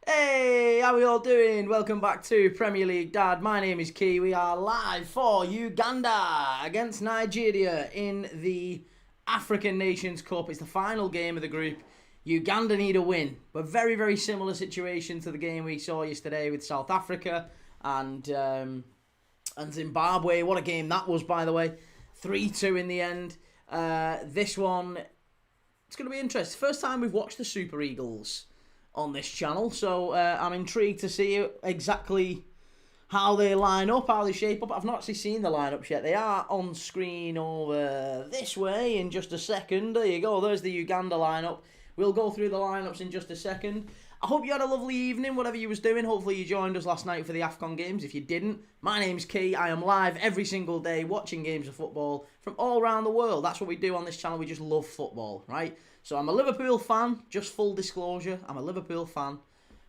Hey, how we all doing? Welcome back to Premier League Dad. My name is Key. We are live for Uganda against Nigeria in the African Nations Cup. It's the final game of the group. Uganda need a win. But very similar situation to the game we saw yesterday with South Africa and Zimbabwe. What a game that was, by the way. 3-2 in the end. This one, it's going to be interesting. First time we've watched the Super Eagles on this channel, so I'm intrigued to see exactly how they line up, how they shape up. I've not actually seen the lineups yet. They are on screen over this way in just a second. There you go, there's the Uganda lineup. We'll go through the lineups in just a second. I hope you had a lovely evening, whatever you was doing. Hopefully you joined us last night for the AFCON games. If you didn't, my name's Key. I am live every single day watching games of football from all around the world. That's what we do on this channel. We just love football, right? So I'm a Liverpool fan, just full disclosure. I'm a Liverpool fan,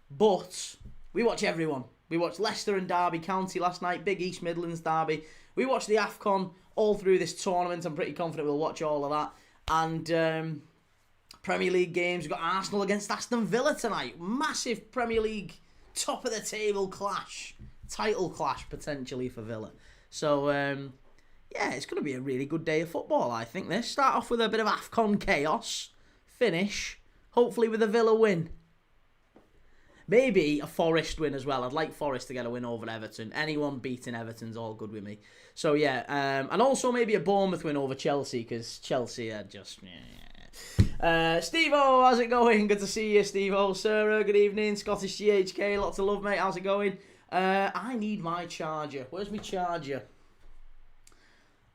but we watch everyone. We watched Leicester and Derby County last night, big East Midlands derby. We watched the AFCON all through this tournament. I'm pretty confident we'll watch all of that. And Premier League games, we've got Arsenal against Aston Villa tonight. Massive Premier League top of the table clash. Title clash potentially for Villa. So, yeah, it's going to be a really good day of football, I think. This start off with a bit of AFCON chaos. Finish, hopefully with a Villa win. Maybe a Forest win as well. I'd like Forest to get a win over Everton. Anyone beating Everton's all good with me. So, yeah, and also maybe a Bournemouth win over Chelsea, because Chelsea are just... Steve-O, how's it going? Good to see you, Steve-O. Sarah, good evening. Scottish GHK, lots of love, mate. How's it going? I need my charger. Where's my charger?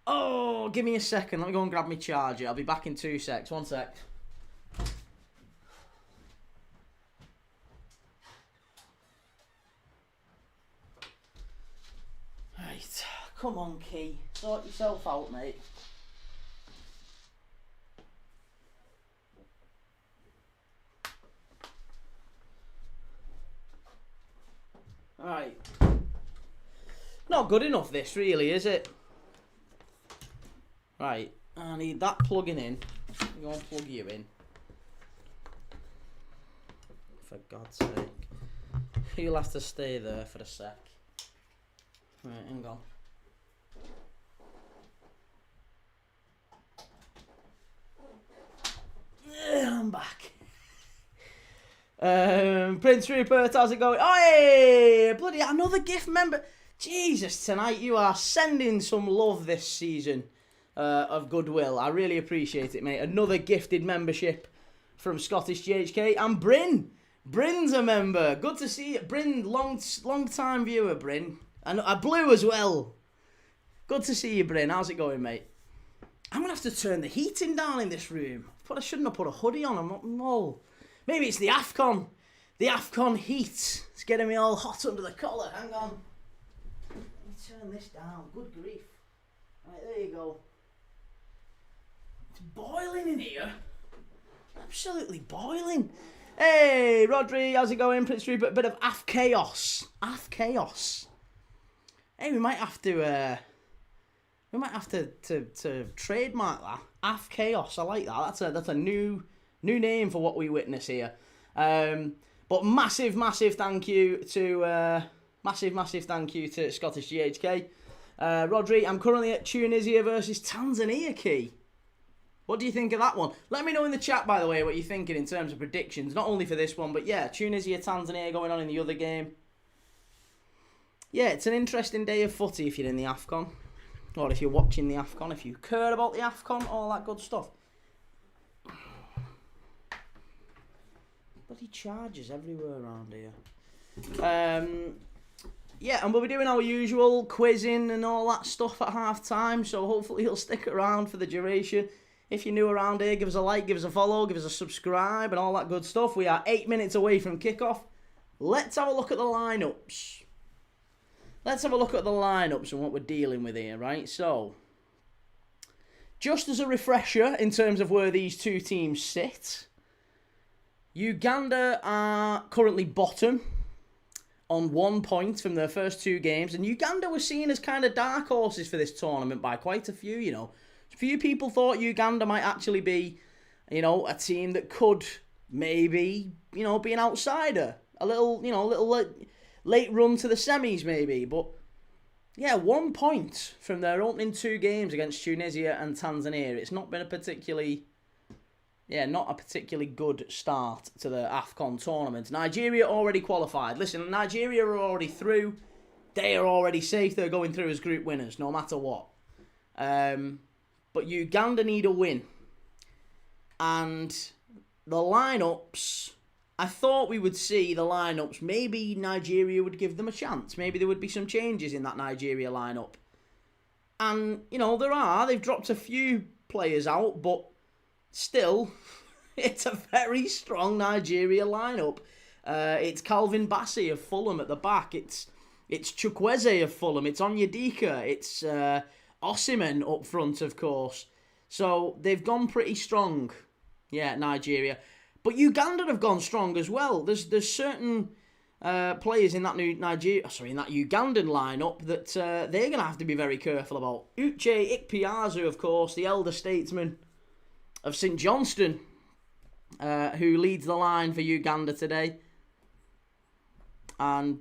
Oh, give me a second. Let me go and grab my charger. I'll be back in 2 secs. 1 sec. Right. Come on, Key. Sort yourself out, mate. Right. Not good enough, this, really, is it? Right. I need that plugging in. I'm going to plug you in. For God's sake. You'll have to stay there for a sec. Right, hang on. I'm back. Prince Rupert, how's it going? Oh, hey! Bloody another gift member. Jesus, tonight you are sending some love this season of goodwill. I really appreciate it, mate. Another gifted membership from Scottish GHK. And Bryn. Bryn's a member. Good to see you. Bryn, long time viewer, Bryn. And Blue as well. Good to see you, Bryn. How's it going, mate? I'm going to have to turn the heating down in this room. I shouldn't have put a hoodie on. I'm not... No. Maybe it's the AFCON. The AFCON heat. It's getting me all hot under the collar. Hang on. Let me turn this down. Good grief. Right, there you go. It's boiling in here. Absolutely boiling. Hey, Rodri, how's it going? Prince Rupert, a bit of AF chaos. AF chaos. Hey, we might have to trademark that. AF chaos. I like that. That's a new name for what we witness here. But massive thank you to massive thank you to Scottish GHK. Rodri, I'm currently at Tunisia versus Tanzania, Key. What do you think of that one? Let me know in the chat, by the way, what you're thinking in terms of predictions. Not only for this one, but yeah, Tunisia, Tanzania going on in the other game. Yeah, it's an interesting day of footy if you're in the AFCON. Or if you're watching the AFCON, if you care about the AFCON, all that good stuff. Bloody charges everywhere around here. Yeah, and we'll be doing our usual quizzing and all that stuff at half time, so hopefully you'll stick around for the duration. If you're new around here, give us a like, give us a follow, give us a subscribe and all that good stuff. We are 8 minutes away from kickoff. Let's have a look at the lineups. Let's have a look at the lineups and what we're dealing with here, right? So, just as a refresher in terms of where these two teams sit, Uganda are currently bottom on 1 point from their first two games. And Uganda was seen as kind of dark horses for this tournament by quite a few, you know. A few people thought Uganda might actually be, you know, a team that could maybe, you know, be an outsider. a little, late run to the semis maybe. But yeah, 1 point from their opening 2 games against Tunisia and Tanzania. It's not been a particularly good start to the AFCON tournament. Nigeria already qualified. Listen, Nigeria are already through. They are already safe. They're going through as group winners, no matter what. But Uganda need a win. And the lineups, I thought we would see the lineups. Maybe Nigeria would give them a chance. Maybe there would be some changes in that Nigeria lineup. And, they've dropped a few players out, but still, it's a very strong Nigeria lineup. It's Calvin Bassey of Fulham at the back. It's Chukwueze of Fulham. It's Onyedika. It's Osimhen up front, of course. So they've gone pretty strong. Yeah, Nigeria. But Uganda have gone strong as well. There's certain players in that in that Ugandan lineup that they're going to have to be very careful about. Uche Ikpeazu, of course, the elder statesman of St Johnstone, who leads the line for Uganda today. And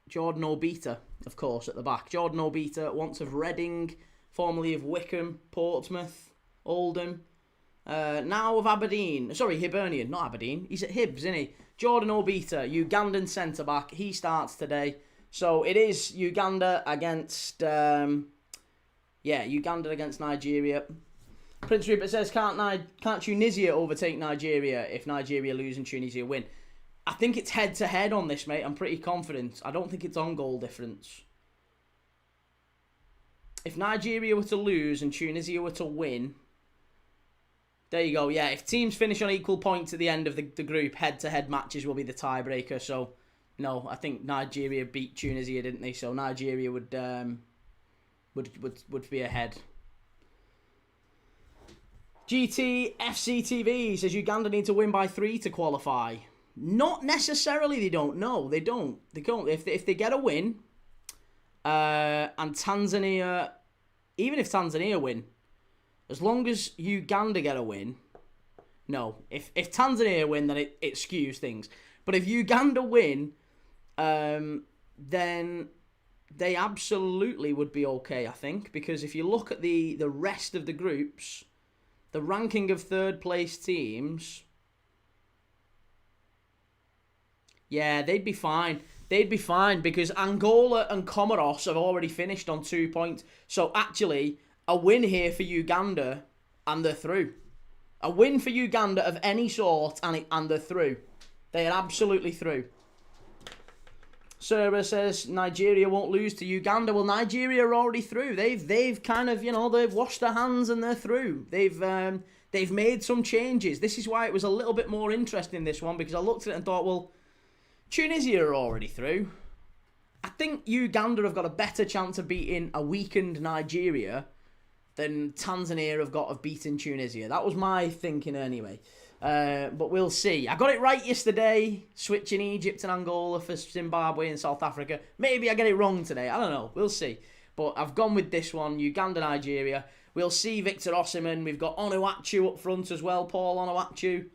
Jordan Obita, of course, at the back. Jordan Obita, once of Reading, formerly of Wickham, Portsmouth, Oldham, now of Aberdeen. Sorry, Hibernian, not Aberdeen. He's at Hibs, isn't he? Jordan Obita, Ugandan centre-back. He starts today. So it is Uganda against... Uganda against Nigeria. Prince Rupert says, can't Tunisia overtake Nigeria if Nigeria lose and Tunisia win? I think it's head-to-head on this, mate. I'm pretty confident. I don't think it's on goal difference. If Nigeria were to lose and Tunisia were to win... There you go, yeah. If teams finish on equal points at the end of the group, head-to-head matches will be the tiebreaker. So, no, I think Nigeria beat Tunisia, didn't they? So Nigeria would be ahead. GT FCTV says Uganda need to win by 3 to qualify. Not necessarily. They don't. No, they don't. They don't. If they get a win, and Tanzania, even if Tanzania win, as long as Uganda get a win, no. If Tanzania win, then it skews things. But if Uganda win, then they absolutely would be okay, I think. Because if you look at the rest of the groups, the ranking of third place teams, yeah, they'd be fine. They'd be fine because Angola and Comoros have already finished on 2 points. So actually, a win here for Uganda and they're through. A win for Uganda of any sort and they're through. They are absolutely through. Sarah says Nigeria won't lose to Uganda. Well, Nigeria are already through. They've kind of, they've washed their hands and they're through. They've made some changes. This is why it was a little bit more interesting, this one, because I looked at it and thought, well, Tunisia are already through. I think Uganda have got a better chance of beating a weakened Nigeria than Tanzania have got of beating Tunisia. That was my thinking anyway. But we'll see. I got it right yesterday, switching Egypt and Angola for Zimbabwe and South Africa. Maybe I get it wrong today. I don't know. We'll see. But I've gone with this one, Uganda, Nigeria. We'll see Victor Osimhen. We've got Onuachu up front as well, Paul Onuachu,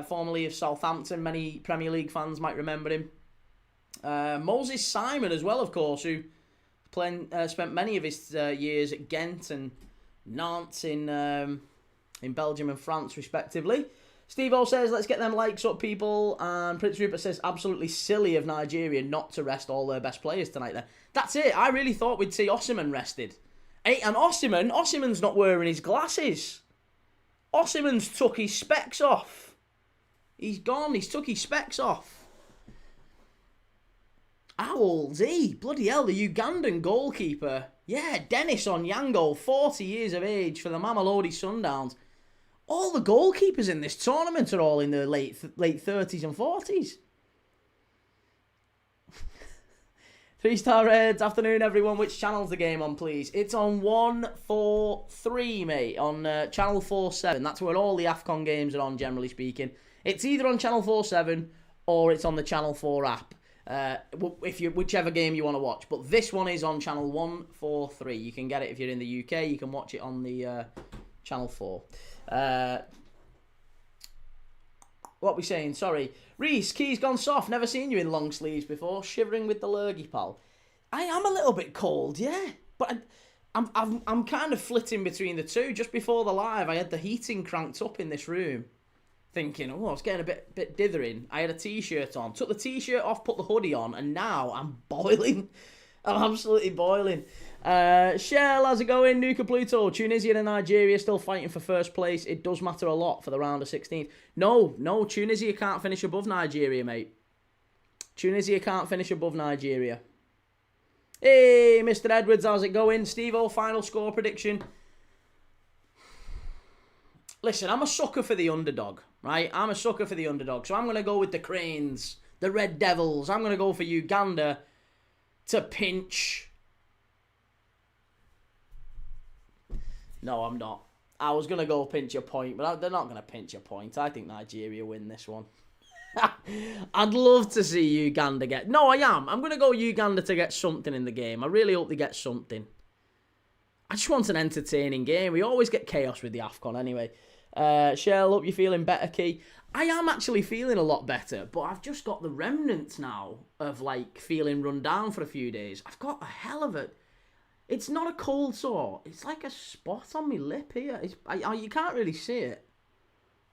formerly of Southampton. Many Premier League fans might remember him. Moses Simon as well, of course, who spent many of his years at Ghent and Nantes in Belgium and France, respectively. Steve-O says, let's get them likes up, people. And Prince Rupert says, absolutely silly of Nigeria not to rest all their best players tonight then. That's it. I really thought we'd see Osimhen rested. Hey, and Osimhen's not wearing his glasses. Osimhen's took his specs off. He's gone. He's took his specs off. How old's he? Bloody hell, the Ugandan goalkeeper. Yeah, Dennis Onyango, 40 years of age for the Mamelodi Sundowns. All the goalkeepers in this tournament are all in their late 30s and 40s. 3-star Reds, afternoon everyone. Which channel's the game on, please? It's on 143, mate, on channel 47. That's where all the AFCON games are on, generally speaking. It's either on channel 47 or it's on the channel 4 app. Whichever game you want to watch. But this one is on channel 143. You can get it if you're in the UK. You can watch it on the channel 4. What are we saying? Sorry. Reese, Key's gone soft. Never seen you in long sleeves before. Shivering with the lurgy, pal. I am a little bit cold, yeah. But I'm kind of flitting between the two. Just before the live, I had the heating cranked up in this room. Thinking, oh, I was getting a bit dithering. I had a t-shirt on. Took the t-shirt off, put the hoodie on, and now I'm boiling. I'm absolutely boiling. Shell, how's it going? Nuka Pluto. Tunisia and Nigeria still fighting for first place. It does matter a lot for the round of 16. No, Tunisia can't finish above Nigeria, mate. Tunisia can't finish above Nigeria. Hey, Mr. Edwards, how's it going? Steve-O, final score prediction. Listen, I'm a sucker for the underdog, right? I'm a sucker for the underdog. So I'm going to go with the Cranes, the Red Devils. I'm going to go for Uganda to pinch. No, I'm not. I was going to go pinch a point, but they're not going to pinch a point. I think Nigeria win this one. I'd love to see Uganda get... No, I am. I'm going to go Uganda to get something in the game. I really hope they get something. I just want an entertaining game. We always get chaos with the AFCON anyway. Shell, hope you're feeling better, Key. I am actually feeling a lot better, but I've just got the remnants now of, like, feeling run down for a few days. I've got a hell of it. It's not a cold sore. It's like a spot on my lip here. You can't really see it.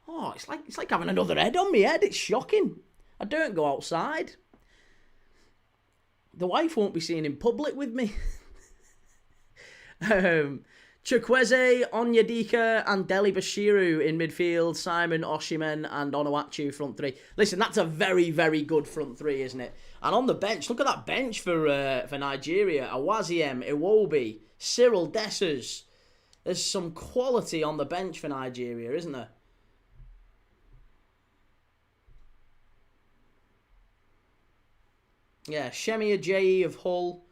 Oh, it's like having another head on my head. It's shocking. I don't go outside. The wife won't be seen in public with me. Chukwueze, Onyedika and Deli Bashiru in midfield. Simon, Oshimen and Onuachu front three. Listen, that's a very, very good front three, isn't it? And on the bench, look at that bench for Nigeria. Awaziem, Iwobi, Cyril Dessers. There's some quality on the bench for Nigeria, isn't there? Yeah, Shemi Ajayi of Hull.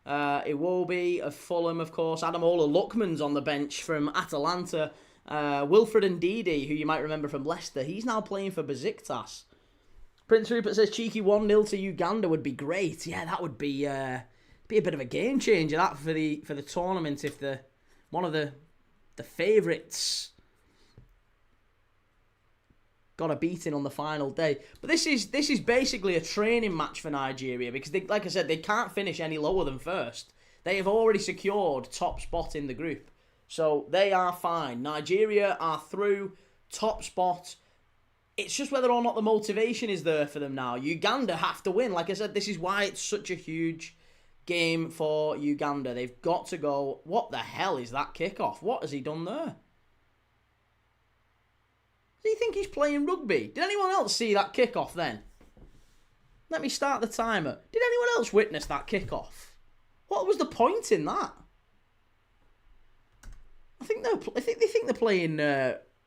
Iwobi of Fulham, of course. Ademola Lookman's on the bench from Atalanta. Wilfred Ndidi, who you might remember from Leicester, he's now playing for Besiktas. Prince Rupert says cheeky 1-0 to Uganda would be great. Yeah, that would be a bit of a game changer that for the tournament if one of the favourites got a beating on the final day. But this is basically a training match for Nigeria because, like I said, they can't finish any lower than first. They have already secured top spot in the group. So they are fine. Nigeria are through, top spot. It's just whether or not the motivation is there for them now. Uganda have to win. Like I said, this is why it's such a huge game for Uganda. They've got to go. What the hell is that kickoff? What has he done there? Do you think he's playing rugby? Did anyone else see that kickoff then? Let me start the timer. Did anyone else witness that kickoff? What was the point in that? I think they think they're playing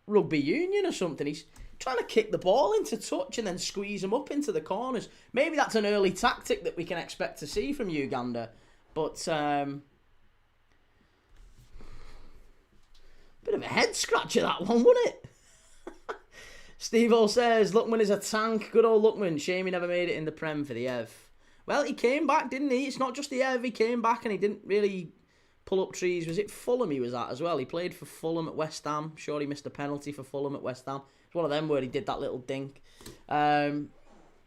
rugby union or something. He's trying to kick the ball into touch and then squeeze them up into the corners. Maybe that's an early tactic that we can expect to see from Uganda. But bit of a head scratcher that one, wouldn't it? Steve-O says, Lookman is a tank. Good old Lookman. Shame he never made it in the Prem for the Ev. Well, he came back, didn't he? It's not just the Ev. He came back and he didn't really pull up trees. Was it Fulham he was at as well? He played for Fulham at West Ham. Sure, he missed a penalty for Fulham at West Ham. It's one of them where he did that little dink.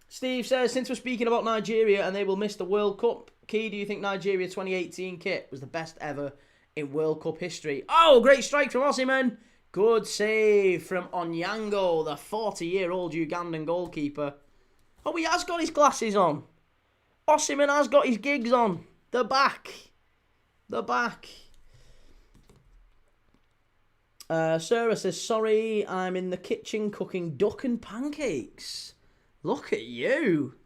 Steve says, since we're speaking about Nigeria and they will miss the World Cup, Key, do you think Nigeria 2018 kit was the best ever in World Cup history? Oh, great strike from Osimhen. Good save from Onyango, the 40-year-old Ugandan goalkeeper. Oh, he has got his glasses on. Osimhen has got his gigs on. The back. Sarah says, sorry, I'm in the kitchen cooking duck and pancakes. Look at you.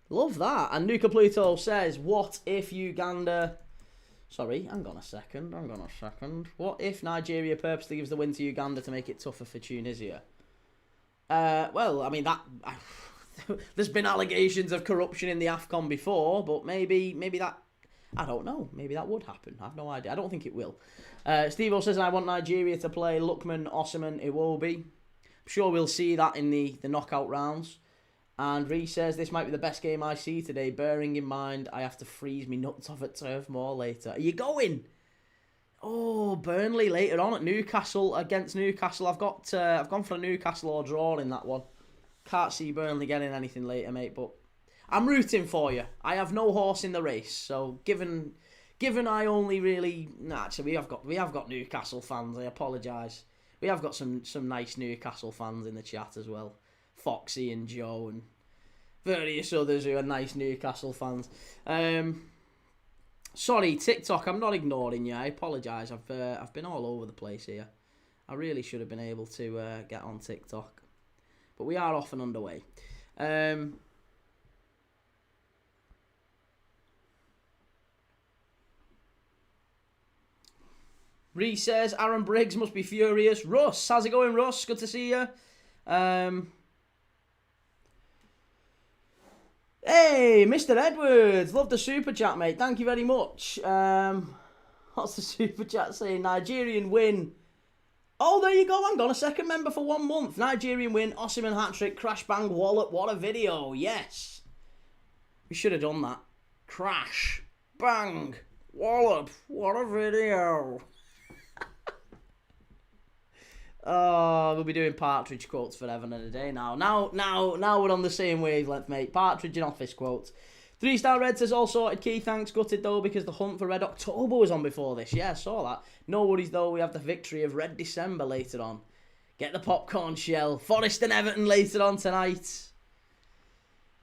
Love that. And Nuka Pluto says, what if Uganda... Sorry, hang on a second. What if Nigeria purposely gives the win to Uganda to make it tougher for Tunisia? Well, I mean, that... there's been allegations of corruption in the AFCON before, but maybe that... I don't know. Maybe that would happen. I have no idea. I don't think it will. Steve-O says, I want Nigeria to play Lookman, Osimhen, Iwobi. I'm sure we'll see that in the knockout rounds. And Reece says, this might be the best game I see today, bearing in mind I have to freeze me nuts off at Turf Moor later. Are you going? Oh, Burnley later on at Newcastle against Newcastle. I've gone for Newcastle or draw in that one. Can't see Burnley getting anything later, mate, but I'm rooting for you. I have no horse in the race, so given I only really... Nah, actually, we have got Newcastle fans, I apologise. We have got some nice Newcastle fans in the chat as well. Foxy and Joe and various others who are nice Newcastle fans. Sorry, TikTok, I'm not ignoring you. I apologise. I've been all over the place here. I really should have been able to get on TikTok. But we are off and underway. Reece says, Aaron Briggs must be furious. Russ, how's it going, Russ? Good to see you. Hey, Mr. Edwards. Love the super chat, mate. Thank you very much. What's the super chat saying? Nigerian win. Oh, there you go. Hang on, a second member for 1 month. Nigerian win, Osimhen hat-trick, crash bang wallop. What a video. Yes. We should have done that. Crash bang wallop. What a video. Oh, we'll be doing Partridge quotes forever and a day now. Now we're on the same wavelength, mate. Partridge and office quotes. 3-star Red says, all sorted, Key. Thanks. Gutted, though, because the hunt for Red October was on before this. Yeah, I saw that. No worries, though. We have the victory of Red December later on. Get the popcorn shell. Forest and Everton later on tonight.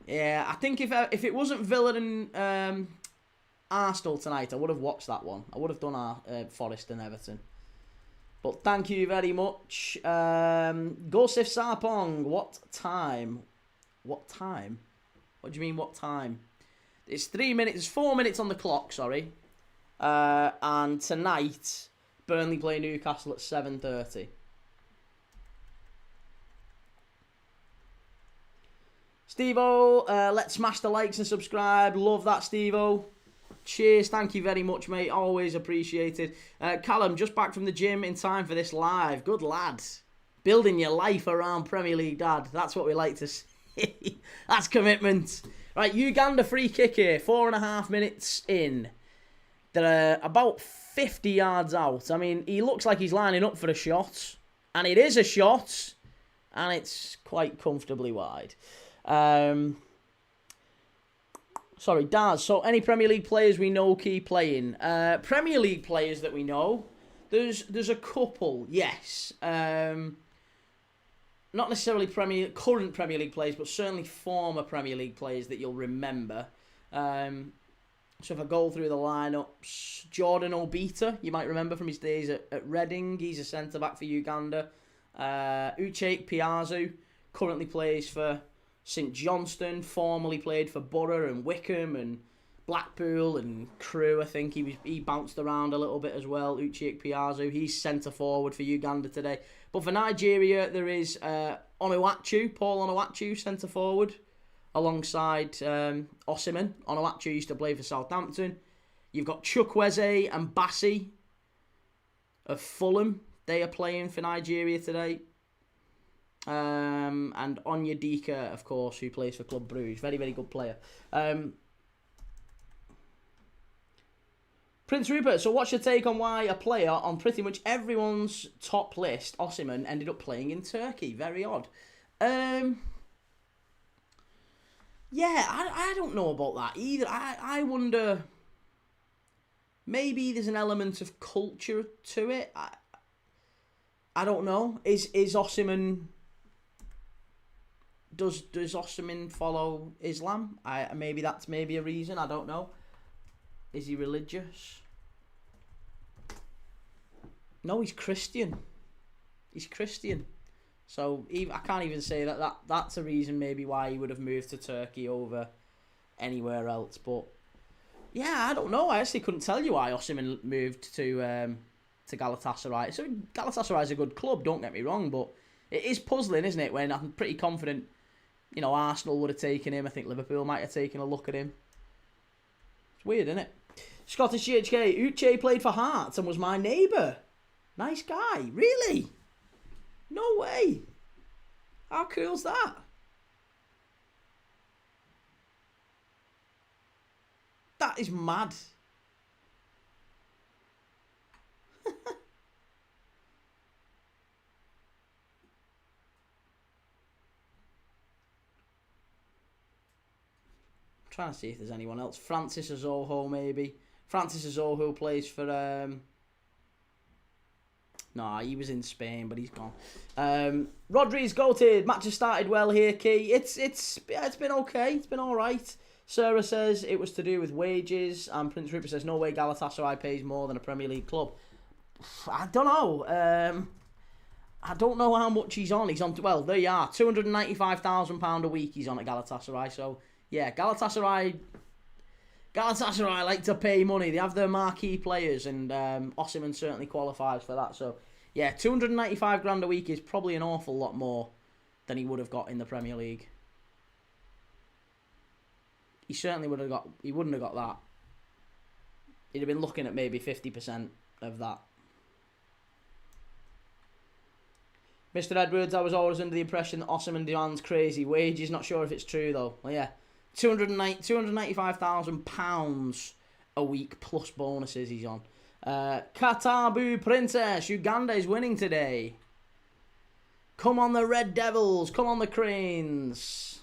Yeah, I think if it wasn't Villa and Arsenal tonight, I would have watched that one. I would have done Forest and Everton. But thank you very much. Gosif Sarpong, what time? What time? What do you mean, what time? It's 3 minutes, it's 4 minutes on the clock, sorry. And tonight, Burnley play Newcastle at 7:30. Steve-O, let's smash the likes and subscribe. Love that, Steve-O. Cheers, thank you very much, mate. Always appreciated. Callum, just back from the gym in time for this live. Good lad. Building your life around Premier League, Dad. That's what we like to see. That's commitment. Right, Uganda free kick here. 4.5 minutes in. They're about 50 yards out. I mean, he looks like he's lining up for a shot. And it is a shot. And it's quite comfortably wide. Sorry, Daz. So, any Premier League players we know keep playing? Premier League players that we know, there's a couple, yes. Not necessarily current Premier League players, but certainly former Premier League players that you'll remember. So, if I go through the lineups, Jordan Obita, you might remember from his days at Reading. He's a centre-back for Uganda. Uche Piazzu currently plays for St Johnstone, formerly played for Borough and Wickham and Blackpool and Crewe. I think he bounced around a little bit as well. Uche Piazzu, he's centre forward for Uganda today. But for Nigeria, there is Paul Onuachu, centre forward, alongside Osimhen. Onuachu used to play for Southampton. You've got Chukwueze and Bassi of Fulham. They are playing for Nigeria today. And Onyedika, of course, who plays for Club Brugge. Very, very good player. Prince Rupert, so what's your take on why a player on pretty much everyone's top list, Osimhen, ended up playing in Turkey? Very odd. Yeah, I don't know about that either. I wonder, maybe there's an element of culture to it. I don't know. Is Osimhen... Does Osimhen follow Islam? Maybe that's a reason. I don't know. Is he religious? No, he's Christian. He's Christian. So I can't even say that's a reason maybe why he would have moved to Turkey over anywhere else. But yeah, I don't know. I actually couldn't tell you why Osimhen moved to Galatasaray. So Galatasaray is a good club, don't get me wrong, but it is puzzling, isn't it? When I'm pretty confident, Arsenal would have taken him. I think Liverpool might have taken a look at him. It's weird, isn't it? Scottish GHK, Uche played for Hearts and was my neighbour. Nice guy. Really? No way. How cool's that? That is mad. trying to see if there's anyone else. Francis Azoho, maybe. Francis Azoho plays for... No, he was in Spain, but he's gone. Rodri's goated. Match has started well here, Key. It's been okay. It's been all right. Sarah says it was to do with wages, and Prince Rupert says no way Galatasaray pays more than a Premier League club. I don't know. I don't know how much he's on. He's on. Well, there you are. £295,000 a week he's on at Galatasaray. So yeah, Galatasaray like to pay money. They have their marquee players, and Osimhen certainly qualifies for that. So, yeah, 295 grand a week is probably an awful lot more than he would have got in the Premier League. He certainly would have got. He wouldn't have got that. He'd have been looking at maybe 50% of that. Mr. Edwards, I was always under the impression that Osimhen demands crazy wages. Not sure if it's true though. Well, yeah. £295,000 a week plus bonuses he's on. Katabu Princess, Uganda is winning today. Come on the Red Devils, come on the Cranes.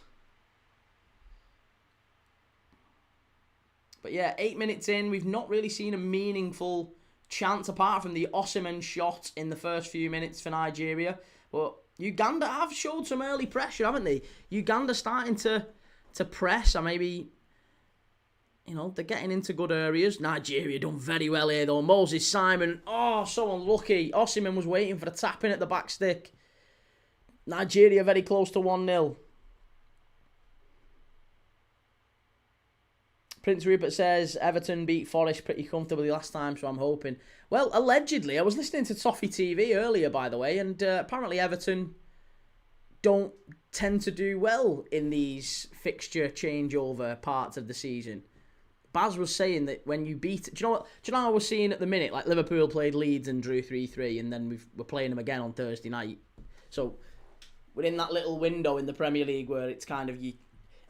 But yeah, 8 minutes in, we've not really seen a meaningful chance apart from the Osimhen shot in the first few minutes for Nigeria. But Uganda have showed some early pressure, haven't they? Uganda starting to press, or maybe, they're getting into good areas. Nigeria done very well here, though. Moses Simon, so unlucky. Osimhen was waiting for a tap-in at the back stick. Nigeria very close to 1-0. Prince Rupert says Everton beat Forest pretty comfortably last time, so I'm hoping. Well, allegedly, I was listening to Toffee TV earlier, by the way, and apparently Everton don't tend to do well in these fixture changeover parts of the season. Baz was saying that when you beat... Do you know what I was seeing at the minute? Like, Liverpool played Leeds and drew 3-3, and then we're playing them again on Thursday night. So, we're in that little window in the Premier League where it's kind of...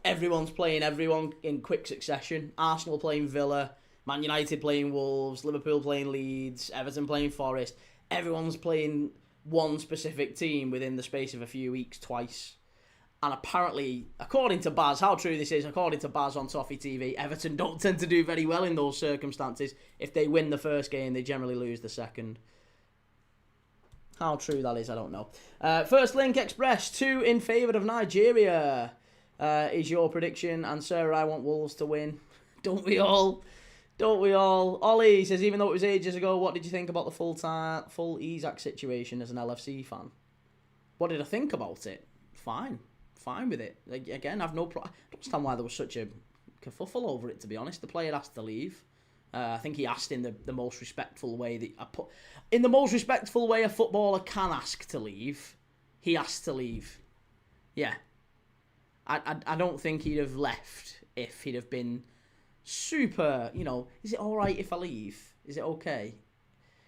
everyone's playing everyone in quick succession. Arsenal playing Villa, Man United playing Wolves, Liverpool playing Leeds, Everton playing Forest. Everyone's playing one specific team within the space of a few weeks twice. And apparently, according to Baz, how true this is, according to Baz on Toffee TV, Everton don't tend to do very well in those circumstances. If they win the first game, they generally lose the second. How true that is, I don't know. First Link Express, 2 in favour of Nigeria. Is your prediction. And Sarah, I want Wolves to win. Don't we all? Don't we all? Ollie says, even though it was ages ago, what did you think about the full Isak situation as an LFC fan? What did I think about it? Fine with it. Like, again, I've no problem. I don't understand why there was such a kerfuffle over it, to be honest. The player asked to leave. I think he asked in the most respectful way in the most respectful way a footballer can ask to leave. He asked to leave. Yeah. I don't think he'd have left if he'd have been super, is it all right if I leave? Is it okay?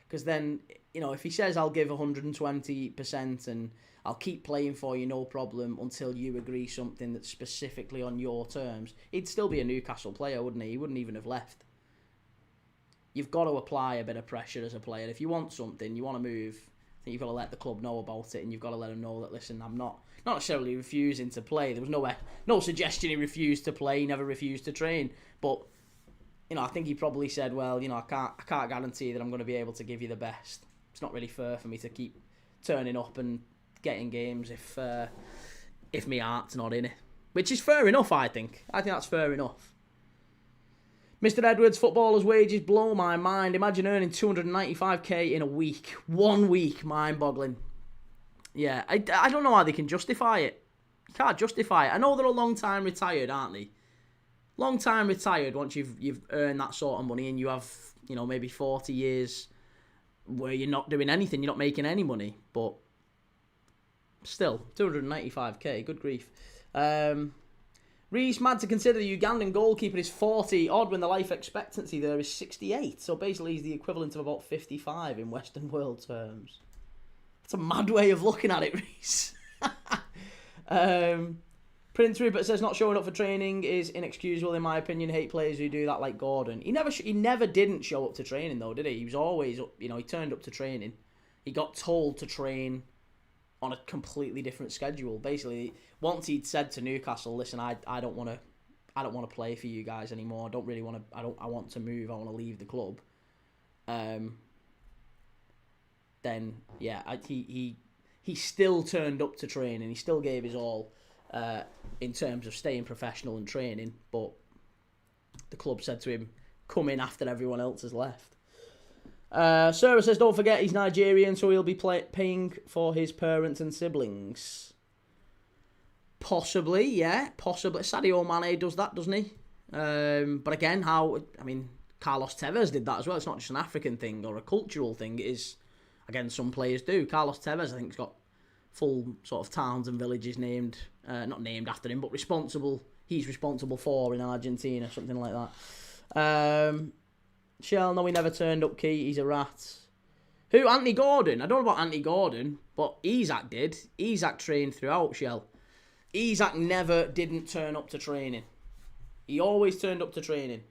Because then, if he says I'll give 120% and I'll keep playing for you, no problem, until you agree something that's specifically on your terms, he'd still be a Newcastle player, wouldn't he? He wouldn't even have left. You've got to apply a bit of pressure as a player. If you want something, you want to move, I think you've got to let the club know about it, and you've got to let them know that, listen, I'm not necessarily refusing to play. There was no suggestion he refused to play. He never refused to train. But, I think he probably said, well, I can't guarantee that I'm going to be able to give you the best. It's not really fair for me to keep turning up and getting games if my heart's not in it. Which is fair enough, I think. I think that's fair enough. Mr. Edwards, footballers' wages blow my mind. Imagine earning 295k in a week. 1 week, mind-boggling. Yeah, I don't know how they can justify it. You can't justify it. I know they're a long time retired, aren't they? Long time retired once you've earned that sort of money and you have, maybe 40 years where you're not doing anything, you're not making any money. But still, 295k, good grief. Reece, mad to consider the Ugandan goalkeeper is 40 odd when the life expectancy there is 68. So basically he's the equivalent of about 55 in Western world terms. It's a mad way of looking at it, Reece. Prince Rupert says not showing up for training is inexcusable in my opinion. Hate players who do that like Gordon. He never didn't show up to training though, did he? He was always, he turned up to training. He got told to train on a completely different schedule. Basically, once he'd said to Newcastle, listen, I don't want I don't want to play for you guys anymore. I don't really want to. I want to move. I want to leave the club. Then yeah, he still turned up to training. He still gave his all in terms of staying professional and training. But the club said to him, "Come in after everyone else has left." Sarah says, "Don't forget he's Nigerian, so he'll be paying for his parents and siblings." Possibly, yeah, possibly. Sadio Mane does that, doesn't he? But again, Carlos Tevez did that as well. It's not just an African thing or a cultural thing. It is, again, some players do. Carlos Tevez, I think, has got full sort of towns and villages named, not named after him, but responsible. He's responsible for in Argentina, something like that. Shell, no, he never turned up. Key, he's a rat. Who? Anthony Gordon. I don't know about Anthony Gordon, but Isak did. Isak trained throughout, Shell. Isak never didn't turn up to training. He always turned up to training.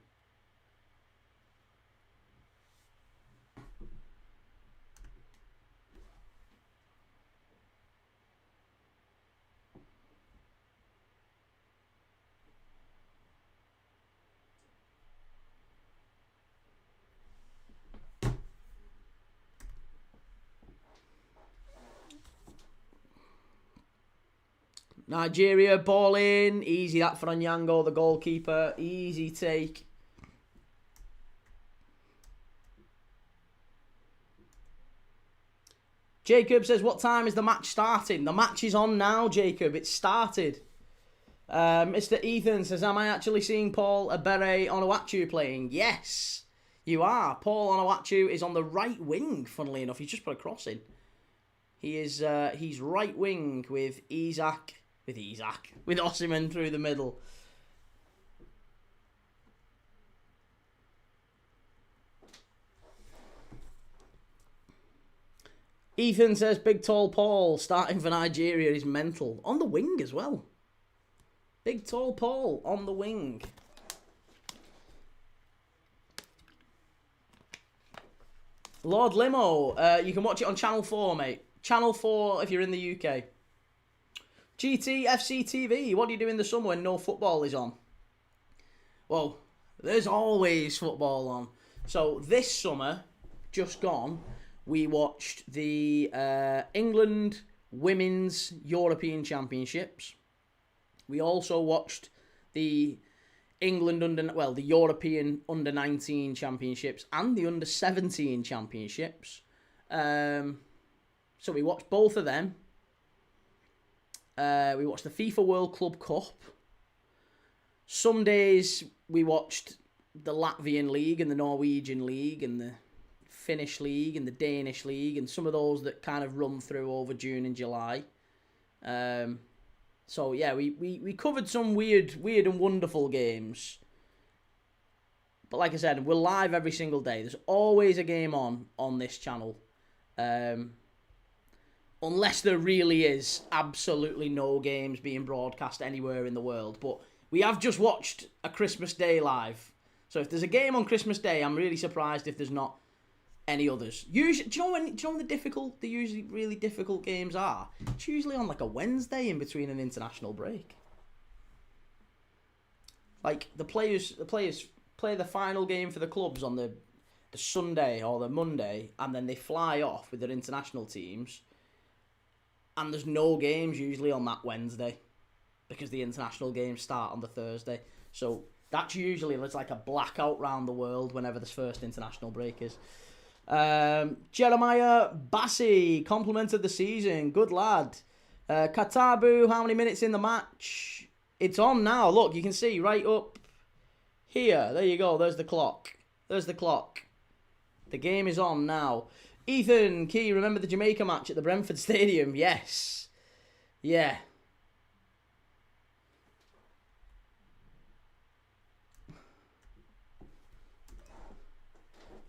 Nigeria, ball in. Easy that for Onyango, the goalkeeper. Easy take. Jacob says, what time is the match starting? The match is on now, Jacob. It's started. Mr. Ethan says, am I actually seeing Paul Abere Onuachu playing? Yes, you are. Paul Onuachu is on the right wing, funnily enough. He's just put a cross in. He is, he's right wing with Osimhen through the middle. Ethan says, big tall Paul starting for Nigeria is mental. On the wing as well. Big tall Paul on the wing. Lord Limo, you can watch it on Channel 4, mate. Channel 4 if you're in the UK. GT FC TV, what do you do in the summer when no football is on? Well, there's always football on. So this summer, just gone, we watched the England Women's European Championships. We also watched the the European Under-19 Championships and the Under-17 Championships. So we watched both of them. We watched the FIFA World Club Cup. Some days we watched the Latvian League and the Norwegian League and the Finnish League and the Danish League and some of those that kind of run through over June and July. So yeah, we covered some weird and wonderful games. But like I said, we're live every single day. There's always a game on this channel. Unless there really is absolutely no games being broadcast anywhere in the world. But we have just watched a Christmas Day live. So if there's a game on Christmas Day, I'm really surprised if there's not any others. Usually, do you know when the usually really difficult games are? It's usually on like a Wednesday in between an international break. Like the players play the final game for the clubs on the Sunday or the Monday, and then they fly off with their international teams. And there's no games usually on that Wednesday because the international games start on the Thursday. So that's usually, it's like a blackout round the world whenever this first international break is. Jeremiah Bassi, compliment of the season. Good lad. Katabu, how many minutes in the match? It's on now. Look, you can see right up here. There you go. There's the clock. There's the clock. The game is on now. Ethan Key, remember the Jamaica match at the Brentford Stadium? Yes. Yeah.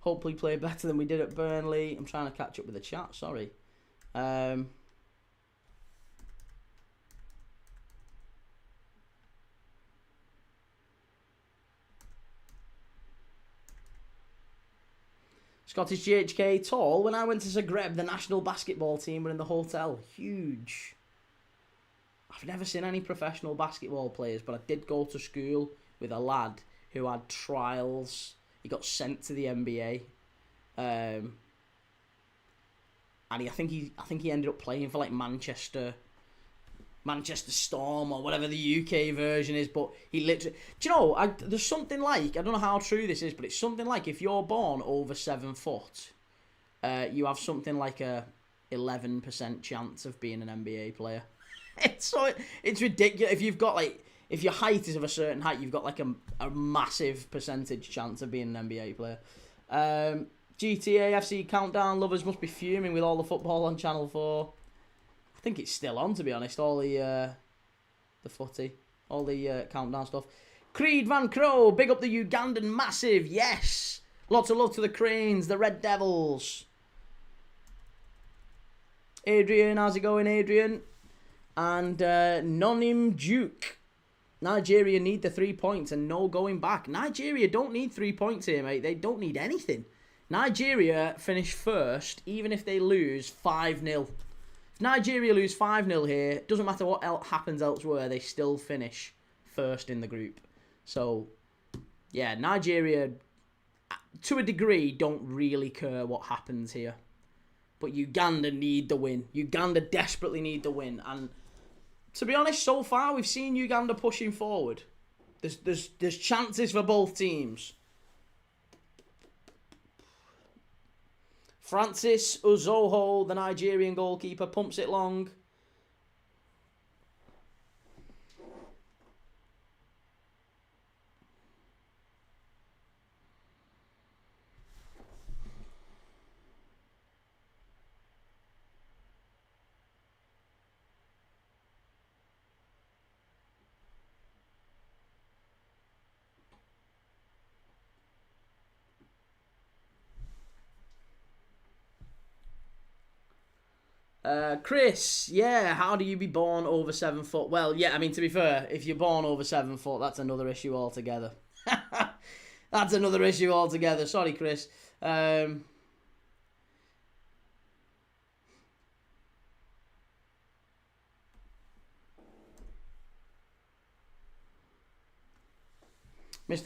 Hopefully play better than we did at Burnley. I'm trying to catch up with the chat, sorry. Scottish GHK, tall. When I went to Zagreb, the national basketball team were in the hotel. Huge. I've never seen any professional basketball players, but I did go to school with a lad who had trials. He got sent to the NBA, and I think he ended up playing for like Manchester Storm or whatever the UK version is. But he literally, do you know? There's something like, I don't know how true this is, but it's something like if you're born over 7 foot, you have something like a 11% chance of being an NBA player. It's ridiculous. If your height is of a certain height, you've got like a massive percentage chance of being an NBA player. GTA FC Countdown lovers must be fuming with all the football on Channel 4. I think it's still on, to be honest. All the footy, all the countdown stuff. Creed Van Crow, big up the Ugandan massive. Yes, lots of love to the Cranes, the Red Devils. Adrian, how's it going, Adrian? And Nonim Duke. Nigeria need the 3 points and no going back. Nigeria don't need 3 points here, mate. They don't need anything. Nigeria finish first, even if they lose 5-0. If Nigeria lose 5-0 here, doesn't matter what happens elsewhere, they still finish first in the group. So, yeah, Nigeria, to a degree, don't really care what happens here. But Uganda need the win. Uganda desperately need the win. And to be honest, so far we've seen Uganda pushing forward. There's chances for both teams. Francis Uzoho, the Nigerian goalkeeper, pumps it long. Chris, yeah, how do you be born over 7 foot? Well, yeah, I mean, to be fair, if you're born over 7 foot, that's another issue altogether. That's another issue altogether. Sorry, Chris. Mr.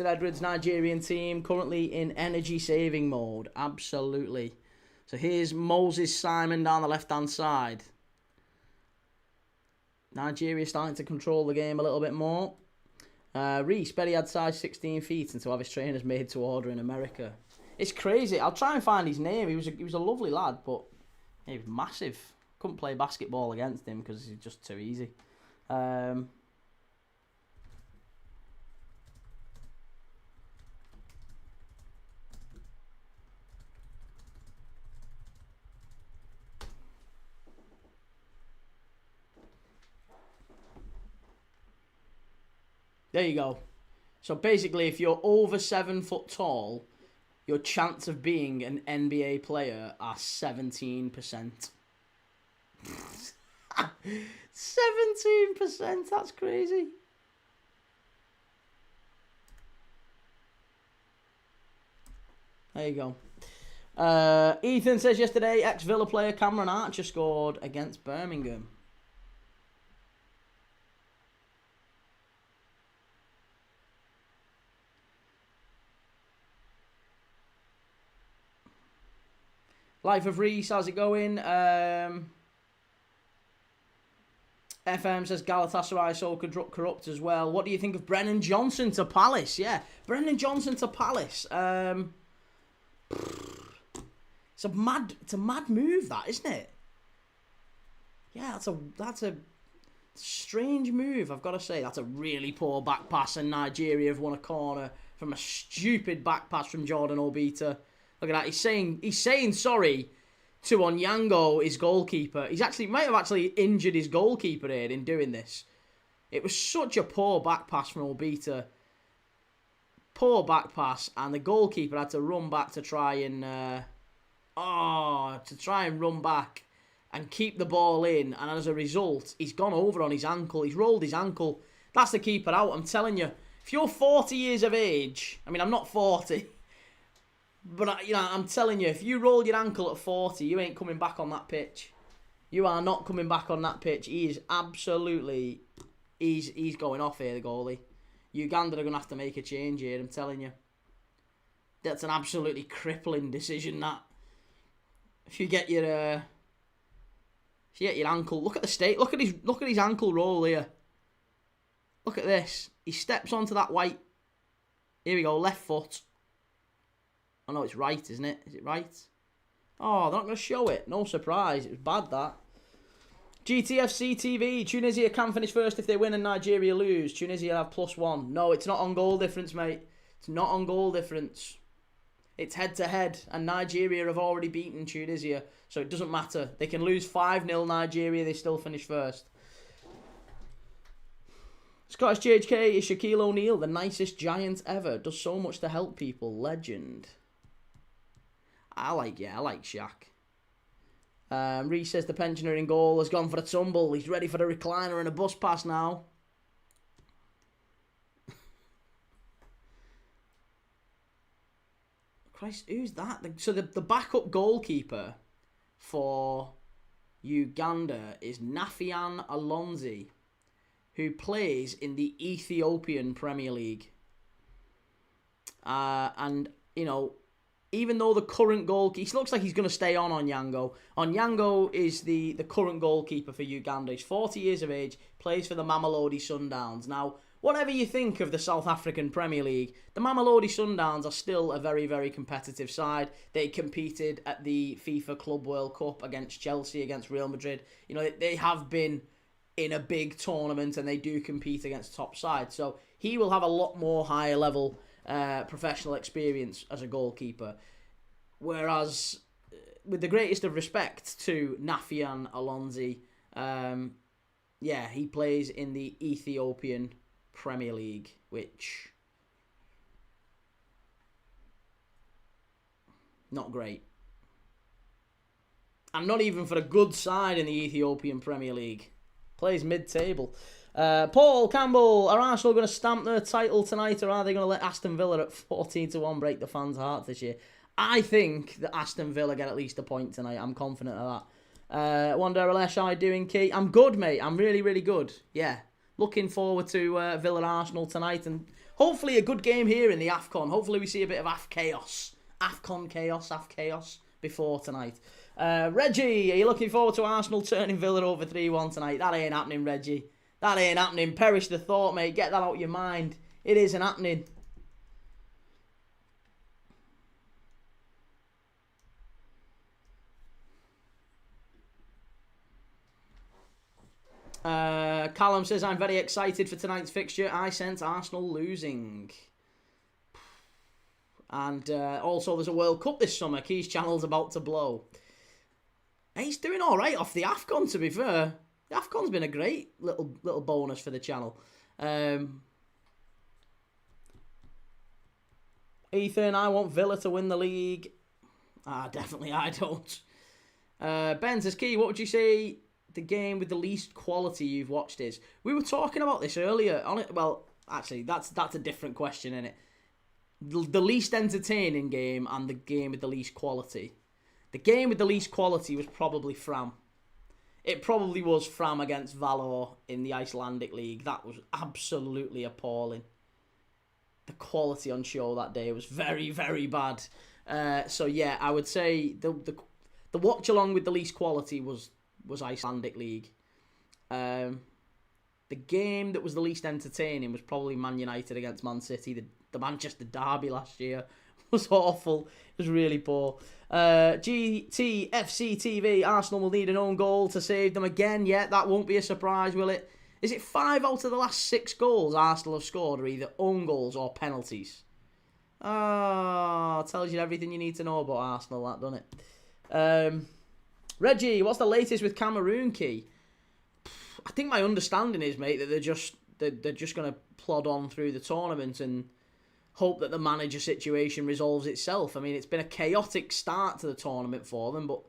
Edwards' Nigerian team currently in energy saving mode. Absolutely. So here's Moses Simon down the left-hand side. Nigeria starting to control the game a little bit more. Reese, bet he had size 16 feet and to have his trainers made to order in America. It's crazy. I'll try and find his name. He was a lovely lad, but he was massive. Couldn't play basketball against him because he's just too easy. There you go. So basically, if you're over 7 foot tall, your chance of being an NBA player are 17%. 17%, that's crazy. There you go. Ethan says yesterday, ex-Villa player Cameron Archer scored against Birmingham. Life of Reese, how's it going? FM says Galatasaray so corrupt as well. What do you think of Brennan Johnson to Palace? Yeah, Brennan Johnson to Palace. It's a mad move, that, isn't it? Yeah, that's a strange move, I've got to say. That's a really poor back pass, and Nigeria have won a corner from a stupid back pass from Jordan Obita. Look at that. He's saying sorry to Onyango, his goalkeeper. Might have actually injured his goalkeeper here in doing this. It was such a poor back pass from Obita. Poor back pass, and the goalkeeper had to run back to try and run back and keep the ball in. And as a result, he's gone over on his ankle. He's rolled his ankle. That's the keeper out. I'm telling you, if you're 40 years of age, I mean, I'm not 40. But, I'm telling you, if you roll your ankle at 40, you ain't coming back on that pitch. You are not coming back on that pitch. He is absolutely... He's going off here, the goalie. Uganda are going to have to make a change here, I'm telling you. That's an absolutely crippling decision, that. If you get your ankle... Look at the state. Look at his ankle roll here. Look at this. He steps onto that white... Here we go, left foot. Oh no, it's right, isn't it? Is it right? Oh, they're not going to show it. No surprise. It was bad, that. GTFC TV. Tunisia can finish first if they win and Nigeria lose. Tunisia have +1. No, it's not on goal difference, mate. It's not on goal difference. It's head-to-head. And Nigeria have already beaten Tunisia. So it doesn't matter. They can lose 5-0 Nigeria. They still finish first. Scottish GHK is Shaquille O'Neal, the nicest giant ever. Does so much to help people. Legend. I like Shaq. Reece says the pensioner in goal has gone for a tumble. He's ready for the recliner and a bus pass now. Christ, who's that? So the backup goalkeeper for Uganda is Nafian Alonzi, who plays in the Ethiopian Premier League. And, you know, even though the current goalkeeper... He looks like he's going to stay on Onyango. Onyango is the current goalkeeper for Uganda. He's 40 years of age, plays for the Mamelodi Sundowns. Now, whatever you think of the South African Premier League, the Mamelodi Sundowns are still a very, very competitive side. They competed at the FIFA Club World Cup against Chelsea, against Real Madrid. You know, they have been in a big tournament and they do compete against top sides. So he will have a lot more higher level professional experience as a goalkeeper. Whereas, with the greatest of respect to Nafian Alonzi, he plays in the Ethiopian Premier League, which... not great. And not even for a good side in the Ethiopian Premier League. Plays mid-table. Paul Campbell, are Arsenal going to stamp their title tonight, or are they going to let Aston Villa at 14-1 break the fans' hearts this year? I think that Aston Villa get at least a point tonight. I'm confident of that. Wonder Alesh, how are you doing, Key? I'm good, mate. I'm really, really good. Yeah. Looking forward to Villa Arsenal tonight, and hopefully a good game here in the AFCON. Hopefully we see a bit of AFCON chaos before tonight. Reggie, are you looking forward to Arsenal turning Villa over 3-1 tonight? That ain't happening, Reggie. That ain't happening. Perish the thought, mate. Get that out of your mind. It isn't happening. Callum says, I'm very excited for tonight's fixture. I sense Arsenal losing. And also there's a World Cup this summer. Key's channel's about to blow. He's doing all right off the AFCON, to be fair. The AFCON's been a great little bonus for the channel. Ethan, I want Villa to win the league. Definitely I don't. Ben says, Key, what would you say the game with the least quality you've watched is? We were talking about this earlier. Well, actually, that's a different question, isn't it? The least entertaining game and the game with the least quality. The game with the least quality was probably Fram. It probably was Fram against Valor in the Icelandic League. That was absolutely appalling. The quality on show that day was very, very bad. So yeah, I would say the watch-along with the least quality was Icelandic League. The game that was the least entertaining was probably Man United against Man City. The Manchester derby last year was awful. It was really poor. GTFC TV, Arsenal will need an own goal to save them again. Yeah, that won't be a surprise, will it? Is it 5 out of the last 6 goals Arsenal have scored are either own goals or penalties? Tells you everything you need to know about Arsenal, that, doesn't it? Reggie, what's the latest with Cameroon, Key? I think my understanding is, mate, that they're just going to plod on through the tournament and hope that the manager situation resolves itself. I mean, it's been a chaotic start to the tournament for them, but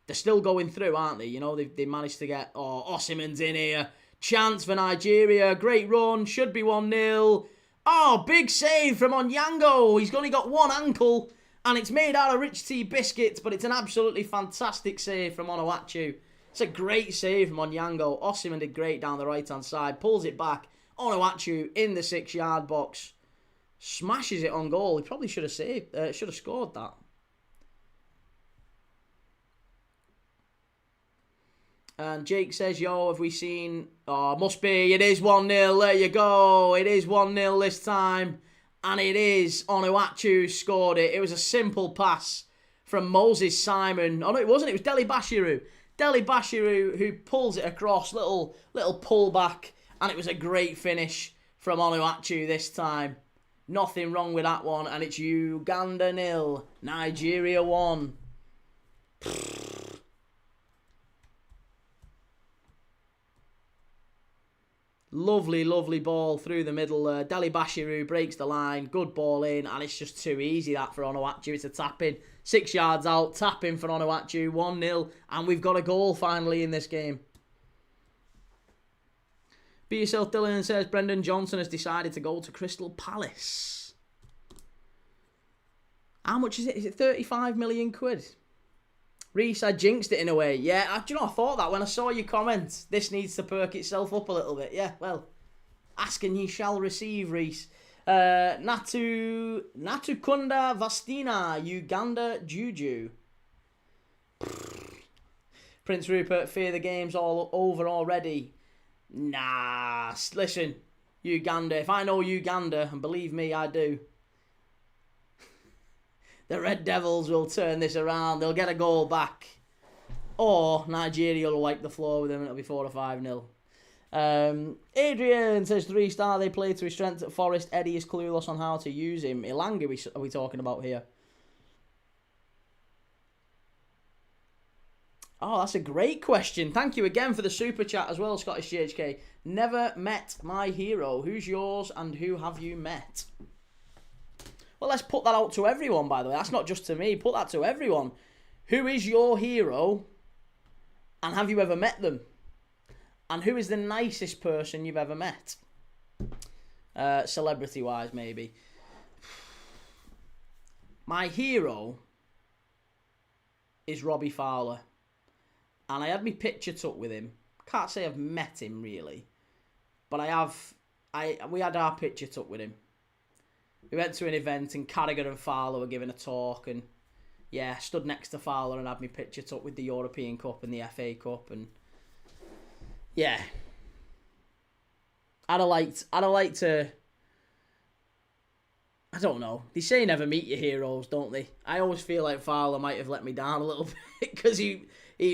they're still going through, aren't they? You know, they managed to get, Osimhen's in here. Chance for Nigeria. Great run. Should be 1-0. Oh, big save from Onyango. He's only got one ankle, and it's made out of rich tea biscuits, but it's an absolutely fantastic save from Onuachu. It's a great save from Onyango. Osimhen did great down the right-hand side. Pulls it back. Onuachu in the 6-yard box. Smashes it on goal. He probably should have scored that. And Jake says, yo, have we seen... Oh, must be. It is 1-0. There you go. It is 1-0 this time. And it is Onuachu scored it. It was a simple pass from Moses Simon. Oh, no, it wasn't. It was Deli Bashiru. Deli Bashiru who pulls it across. Little pullback. And it was a great finish from Onuachu this time. Nothing wrong with that one. And it's Uganda 0. Nigeria 1. Lovely, lovely ball through the middle. Deli Bashiru breaks the line. Good ball in. And it's just too easy that for Onuachu. It's a tap-in. 6 yards out. Tap-in for Onuachu. 1-0. And we've got a goal finally in this game. Be Yourself Dylan says, Brendan Johnson has decided to go to Crystal Palace. How much is it? Is it 35 million quid? Reese, I jinxed it in a way. Yeah, do you know, I thought that when I saw your comment. This needs to perk itself up a little bit. Yeah, well, ask and ye shall receive, Reese. Natukunda Vastina, Uganda Juju. Prince Rupert, fear the game's all over already. Nah, listen, Uganda. If I know Uganda, and believe me, I do. The Red Devils will turn this around. They'll get a goal back. Or Nigeria will wipe the floor with them and it'll be 4 or 5-0. Adrian says 3-star. They play to his strength at Forest. Eddie is clueless on how to use him. Ilanga are we talking about here? Oh, that's a great question. Thank you again for the super chat as well, Scottish GHK. Never met my hero. Who's yours and who have you met? Well, let's put that out to everyone, by the way. That's not just to me. Put that to everyone. Who is your hero and have you ever met them? And who is the nicest person you've ever met? Celebrity-wise, maybe. My hero is Robbie Fowler. And I had my picture took with him. Can't say I've met him, really. But we had our picture took with him. We went to an event and Carragher and Fowler were giving a talk and yeah, stood next to Fowler and had my picture took with the European Cup and the FA Cup and yeah. I'd have liked to, I don't know. They say never meet your heroes, don't they? I always feel like Fowler might have let me down a little bit because he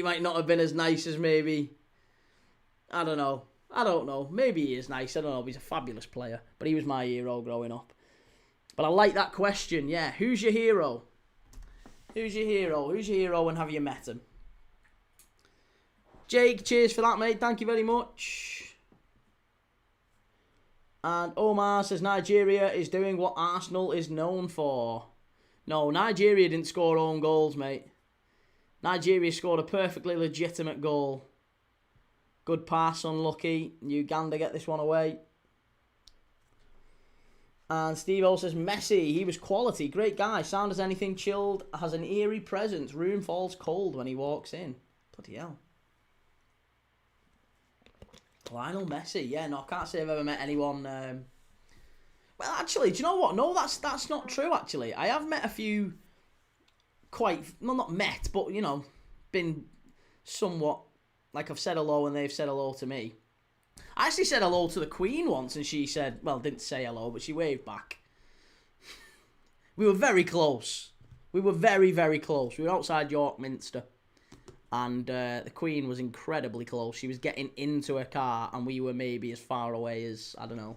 might not have been as nice as maybe, I don't know. Maybe he is nice. I don't know. He's a fabulous player, but he was my hero growing up. But I like that question, yeah. Who's your hero? Who's your hero? Who's your hero and have you met him? Jake, cheers for that, mate. Thank you very much. And Omar says Nigeria is doing what Arsenal is known for. No, Nigeria didn't score own goals, mate. Nigeria scored a perfectly legitimate goal. Good pass, unlucky. Uganda get this one away. And Steve O says, Messi, he was quality. Great guy. Sound as anything, chilled. Has an eerie presence. Room falls cold when he walks in. Bloody hell. Lionel Messi. Yeah, no, I can't say I've ever met anyone. Well, actually, do you know what? No, that's not true, actually. I have met a few well, not met, but, you know, been somewhat, like I've said hello and they've said hello to me. I actually said hello to the Queen once and she said, well, didn't say hello, but she waved back. We were very close. We were very, very close. We were outside York Minster. And the Queen was incredibly close. She was getting into her car and we were maybe as far away as, I don't know,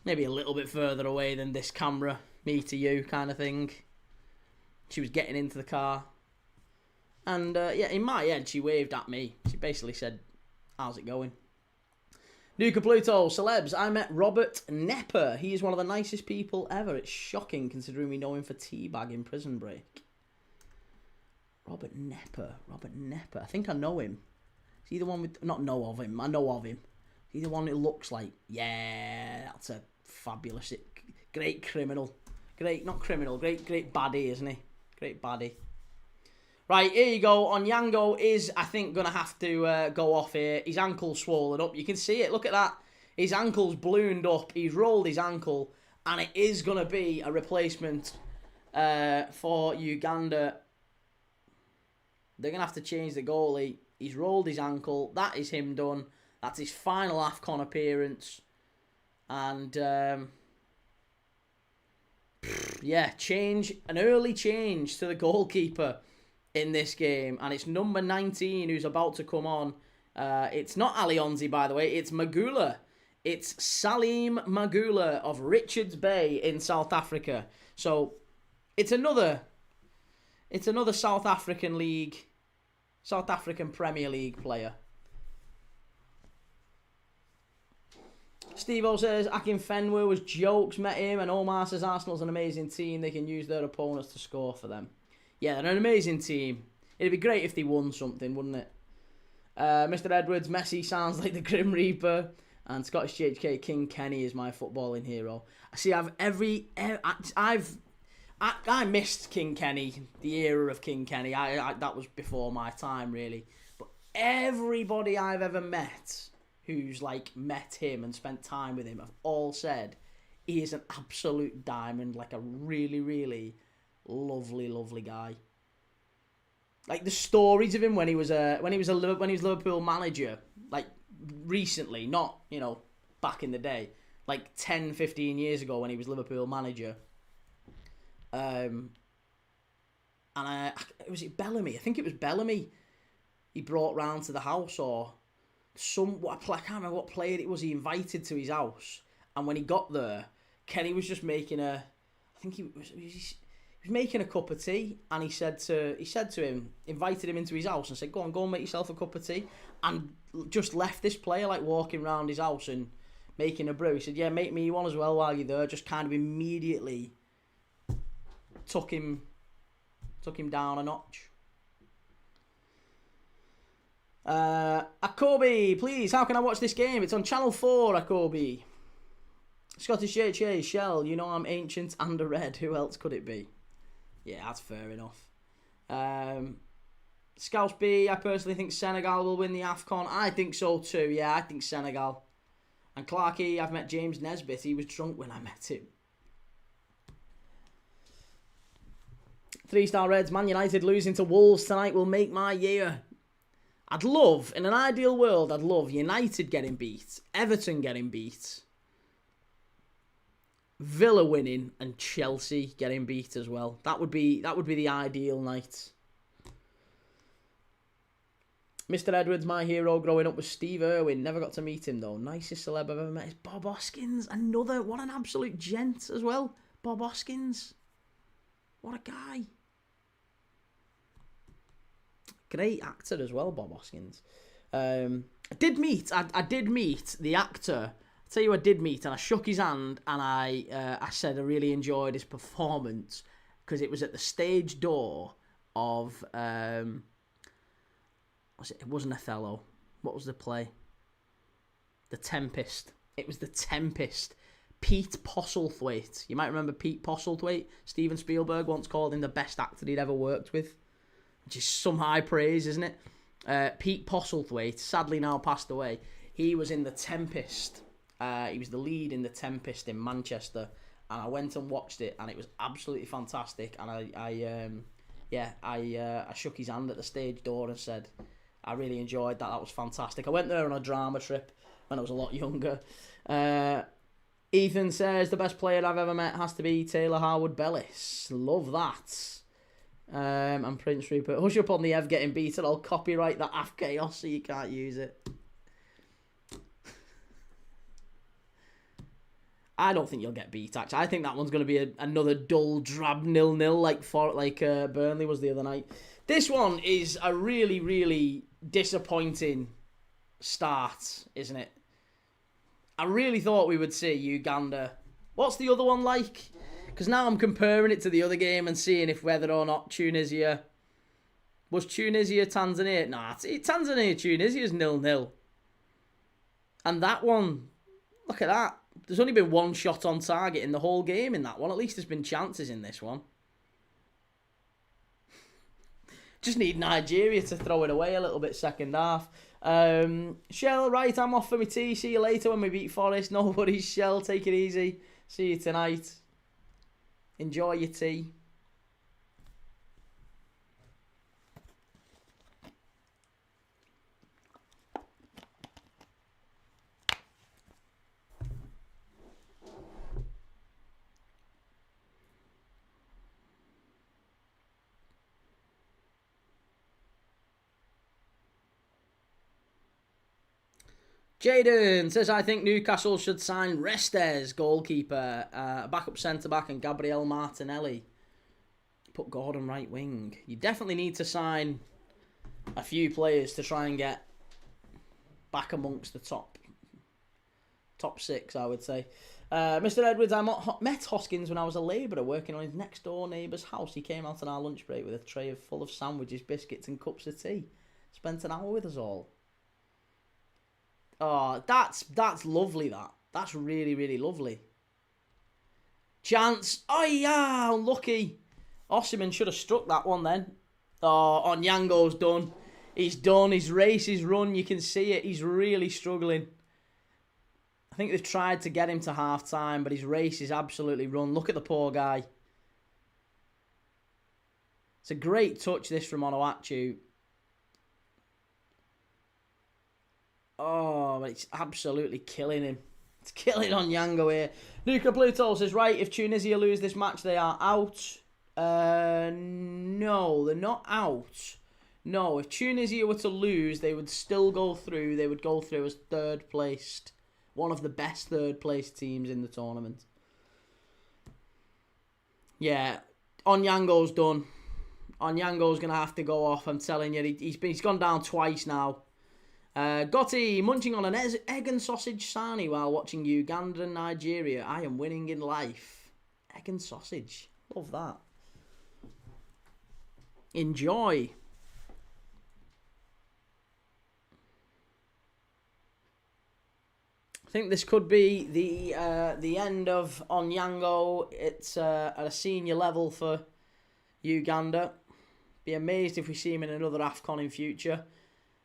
maybe a little bit further away than this camera, me to you kind of thing. She was getting into the car. And yeah, in my head, she waved at me. She basically said, how's it going? Nuka Pluto, celebs. I met Robert Nepper. He is one of the nicest people ever. It's shocking considering we know him for Teabag in Prison Break. Robert Nepper. I think I know him. Is he the one with... Not know of him. I know of him. Is he the one who looks like... Yeah, that's a fabulous... Great criminal. Great baddie, isn't he? Great baddie. Right, here you go. Onyango is, I think, going to have to go off here. His ankle's swollen up. You can see it. Look at that. His ankle's ballooned up. He's rolled his ankle. And it is going to be a replacement for Uganda. They're going to have to change the goalie. He's rolled his ankle. That is him done. That's his final AFCON appearance. And, yeah, an early change to the goalkeeper in this game. And it's number 19 who's about to come on. It's not Alionzi, by the way. It's Magula. It's Salim Magula of Richards Bay in South Africa. So, it's another South African Premier League player. Steve-O says, Akinfenwa was jokes, met him, and Omar says Arsenal's an amazing team. They can use their opponents to score for them. Yeah, they're an amazing team. It'd be great if they won something, wouldn't it? Mr. Edwards, Messi sounds like the Grim Reaper. And Scottish GHK, King Kenny is my footballing hero. I missed King Kenny, the era of King Kenny. That was before my time, really. But everybody I've ever met who's like met him and spent time with him have all said he is an absolute diamond, like a really, really lovely, lovely guy. Like the stories of him when he was Liverpool manager, like recently, not back in the day, like 10, 15 years ago when he was Liverpool manager. Was it Bellamy? I think it was Bellamy. He brought round to the house, or I can't remember what player it was he invited to his house. And when he got there, Kenny was just making he was making a cup of tea, and he said to him, invited him into his house and said, go and make yourself a cup of tea, and just left this player like walking around his house and making a brew. He said, yeah, make me one as well while you're there. Just kind of immediately took him down a notch. Akobi, please, how can I watch this game? It's on Channel 4, Akobi. Scottish HA, Shell, I'm ancient and a red. Who else could it be? Yeah, that's fair enough. Scouts B, I personally think Senegal will win the AFCON. I think so too, yeah, I think Senegal. And Clarkey, I've met James Nesbitt. He was drunk when I met him. 3-star Reds, Man United losing to Wolves tonight will make my year. In an ideal world, I'd love United getting beat, Everton getting beat, Villa winning, and Chelsea getting beat as well. That would be the ideal night. Mr. Edwards, my hero growing up was Steve Irwin. Never got to meet him though. Nicest celeb I've ever met is Bob Hoskins. What an absolute gent as well. Bob Hoskins. What a guy. Great actor as well, Bob Hoskins. I did meet the actor. I'll tell you who I did meet, and I shook his hand, and I said I really enjoyed his performance because it was at the stage door of it wasn't Othello. What was the play? The Tempest. It was The Tempest. Pete Postlethwaite. You might remember Pete Postlethwaite. Steven Spielberg once called him the best actor he'd ever worked with, which is some high praise, isn't it? Pete Postlethwaite, sadly now passed away. He was in The Tempest. He was the lead in The Tempest in Manchester, and I went and watched it, and it was absolutely fantastic. And I shook his hand at the stage door and said, I really enjoyed that. That was fantastic. I went there on a drama trip when I was a lot younger. Ethan says, the best player I've ever met has to be Taylor Harwood-Bellis. Love that. And Prince Rupert. Hush up on the Ev getting beaten. I'll copyright that AF Chaos so you can't use it. I don't think you'll get beat, actually. I think that one's going to be another dull, drab 0-0 like Burnley was the other night. This one is a really, really disappointing start, isn't it? I really thought we would see Uganda. What's the other one like? Because now I'm comparing it to the other game and seeing if whether or not Tunisia... Was Tunisia Tanzania? Nah, Tanzania Tunisia is 0-0. And that one, look at that. There's only been one shot on target in the whole game in that one. At least there's been chances in this one. Just need Nigeria to throw it away a little bit second half. Shell, right, I'm off for my tea. See you later when we beat Forest. No worries, Shell. Take it easy. See you tonight. Enjoy your tea. Jaden says, I think Newcastle should sign Restes, goalkeeper, backup centre-back, and Gabriel Martinelli. Put Gordon right wing. You definitely need to sign a few players to try and get back amongst the top 6, I would say. Mr. Edwards, I met Hoskins when I was a labourer working on his next-door neighbour's house. He came out on our lunch break with a tray full of sandwiches, biscuits, and cups of tea. Spent an hour with us all. Oh, that's lovely, That's really, really lovely. Chance. Oh, yeah, unlucky. Osimhen should have struck that one then. Oh, Onyango's done. He's done. His race is run. You can see it. He's really struggling. I think they've tried to get him to half-time, but his race is absolutely run. Look at the poor guy. It's a great touch, this, from Onuachu. Oh, but it's absolutely killing him. It's killing Onyango here. Luca Pluto says, right, if Tunisia lose this match, they are out. No, they're not out. No, if Tunisia were to lose, they would still go through. They would go through as third placed. One of the best third placed teams in the tournament. Yeah, Onyango's done. Onyango's going to have to go off, I'm telling you. He's gone down twice now. Gotti, munching on an egg and sausage sarnie while watching Uganda and Nigeria. I am winning in life. Egg and sausage. Love that. Enjoy. I think this could be the end of Onyango. It's at a senior level for Uganda. Be amazed if we see him in another AFCON in future.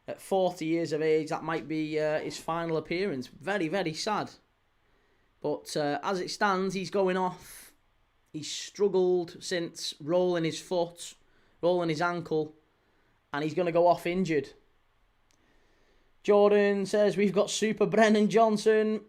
At 40 years of age, that might be his final appearance. Very, very sad. But as it stands, he's going off. He's struggled since rolling his foot, rolling his ankle, and he's going to go off injured. Jordan says, we've got Super Brennan Johnson.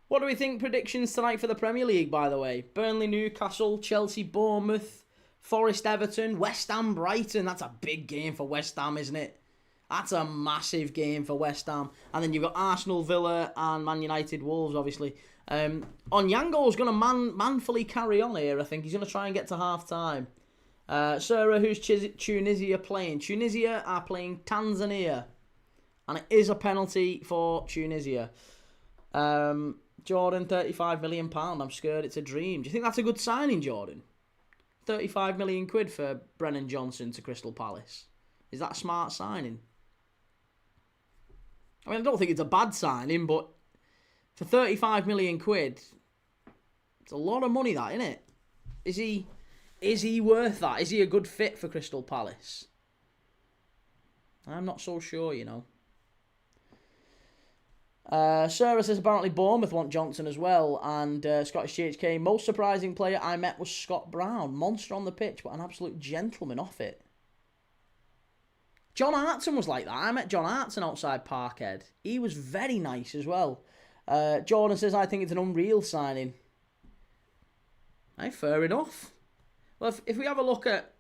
What do we think predictions tonight for the Premier League, by the way? Burnley, Newcastle, Chelsea, Bournemouth, Forest, Everton, West Ham, Brighton. That's a big game for West Ham, isn't it? That's a massive game for West Ham. And then you've got Arsenal, Villa, and Man United, Wolves, obviously. Onyango's going to manfully carry on here, I think. He's going to try and get to half-time. Sarah, who's Tunisia playing? Tunisia are playing Tanzania. And it is a penalty for Tunisia. Jordan, £35 million. I'm scared it's a dream. Do you think that's a good signing, Jordan? 35 million quid for Brennan Johnson to Crystal Palace. Is that a smart signing? I mean, I don't think it's a bad signing, but for 35 million quid, it's a lot of money, that, isn't it? Is he worth that? Is he a good fit for Crystal Palace? I'm not so sure, you know. Sarah says apparently Bournemouth want Johnson as well, and Scottish GHK, most surprising player I met was Scott Brown. Monster on the pitch, but an absolute gentleman off it. John Hartson was like that. I met John Hartson outside Parkhead. He was very nice as well. Jordan says, I think it's an unreal signing. Hey, fair enough. Well, if we have a look at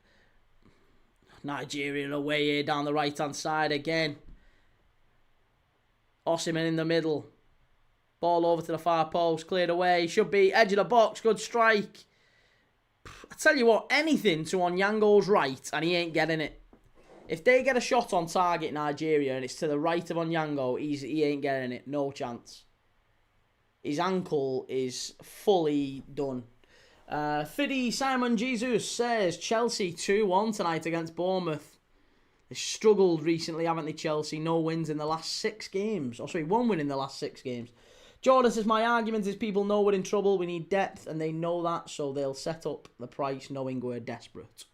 Nigeria away here down the right-hand side again. Osimhen in the middle. Ball over to the far post. Cleared away. Should be edge of the box. Good strike. I tell you what, anything to Onyango's right and he ain't getting it. If they get a shot on target Nigeria and it's to the right of Onyango, he ain't getting it. No chance. His ankle is fully done. Fiddy Simon Jesus says Chelsea 2-1 tonight against Bournemouth. They struggled recently, haven't they, Chelsea? No wins in the last 6 games. Oh, sorry, 1 win in the last 6 games. Jordan says, my argument is people know we're in trouble. We need depth, and they know that, so they'll set up the price knowing we're desperate.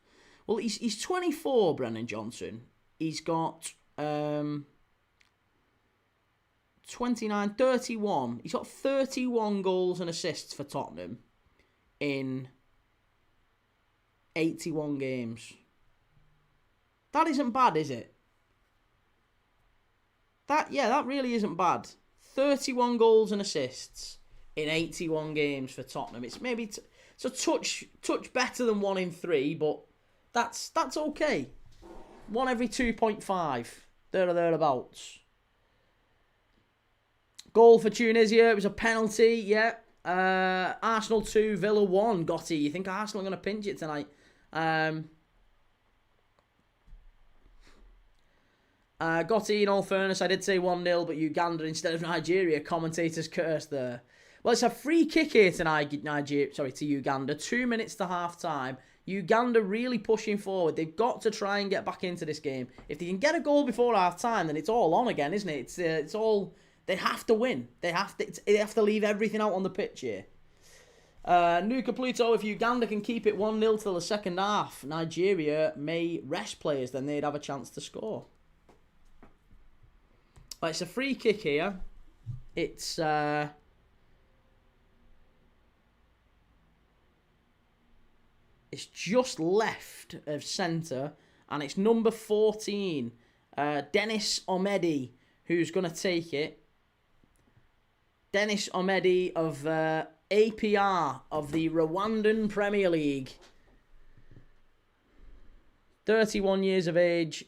Well, he's 24, Brennan Johnson. He's got 29, 31. He's got 31 goals and assists for Tottenham in 81 games. That isn't bad, is it? That really isn't bad. 31 goals and assists in 81 games for Tottenham. It's maybe it's a touch better than 1 in 3, but that's okay. 1 every 2.5. There or thereabouts. Goal for Tunisia. It was a penalty, yeah. Arsenal 2, Villa 1. Gotti, you think Arsenal are going to pinch it tonight? Gotti, in all fairness, I did say 1-0, but Uganda instead of Nigeria. Commentators cursed there. Well, it's a free kick here tonight, to Uganda. 2 minutes to half-time. Uganda really pushing forward. They've got to try and get back into this game. If they can get a goal before half-time, then it's all on again, isn't it? It's all... They have to win. They have to leave everything out on the pitch here. Nuka Pluto, if Uganda can keep it 1-0 till the second half, Nigeria may rest players, then they'd have a chance to score. Well, it's a free kick here. It's just left of centre, and it's number 14, Dennis Omedi, who's going to take it. Dennis Omedi of APR of the Rwandan Premier League. 31 years of age.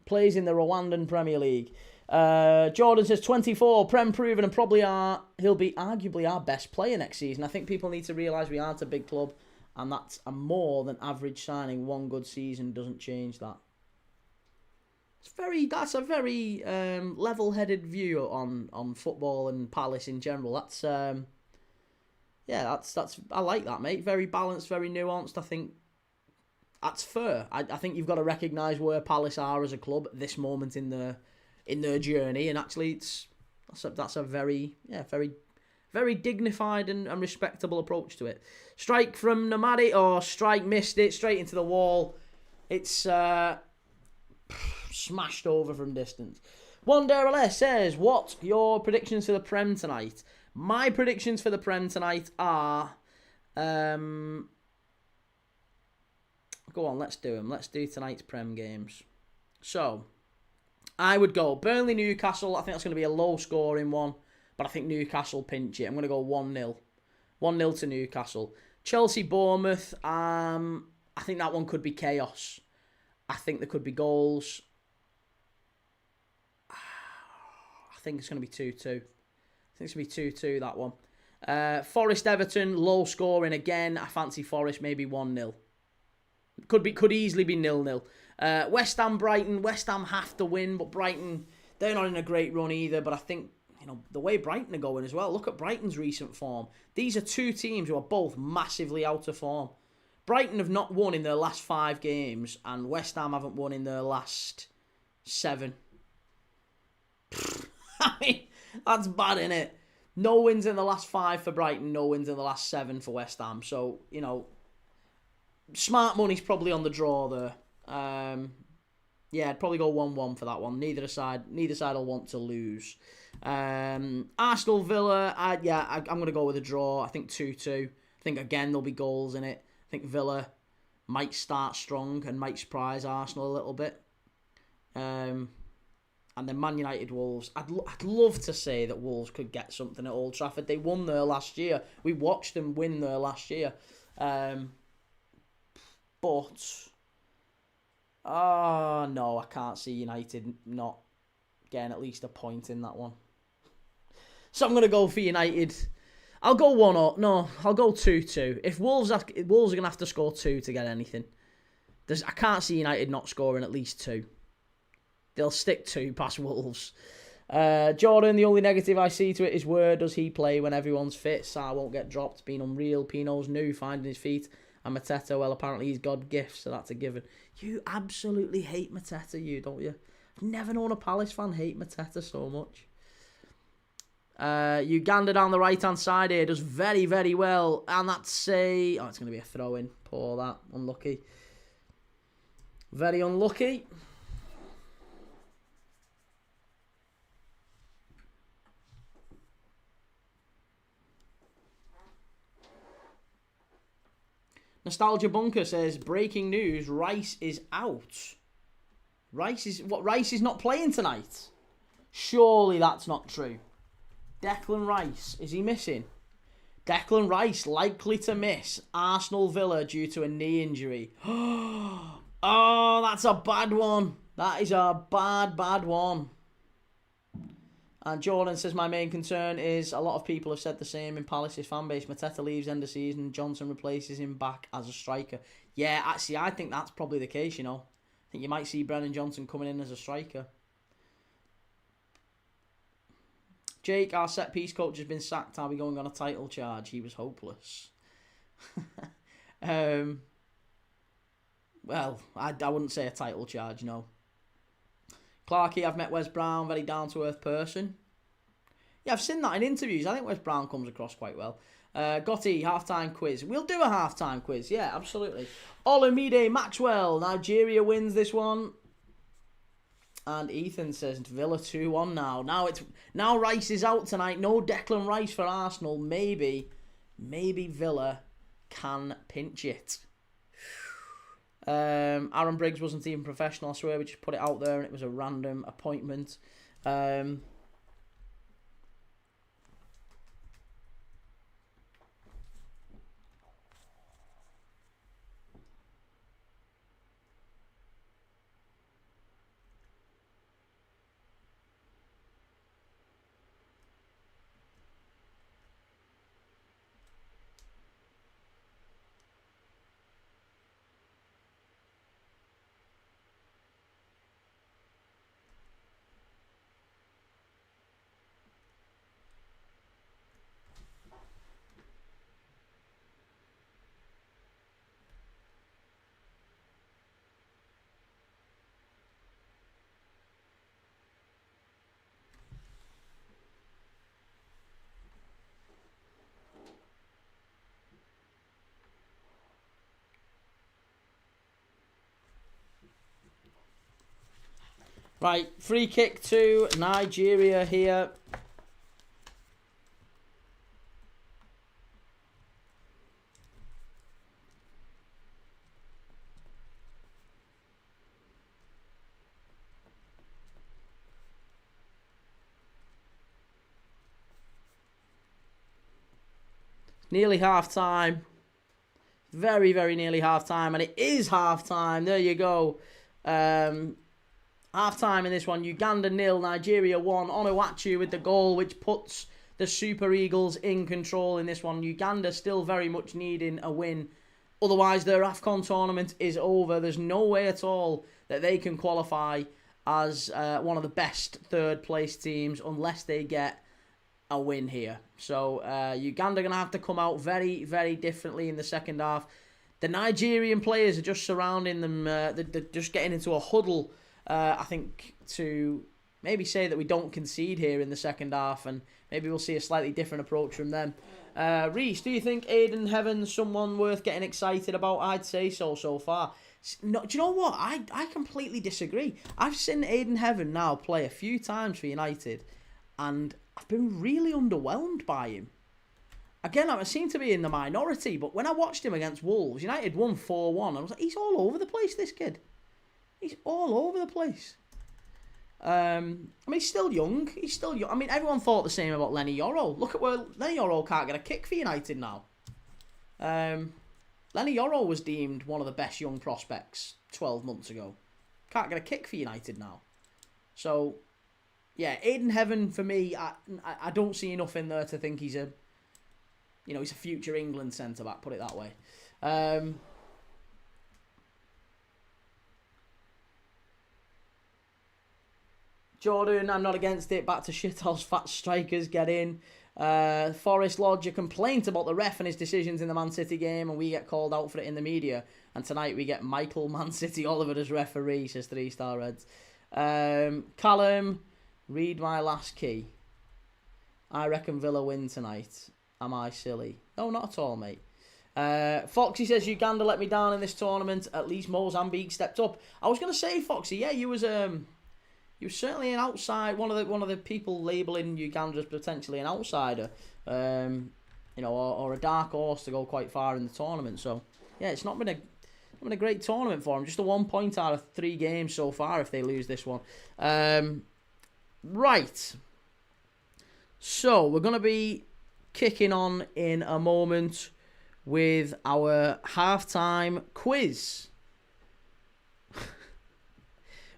Plays in the Rwandan Premier League. Jordan says 24, Prem proven, and he'll be arguably our best player next season. I think people need to realise we aren't a big club, and that's a more than average signing. 1 good season doesn't change that. That's a very level-headed view on football and Palace in general. That's I like that, mate. Very balanced, very nuanced. I think that's fair. I think you've got to recognise where Palace are as a club at this moment in their journey, and actually that's a very very dignified and respectable approach to it. Strike from Namadi, or strike missed it straight into the wall. It's smashed over from distance. Wanderless says, what your predictions for the Prem tonight? My predictions for the Prem tonight are... Go on, let's do them. Let's do tonight's Prem games. So, I would go Burnley-Newcastle. I think that's going to be a low-scoring one, but I think Newcastle pinch it. I'm going to go 1-0. 1-0 to Newcastle. Chelsea-Bournemouth, I think that one could be chaos. I think there could be goals. I think it's going to be 2-2. I think it's going to be 2-2, that one. Forest-Everton, low scoring again. I fancy Forest, maybe 1-0. Could easily be 0-0. West Ham-Brighton. West Ham have to win, but Brighton, they're not in a great run either. But I think, the way Brighton are going as well. Look at Brighton's recent form. These are 2 teams who are both massively out of form. Brighton have not won in their last 5 games, and West Ham haven't won in their last 7. I mean, that's bad, innit? No wins in the last 5 for Brighton, no wins in the last 7 for West Ham. So, smart money's probably on the draw there. I'd probably go 1-1 for that one. Neither side will want to lose. Arsenal Villa, I'm going to go with a draw. I think 2-2. I think, again, there'll be goals in it. I think Villa might start strong and might surprise Arsenal a little bit. And then Man United Wolves. I'd love to say that Wolves could get something at Old Trafford. They won there last year. We watched them win there last year. No, I can't see United not getting at least a point in that one. So I'm going to go for United. I'll go 1-0. No, I'll go 2-2. If Wolves are going to have to score 2 to get anything, I can't see United not scoring at least 2. They'll stick 2 past Wolves. Jordan, the only negative I see to it is where does he play when everyone's fit? Sarr won't get dropped. Being unreal. Pino's new, finding his feet. And Mateta, well, apparently he's God gift, so that's a given. You absolutely hate Mateta, you, don't you? I've never known a Palace fan hate Mateta so much. Uganda down the right-hand side here does very, very well. And that's a... Oh, it's going to be a throw-in. Poor that. Unlucky. Very unlucky. Nostalgia Bunker says, breaking news, Rice is out. Rice is not playing tonight? Surely that's not true. Declan Rice, is he missing? Declan Rice likely to miss Arsenal Villa due to a knee injury. Oh, that's a bad one. That is a bad, bad one. And Jordan says, my main concern is a lot of people have said the same in Palace's fan base. Mateta leaves end of season and Johnson replaces him back as a striker. Yeah, actually, I think that's probably the case, you know. I think you might see Brennan Johnson coming in as a striker. Jake, our set-piece coach has been sacked. Are we going on a title charge? He was hopeless. Well, I wouldn't say a title charge, no. Clarkey, I've met Wes Brown, very down-to-earth person. Yeah, I've seen that in interviews. I think Wes Brown comes across quite well. Gotti, half-time quiz. We'll do a half-time quiz. Yeah, absolutely. Olamide Maxwell, Nigeria wins this one. And Ethan says Villa 2-1 now. Now Rice is out tonight. No Declan Rice for Arsenal. Maybe Villa can pinch it. Aaron Briggs wasn't even professional. I swear we just put it out there and it was a random appointment. Right, free kick to Nigeria here. Nearly half time. Very, very nearly half time. And it is half time. There you go. Half time in this one. Uganda 0, Nigeria 1. Onuachu with the goal, which puts the Super Eagles in control in this one. Uganda still very much needing a win. Otherwise, their AFCON tournament is over. There's no way at all that they can qualify as one of the best third place teams unless they get a win here. So Uganda are going to have to come out very, very differently in the second half. The Nigerian players are just surrounding them. They're just getting into a huddle, I think, to maybe say that we don't concede here in the second half, and maybe we'll see a slightly different approach from them. Reece, do you think Aiden Heaven's someone worth getting excited about? I'd say so far. No, do you know what? I completely disagree. I've seen Aiden Heaven now play a few times for United, and I've been really underwhelmed by him. Again, I seem to be in the minority, but when I watched him against Wolves, United won 4-1. I was like, he's all over the place, this kid. He's all over the place. I mean, he's still young. I mean, everyone thought the same about Lenny Yoro. Look at where Lenny Yoro can't get a kick for United now. Lenny Yoro was deemed one of the best young prospects 12 months ago. Can't get a kick for United now. So, yeah, Aiden Heaven, for me, I don't see enough in there to think he's a future England centre-back, put it that way. Jordan, I'm not against it. Back to shithouse fat strikers, get in. Forest Lodge, a complaint about the ref and his decisions in the Man City game, and we get called out for it in the media. And tonight we get Michael Man City Oliver as referee, says 3-star Reds. Callum, read my last key. I reckon Villa win tonight. Am I silly? No, not at all, mate. Foxy says Uganda let me down in this tournament. At least Mozambique stepped up. I was going to say, Foxy, yeah, you was certainly an outside, one of the people labelling Uganda as potentially an outsider, or a dark horse to go quite far in the tournament. So yeah, it's not been a great tournament for them. Just a 1 point out of 3 games so far if they lose this one. Right. So we're going to be kicking on in a moment with our halftime quiz,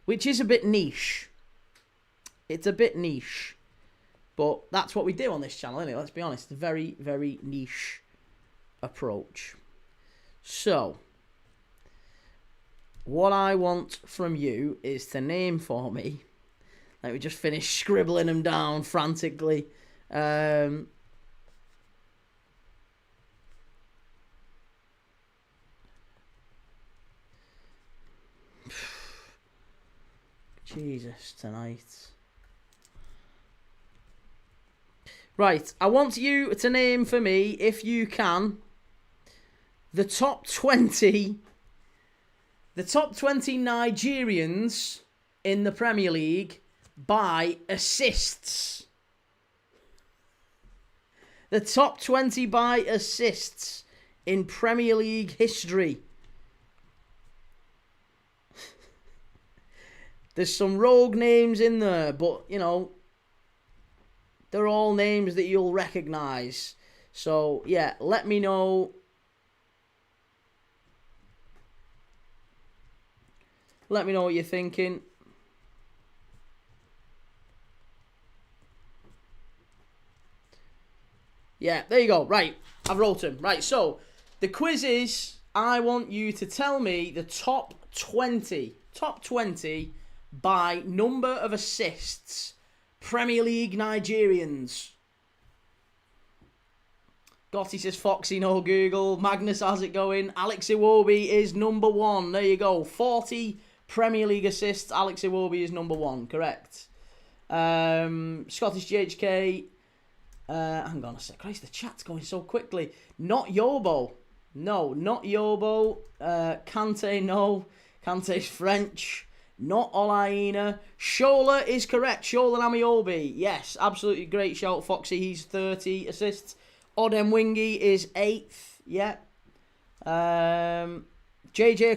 which is a bit niche. It's a bit niche, but that's what we do on this channel, isn't it? Let's be honest, a very, very niche approach. So, what I want from you is to name for me. Let me just finish scribbling them down frantically. Jesus, tonight. Right, I want you to name for me, if you can, the top 20 Nigerians in the Premier League by assists. The top 20 by assists in Premier League history. There's some rogue names in there, but, they're all names that you'll recognise. So, yeah, let me know. Let me know what you're thinking. Yeah, there you go. Right, I've wrote them. Right, so, the quiz is, I want you to tell me the top 20 by number of assists Premier League Nigerians. Gotti says Foxy, no Google. Magnus, how's it going? Alex Iwobi is number 1. There you go. 40 Premier League assists. Alex Iwobi is number 1. Correct. Scottish GHK. Hang on a sec. Christ, the chat's going so quickly. Not Yobo. No, not Yobo. Kante, no. Kante's French. Not Olaina. Shola is correct. Shola Namiobi. Yes, absolutely great shout, Foxy. He's 30 assists. Odem Wingy is 8th. Yeah. JJ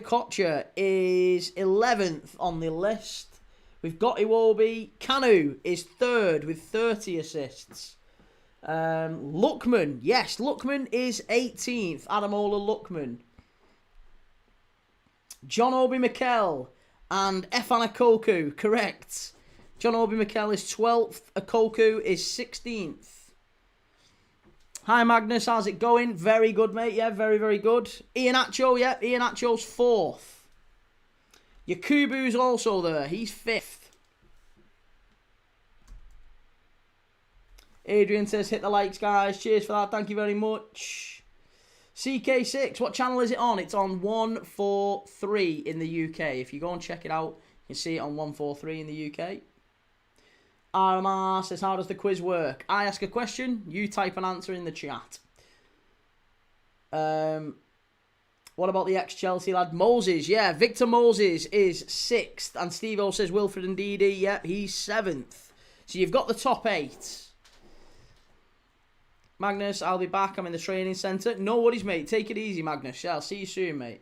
Kocher is 11th on the list. We've got Iwobi. Kanu is 3rd with 30 assists. Luckman. Yes, Luckman is 18th. Adamola Luckman. John Obi Mikel and Efan Akoku, correct. John Obi Mikel is 12th. Akoku is 16th. Hi Magnus, how's it going? Very good, mate. Yeah, very, very good. Ian Acho, yeah. Ian Acho's 4th. Yakubu's also there. He's 5th. Adrian says, hit the likes, guys. Cheers for that. Thank you very much. CK6, what channel is it on? It's on 143 in the UK. If you go and check it out, you can see it on 143 in the UK. RMR says, how does the quiz work? I ask a question, you type an answer in the chat. What about the ex-Chelsea lad? Moses, yeah. Victor Moses is 6th. And Steve-O says Wilfred Ndidi, yeah, he's 7th. So you've got the top 8. Magnus, I'll be back. I'm in the training centre. No worries, mate. Take it easy, Magnus. Yeah, I'll see you soon, mate.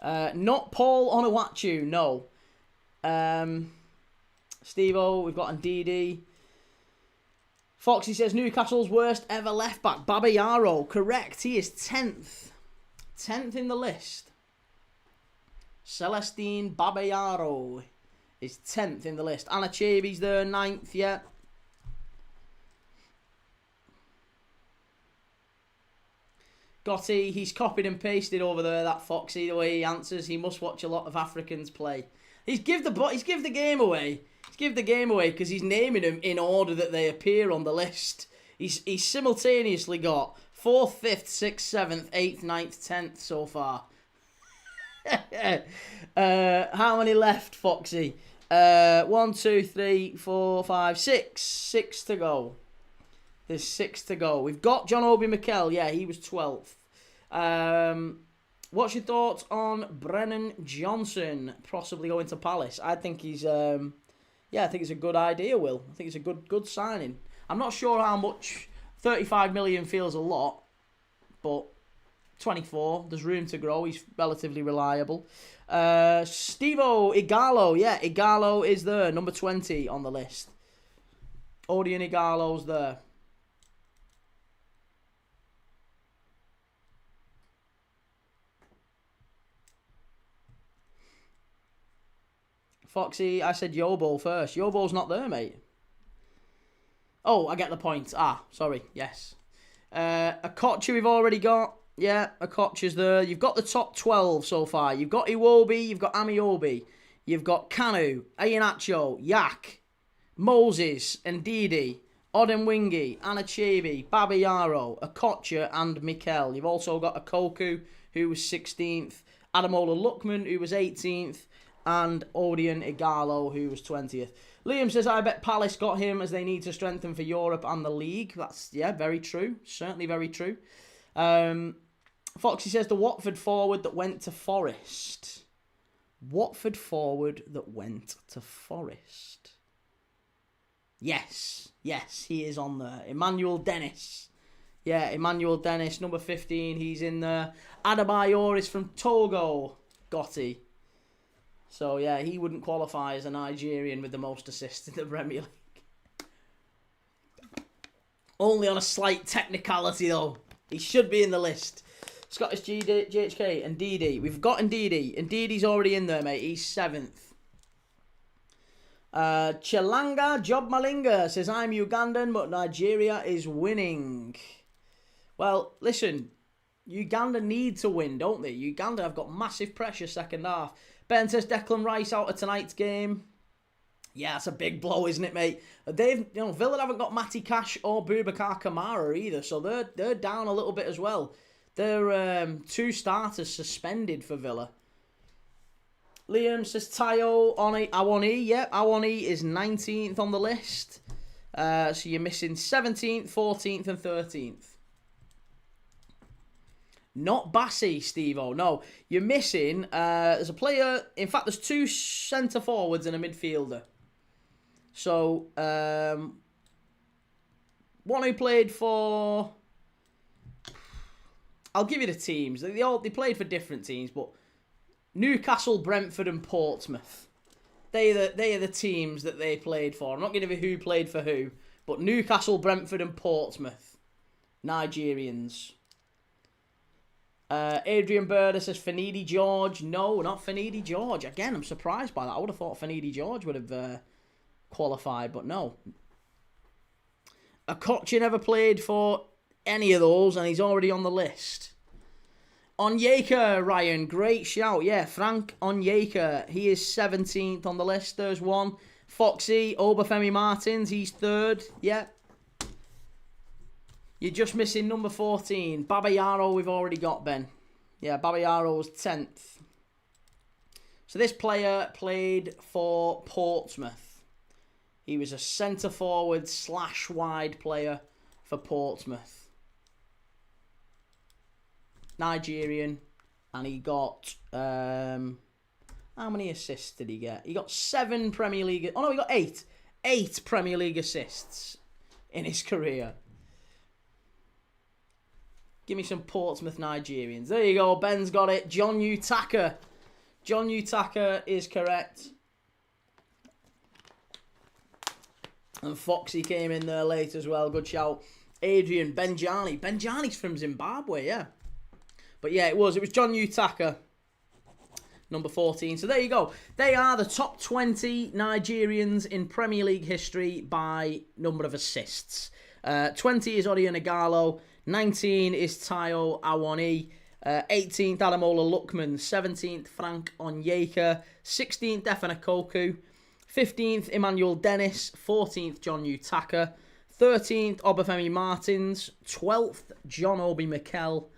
Not Paul Onuachu, no. Steve-O, we've got Ndidi. Foxy says Newcastle's worst ever left back, Babayaro. Correct, he is 10th. 10th in the list. Celestine Babayaro is 10th in the list. Anachebi's there, 9th, yeah. Gotti, he's copied and pasted over there, that Foxy, the way he answers. He must watch a lot of Africans play. He's give the game away. He's give the game away because he's naming them in order that they appear on the list. He's simultaneously got 4th, 5th, 6th, 7th, 8th, 9th, 10th so far. How many left, Foxy? 1, 2, 3, 4, 5, 6. 6 to go. There's 6 to go. We've got John Obi Mikel. Yeah, he was 12th. What's your thoughts on Brennan Johnson possibly going to Palace? I think he's, I think it's a good idea, Will. I think it's a good signing. I'm not sure how much 35 million feels a lot, but 24, there's room to grow. He's relatively reliable. Stevo Igalo, yeah, Igalo is there, number 20 on the list. Odion Igalo's there. Foxy, I said Yobo first. Yobo's not there, mate. Oh, I get the point. Sorry, yes. Okocha we've already got. Yeah, Okocha's there. You've got the top 12 so far. You've got Iwobi, you've got Amiobi, you've got Kanu, Iheanacho, Yak, Moses, Ndidi, Odemwingie, Anachebi, Babayaro, Okocha, and Mikel. You've also got Okoku, who was 16th, Adamola Lookman, who was 18th, and Odion Igalo, who was 20th. Liam says, I bet Palace got him as they need to strengthen for Europe and the league. That's, yeah, very true. Certainly very true. Foxy says, the Watford forward that went to Forest. Watford forward that went to Forest. Yes, he is on there. Emmanuel Dennis. Yeah, Emmanuel Dennis, number 15. He's in there. Adebayor is from Togo. Gotti. So, yeah, he wouldn't qualify as a Nigerian with the most assists in the Premier League. Only on a slight technicality, though. He should be in the list. Scottish GHK and Ndidi. We've got Ndidi. Ndidi's already in there, mate. He's 7th. Chelanga Job Malinga says, I'm Ugandan, but Nigeria is winning. Well, listen. Uganda need to win, don't they? Uganda have got massive pressure second half. Ben says Declan Rice out of tonight's game. Yeah, that's a big blow, isn't it, mate? Villa haven't got Matty Cash or Boubacar Kamara either, so they're down a little bit as well. They're 2 starters suspended for Villa. Liam says Tayo Awoni. Yep, Awoni is 19th on the list. So you're missing 17th, 14th, and 13th. Not Bassi, Steve-O. No, you're missing... there's a player... In fact, there's 2 centre-forwards and a midfielder. So, one who played for... I'll give you the teams. They played for different teams, but Newcastle, Brentford, and Portsmouth. They are the teams that they played for. I'm not going to give you who played for who, but Newcastle, Brentford, and Portsmouth. Nigerians. Adrian Burder says Finidi George. No, not Finidi George. Again, I'm surprised by that. I would have thought Finidi George would have qualified, but no. Okocha never played for any of those, and he's already on the list. Onyeka, Ryan, great shout. Yeah, Frank Onyeka. He is 17th on the list. There's one. Foxy, Obafemi Martins. He's 3rd. Yeah. You're just missing number 14. Babayaro we've already got, Ben. Yeah, Babayaro's 10th. So this player played for Portsmouth. He was a centre-forward / wide player for Portsmouth. Nigerian. And he got... how many assists did he get? He got 7 Premier League... Oh, no, he got 8. 8 Premier League assists in his career. Give me some Portsmouth Nigerians. There you go. Ben's got it. John Utaka. John Utaka is correct. And Foxy came in there late as well. Good shout. Adrian Benjani. Benjani's from Zimbabwe, yeah. But yeah, it was John Utaka. Number 14. So there you go. They are the top 20 Nigerians in Premier League history by number of assists. 20 is Odion Igalo. 19 is Tayo Awoni. 18th, Adamola Lookman. 17th, Frank Onyeka. 16th, Defin Okoku. 15th, Emmanuel Dennis. 14th, John Utaka. 13th, Obafemi Martins. 12th, John Obi Mikel.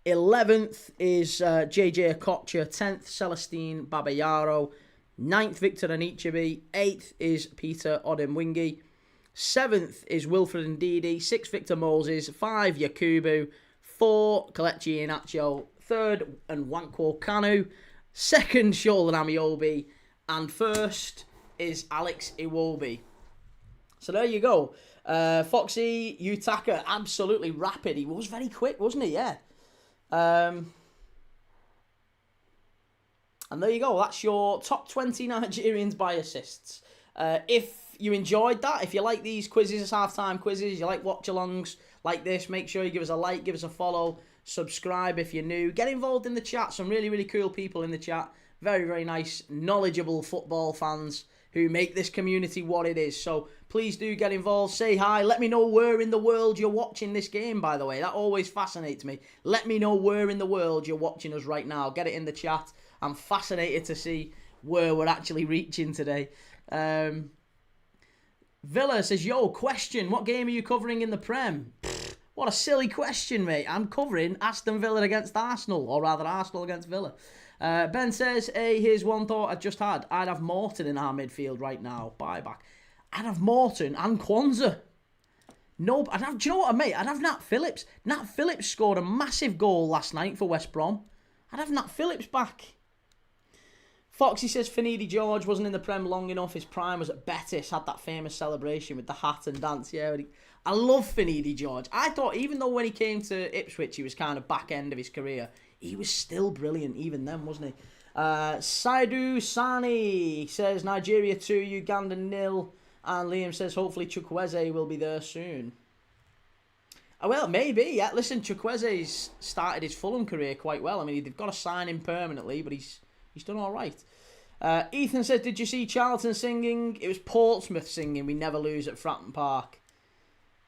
11th is JJ Okocha. 10th, Celestine Babayaro. 9th, Victor Anichebe. 8th is Peter Odemwingie. 7th is Wilfred Ndidi. 6th, Victor Moses. 5, Yakubu. 4, Kelechi Iheanacho. 3rd, and Nwankwo Kanu. 2nd, Shola Amiobi. And 1st is Alex Iwobi. So there you go. Foxy Utaka, absolutely rapid. He was very quick, wasn't he? Yeah. And there you go. That's your top 20 Nigerians by assists. If you enjoyed that, if you like these quizzes, halftime quizzes, you like watch-alongs like this, make sure you give us a like, give us a follow, subscribe if you're new. Get involved in the chat. Some really, really cool people in the chat. Very, very nice, knowledgeable football fans who make this community what it is. So please do get involved. Say hi. Let me know where in the world you're watching this game, by the way. That always fascinates me. Let me know where in the world you're watching us right now. Get it in the chat. I'm fascinated to see where we're actually reaching today. Villa says, yo, question. What game are you covering in the Prem? Pfft, what a silly question, mate. I'm covering Aston Villa against Arsenal, or rather Arsenal against Villa. Ben says, hey, here's one thought I just had. I'd have Morton in our midfield right now. Buyback. I'd have Morton and Kwanzaa. No, do you know what I mean? I'd have Nat Phillips. Nat Phillips scored a massive goal last night for West Brom. I'd have Nat Phillips back. Foxy says Finidi George wasn't in the Prem long enough. His prime was at Betis. Had that famous celebration with the hat and dance. Yeah, I love Finidi George. I thought even though when he came to Ipswich, he was kind of back end of his career, he was still brilliant even then, wasn't he? Saidu Sani says Nigeria 2, Uganda 0. And Liam says hopefully Chukwueze will be there soon. Well, maybe, yeah. Listen, Chukwueze's started his Fulham career quite well. I mean, they've got to sign him permanently, but he's done all right. Ethan says, did you see Charlton singing? It was Portsmouth singing We Never Lose at Fratton Park.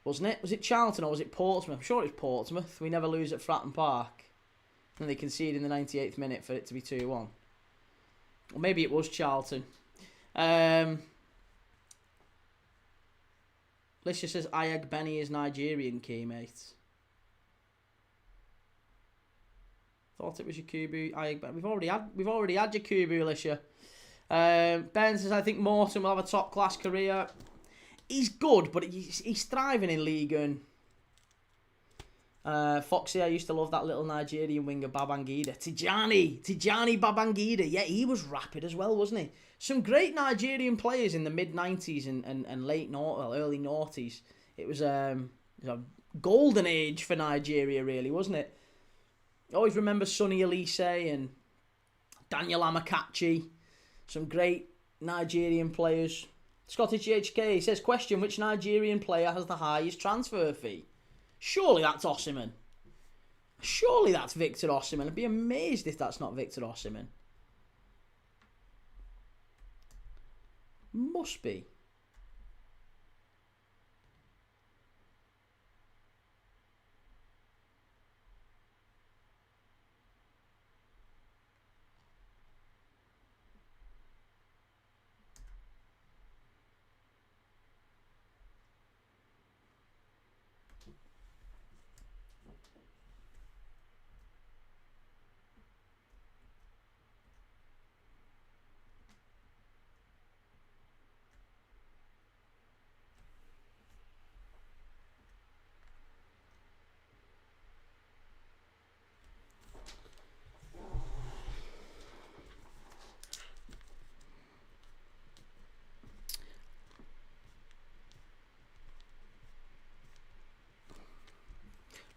Wasn't it? Was it Charlton or was it Portsmouth? I'm sure it was Portsmouth. We Never Lose at Fratton Park. And they conceded in the 98th minute for it to be 2-1. Or maybe it was Charlton. Lisha says Ayag Benny is Nigerian, mate. Thought it was Yakubu. Ayag Benny. We've already had Yakubu, Lisha. Ben says I think Morton will have a top class career. He's good, but he's thriving in League One. Foxy, I used to love that little Nigerian winger, Babangida. Tijani Babangida. Yeah, he was rapid as well, wasn't he? Some great Nigerian players in the mid-90s and early noughties. It was a golden age for Nigeria, really, wasn't it? I always remember Sonny Elise and Daniel Amakachi. Some great Nigerian players. Scottish HK says, question, which Nigerian player has the highest transfer fee? Surely that's Osimhen. Surely that's Victor Osimhen. I'd be amazed if that's not Victor Osimhen. Must be.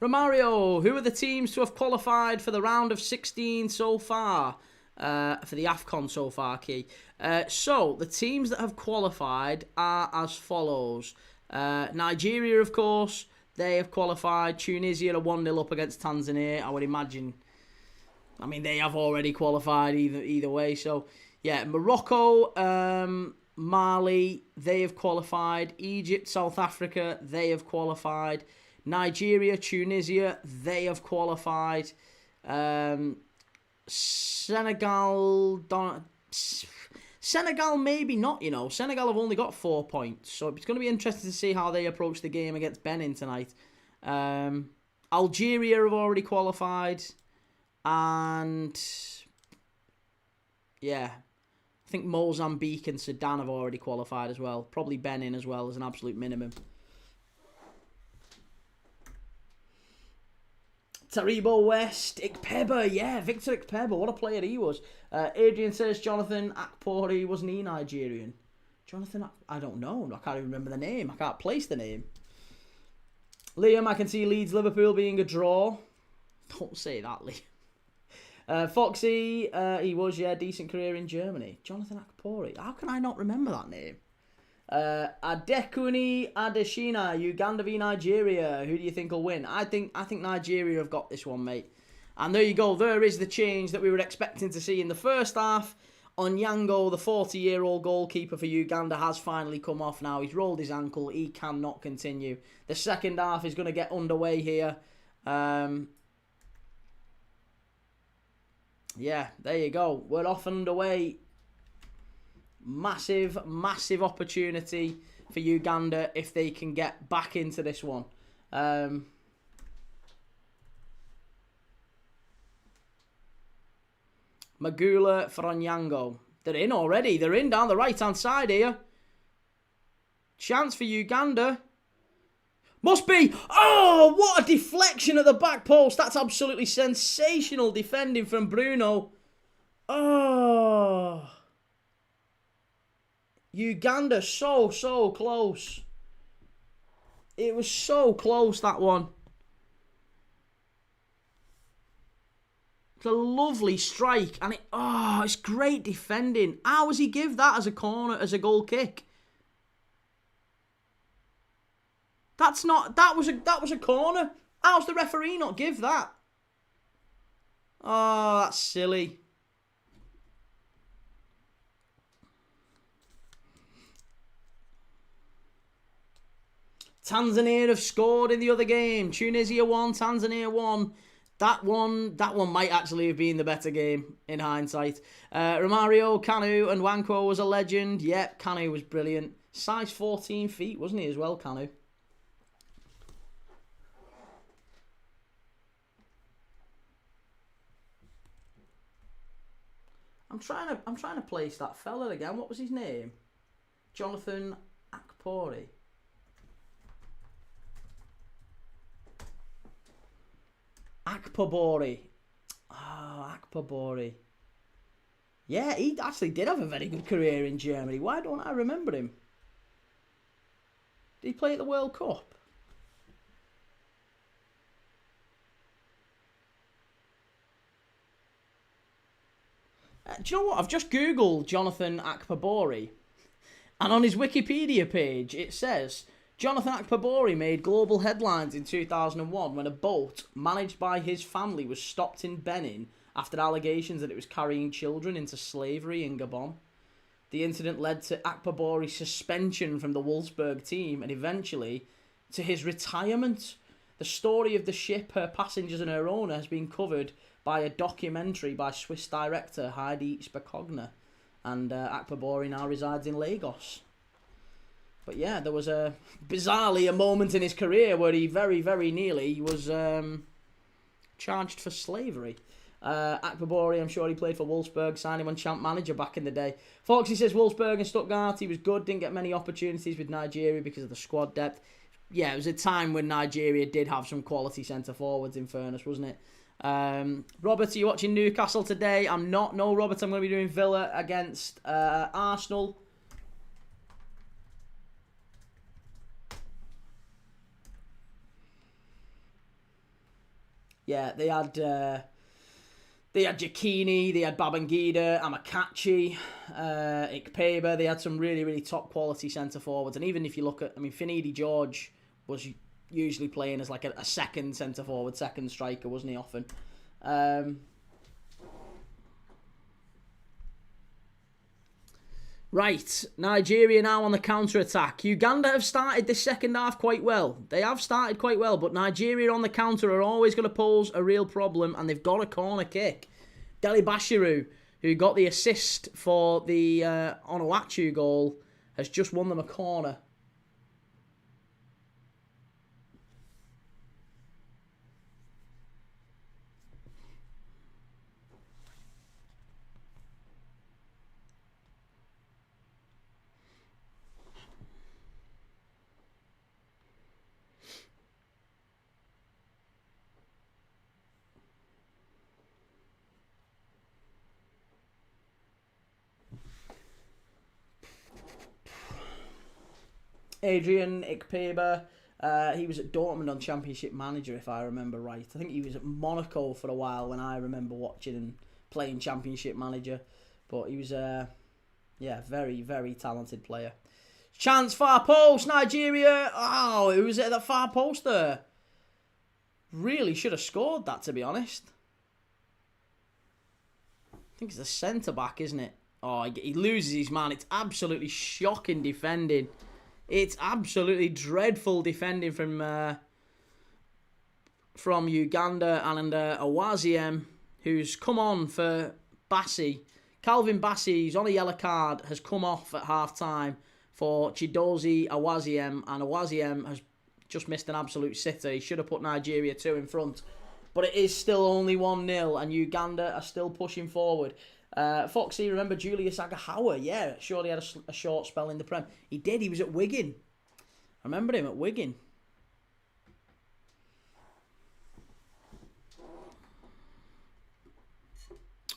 Romario, who are the teams to have qualified for the round of 16 so far? For the AFCON so far, Key. So, the teams that have qualified are as follows. Nigeria, of course, they have qualified. Tunisia are 1-0 up against Tanzania. I would imagine, I mean, they have already qualified either way. So, yeah, Morocco, Mali, they have qualified. Egypt, South Africa, they have qualified. Nigeria, Tunisia, they have qualified. Senegal Senegal maybe not, you know. Senegal have only got 4 points, so it's going to be interesting to see how they approach the game against Benin tonight. Algeria have already qualified, and yeah, I think Mozambique and Sudan have already qualified as well. Probably Benin as well as an absolute minimum. Taribo West, Ikpeba, yeah, Victor Ikpeba, what a player he was. Adrian says Jonathan Akpori, wasn't he Nigerian? Jonathan, I don't know, I can't even remember the name, I can't place the name. Liam, I can see Leeds Liverpool being a draw. Don't say that, Liam. Foxy, he was, yeah, decent career in Germany. Jonathan Akpori, how can I not remember that name? Adekuni Adeshina, Uganda v Nigeria. Who do you think will win? I think Nigeria have got this one, mate. And there you go. There is the change that we were expecting to see in the first half. Onyango, the 40-year-old goalkeeper for Uganda, has finally come off now. He's rolled his ankle. He cannot continue. The second half is going to get underway here. Yeah, there you go. We're off and underway. Massive, massive opportunity for Uganda if they can get back into this one. Magula for Onyango. They're in already. They're in down the right-hand side here. Chance for Uganda. Must be. Oh, what a deflection at the back post. That's absolutely sensational defending from Bruno. Oh. Uganda so close. It was so close, that one. It's a lovely strike, and it's great defending. How does he give that as a corner, as a goal kick? That was a corner. How's the referee not give that? Oh, that's silly. Tanzania have scored in the other game. Tunisia won, Tanzania won. That one might actually have been the better game in hindsight. Romario, Kanu, and Wankwo was a legend. Yep, Kanu was brilliant. Size 14 feet, wasn't he, as well, Kanu? I'm trying to place that fella again. What was his name? Jonathan Akpori. Akpabori. Oh, Akpabori. Yeah, he actually did have a very good career in Germany. Why don't I remember him? Did he play at the World Cup? Do you know what? I've just Googled Jonathan Akpabori. And on his Wikipedia page, it says, Jonathan Akpabori made global headlines in 2001 when a boat managed by his family was stopped in Benin after allegations that it was carrying children into slavery in Gabon. The incident led to Akpabori's suspension from the Wolfsburg team and eventually to his retirement. The story of the ship, her passengers and her owner has been covered by a documentary by Swiss director Heidi Spakogna. And Akpabori now resides in Lagos. But yeah, there was bizarrely a moment in his career where he very, very nearly was charged for slavery. Akpabori, I'm sure he played for Wolfsburg, signed him on Champ Manager back in the day. Foxy says Wolfsburg and Stuttgart, he was good, didn't get many opportunities with Nigeria because of the squad depth. Yeah, it was a time when Nigeria did have some quality centre-forwards, in fairness, wasn't it? Robert, are you watching Newcastle today? I'm not. No, Robert, I'm going to be doing Villa against Arsenal. Yeah, they had Giacchini, they had Babangida, Amakachi, Ikpeba. They had some really, really top quality centre forwards. And even if you look at, Finidi George was usually playing as like a second centre forward, second striker, wasn't he often? Right, Nigeria now on the counter-attack. Uganda have started this second half quite well. They have started quite well, but Nigeria on the counter are always going to pose a real problem, and they've got a corner kick. Deli Bashiru who got the assist for the Onuachu goal, has just won them a corner. Adrian Ikpeba, he was at Dortmund on Championship Manager, if I remember right. I think he was at Monaco for a while when I remember watching and playing Championship Manager. But he was, very, very talented player. Chance, far post, Nigeria. Oh, who was at that far post there? Really should have scored that, to be honest. I think it's the centre-back, isn't it? Oh, he loses his man. It's absolutely shocking defending. It's absolutely dreadful defending from Uganda and Awaziem, who's come on for Bassi. Calvin Bassi, who's on a yellow card, has come off at half-time for Chidozie Awaziem, and Awaziem has just missed an absolute sitter. He should have put Nigeria 2 in front. But it is still only 1-0, and Uganda are still pushing forward. Foxy, remember Julius Agahawa? Yeah, sure he had a short spell in the Prem. He did, he was at Wigan. I remember him at Wigan.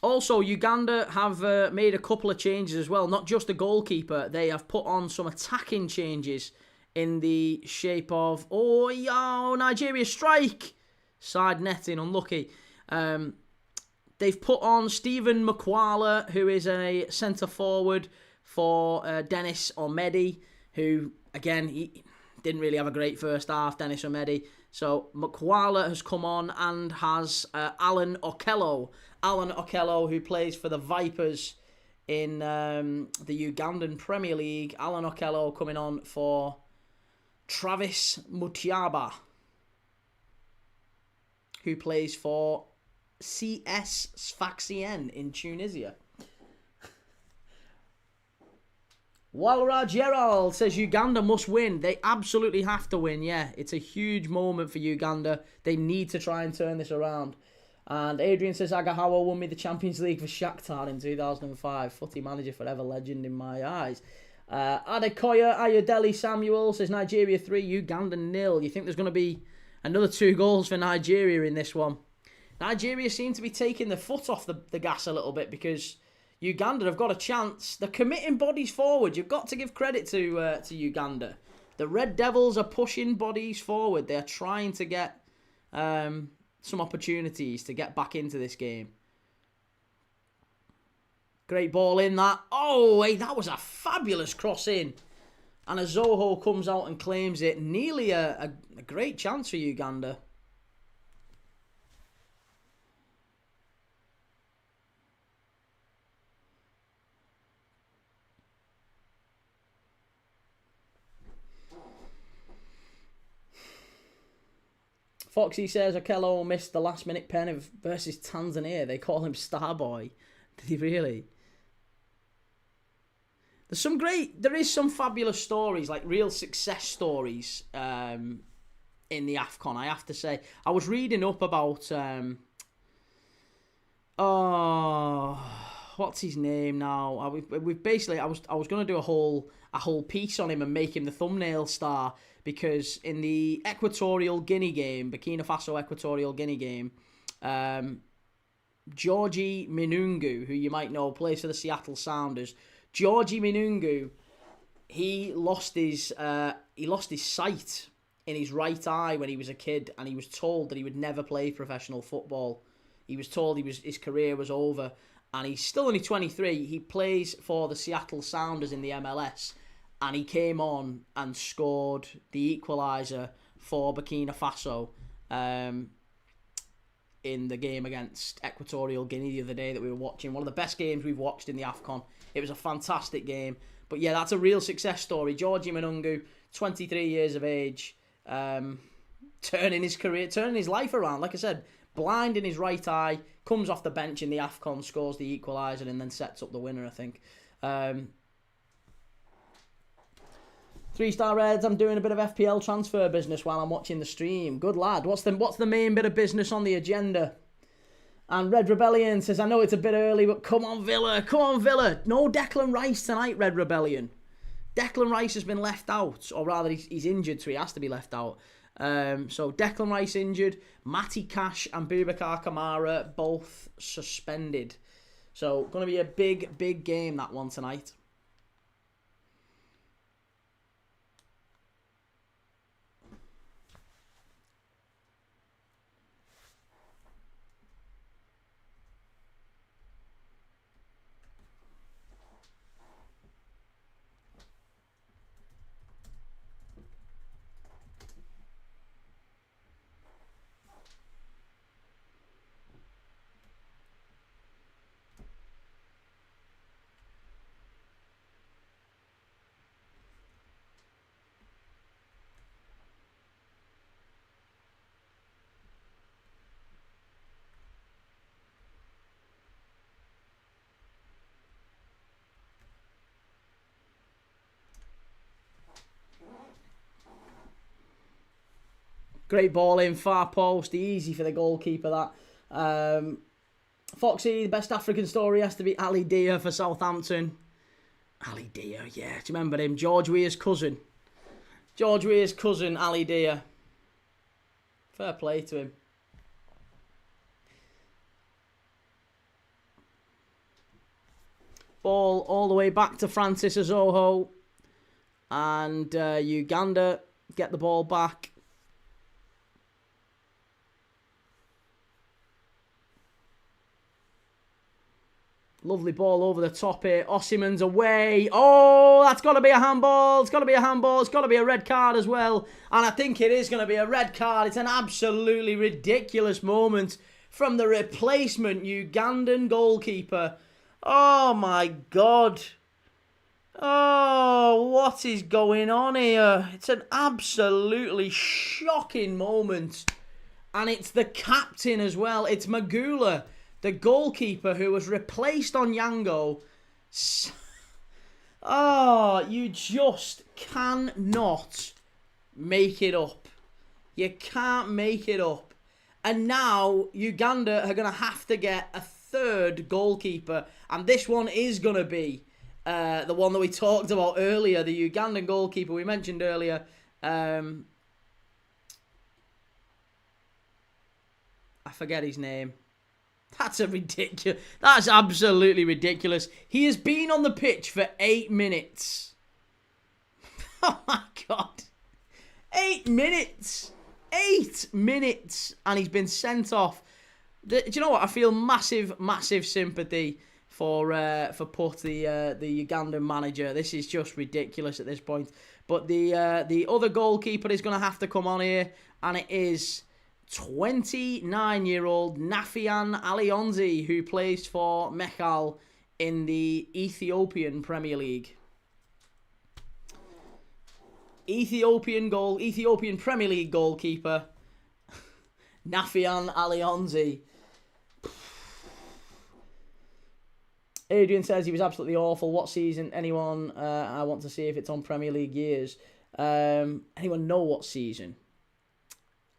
Also, Uganda have made a couple of changes as well. Not just the goalkeeper, they have put on some attacking changes in the shape of... Oh, Nigeria strike! Side netting, unlucky. They've put on Stephen Makwala, who is a centre-forward for Dennis Omedi, who, again, he didn't really have a great first half, Dennis Omedi. So Makwala has come on and has Alan Okello. Alan Okello, who plays for the Vipers in the Ugandan Premier League. Alan Okello coming on for Travis Mutiaba, who plays for CS Sfaxien in Tunisia. Walraj Gerald says Uganda must win. They absolutely have to win, yeah. It's a huge moment for Uganda. They need to try and turn this around. And Adrian says Agahawa won me the Champions League for Shakhtar in 2005. Footy manager forever, legend in my eyes. Adekoya Ayodele Samuel says Nigeria 3, Uganda 0. You think there's going to be another 2 goals for Nigeria in this one? Nigeria seem to be taking the foot off the gas a little bit because Uganda have got a chance. They're committing bodies forward. You've got to give credit to Uganda. The Red Devils are pushing bodies forward. They're trying to get some opportunities to get back into this game. Great ball in that. Oh, hey, that was a fabulous cross in. And Azoho comes out and claims it. Nearly a great chance for Uganda. Foxy says Okello missed the last minute pen versus Tanzania. They call him Starboy. Did he really? There is some fabulous stories, like real success stories in the AFCON, I have to say. I was reading up about, what's his name now? We've basically, I was going to do a whole piece on him and make him the thumbnail star, because in the Equatorial Guinea game, Burkina Faso Equatorial Guinea game, Georgie Minungu, who you might know, plays for the Seattle Sounders. Georgie Minungu, he lost his sight in his right eye when he was a kid, and he was told that he would never play professional football. He was told his career was over, and he's still only 23. He plays for the Seattle Sounders in the MLS, and he came on and scored the equaliser for Burkina Faso in the game against Equatorial Guinea the other day that we were watching. One of the best games we've watched in the AFCON. It was a fantastic game. But yeah, that's a real success story. Georgie Manungu, 23 years of age, turning his life around. Like I said, blind in his right eye, comes off the bench in the AFCON, scores the equaliser, and then sets up the winner, I think. 3-star Reds, I'm doing a bit of FPL transfer business while I'm watching the stream. Good lad. What's the main bit of business on the agenda? And Red Rebellion says, I know it's a bit early, but come on, Villa. Come on, Villa. No Declan Rice tonight, Red Rebellion. Declan Rice has been left out, or rather he's injured, so he has to be left out. So Declan Rice injured, Matty Cash and Boubacar Kamara both suspended. So going to be a big game, that one tonight. Great ball in, far post, easy for the goalkeeper, that. Foxy, the best African story has to be Ali Dia for Southampton. Ali Dia, yeah. Do you remember him? George Weah's cousin. George Weah's cousin, Ali Dia. Fair play to him. Ball all the way back to Francis Azoho. And Uganda get the ball back. Lovely ball over the top here. Osimhen's away. Oh, that's got to be a handball. It's got to be a handball. It's got to be a red card as well. And I think it is going to be a red card. It's an absolutely ridiculous moment from the replacement Ugandan goalkeeper. Oh, my God. Oh, what is going on here? It's an absolutely shocking moment. And it's the captain as well. It's Magula, the goalkeeper who was replaced on Yango. Oh, you just cannot make it up. You can't make it up. And now Uganda are going to have to get a third goalkeeper. And this one is going to be the one that we talked about earlier. The Ugandan goalkeeper we mentioned earlier. I forget his name. That's absolutely ridiculous. He has been on the pitch for 8 minutes. Oh my God. 8 minutes. 8 minutes. And he's been sent off. Do you know what? I feel massive sympathy for Putt, the Ugandan manager. This is just ridiculous at this point. But the other goalkeeper is going to have to come on here. And it is 29-year-old Nafian Alionzi, who plays for Mechal in the Ethiopian Premier League. Ethiopian Premier League goalkeeper Nafian Alionzi. Adrian says he was absolutely awful. What season? Anyone? I want to see if it's on Premier League years. Anyone know what season?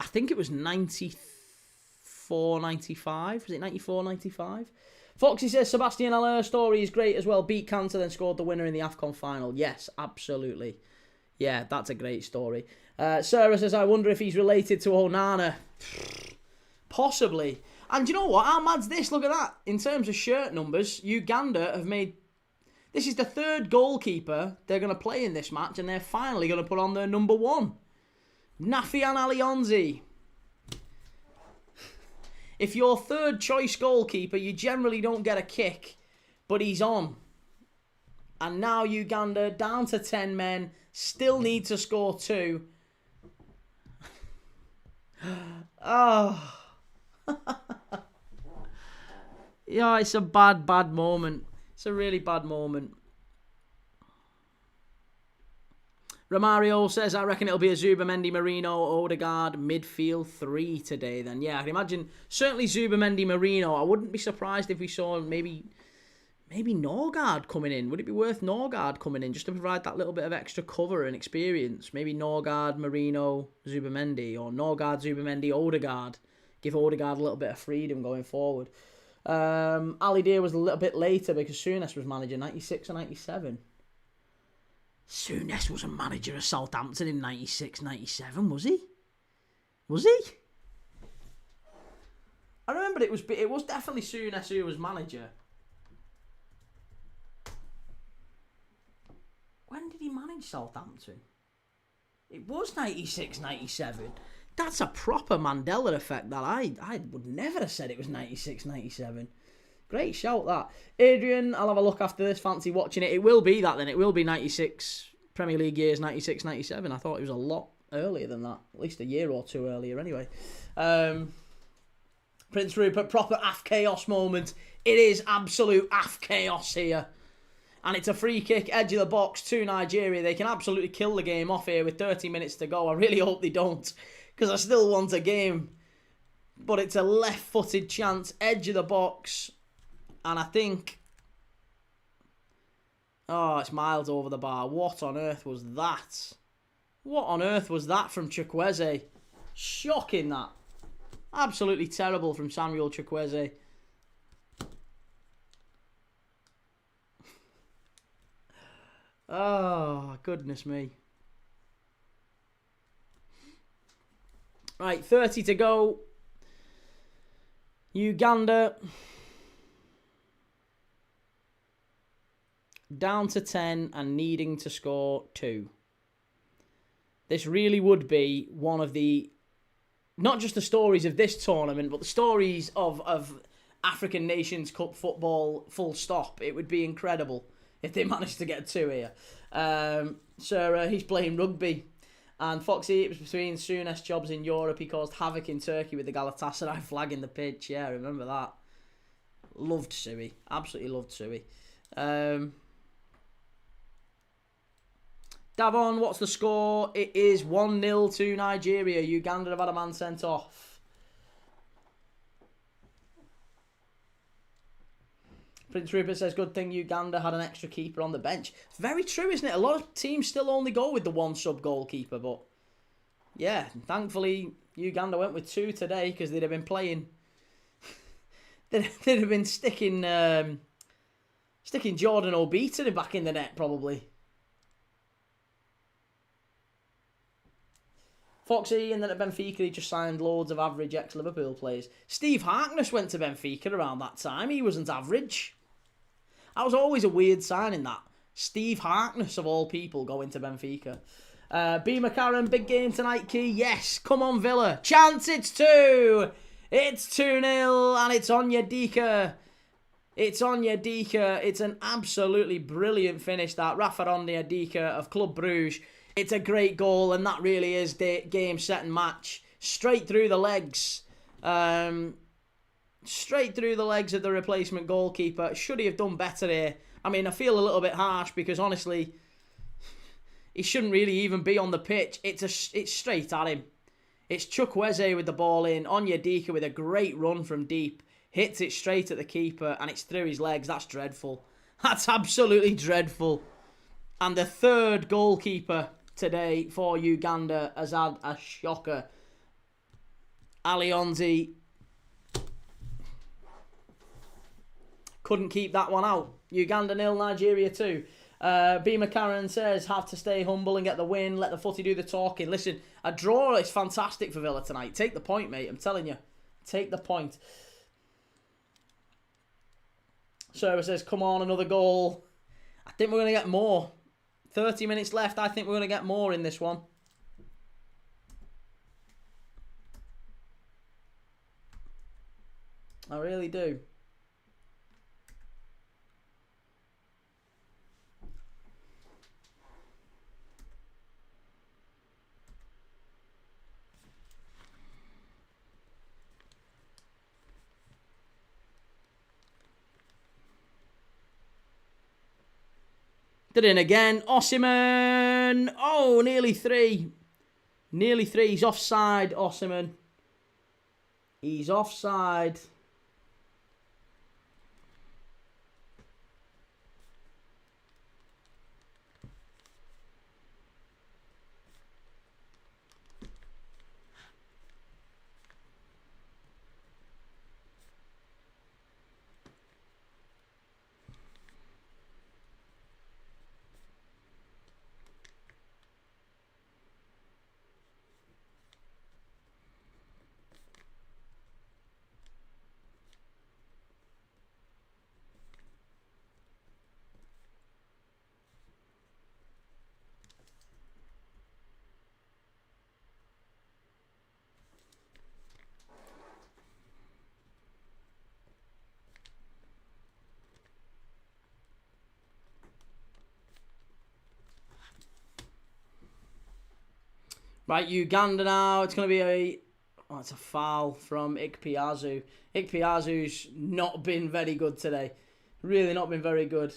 I think it was 94, 95. Was it 94, 95? Foxy says Sebastian Aller's story is great as well. Beat Cancer, then scored the winner in the AFCON final. Yes, absolutely. Yeah, that's a great story. Sarah says, I wonder if he's related to Onana. Possibly. And you know what? How mad's this? Look at that. In terms of shirt numbers, Uganda have made... This is the third goalkeeper they're going to play in this match, and they're finally going to put on their number one. Nafian Alionzi. If you're third choice goalkeeper, you generally don't get a kick, but he's on. And now Uganda down to 10 men, still need to score 2. Oh. Yeah, it's a bad moment. It's a really bad moment. Romario says, I reckon it'll be a Zubamendi, Marino, Odegaard, midfield 3 today then. Yeah, I can imagine, certainly Zubamendi, Marino. I wouldn't be surprised if we saw maybe Norgard coming in. Would it be worth Norgard coming in just to provide that little bit of extra cover and experience? Maybe Norgard, Marino, Zubamendi, or Norgard, Zubamendi, Odegaard. Give Odegaard a little bit of freedom going forward. Ali Deer was a little bit later because Souness was manager 96 or 97. Souness was a manager of Southampton in 96, 97, was he? Was he? I remember it was definitely Souness who was manager. When did he manage Southampton? It was 96, 97. That's a proper Mandela effect that I would never have said it was 96, 97. Great shout, that. Adrian, I'll have a look after this. Fancy watching it. It will be that then. It will be 96, Premier League years, 96, 97. I thought it was a lot earlier than that. At least a year or two earlier anyway. Prince Rupert, proper AF chaos moment. It is absolute AF chaos here. And it's a free kick, edge of the box to Nigeria. They can absolutely kill the game off here with 30 minutes to go. I really hope they don't, because I still want a game. But it's a left-footed chance, edge of the box. And I think... Oh, it's miles over the bar. What on earth was that? What on earth was that from Chukwueze? Shocking, that. Absolutely terrible from Samuel Chukwueze. Oh, goodness me. Right, 30 to go. Uganda down to 10 and needing to score 2. This really would be one of the, not just the stories of this tournament, but the stories of African Nations Cup football, full stop. It would be incredible if they managed to get 2 here. He's playing rugby. And Foxy, it was between Souness jobs in Europe. He caused havoc in Turkey with the Galatasaray flag in the pitch. Yeah, I remember that. Loved Suey. Absolutely loved Suey. Davon, what's the score? It is 1-0 to Nigeria. Uganda have had a man sent off. Prince Rupert says, good thing Uganda had an extra keeper on the bench. It's very true, isn't it? A lot of teams still only go with the one sub-goalkeeper, but yeah, thankfully Uganda went with 2 today because they'd have been playing... they'd have been sticking Jordan Obita back in the net, probably. Foxy, and then at Benfica, he just signed loads of average ex-Liverpool players. Steve Harkness went to Benfica around that time. He wasn't average. That was always a weird signing, that. Steve Harkness, of all people, going to Benfica. B. McCarran, big game tonight, Key. Yes, come on, Villa. Chance, it's 2. It's 2-0, and it's Onyedika. It's Onyedika. It's an absolutely brilliant finish, that. Rafa Onyedika of Club Brugge. It's a great goal, and that really is the game, set, and match. Straight through the legs. Straight through the legs of the replacement goalkeeper. Should he have done better here? I mean, I feel a little bit harsh because, honestly, he shouldn't really even be on the pitch. It's straight at him. It's Chukwueze with the ball in. Onyedika with a great run from deep. Hits it straight at the keeper, and it's through his legs. That's dreadful. That's absolutely dreadful. And the third goalkeeper today for Uganda has had a shocker. Alionzi couldn't keep that one out. Uganda 0, Nigeria 2. B. McCarran says, have to stay humble and get the win. Let the footy do the talking. Listen, a draw is fantastic for Villa tonight. Take the point, mate. I'm telling you. Take the point. Server says, come on, another goal. I think we're going to get more. 30 minutes left. I think we're going to get more in this one. I really do. Did in again. Osimhen. Osimhen. Oh, nearly 3. Nearly 3. He's offside, Osimhen. He's offside. Right, Uganda now. It's going to be a... Oh, it's a foul from Ikpeazu. Ikpeazu's not been very good today. Really not been very good.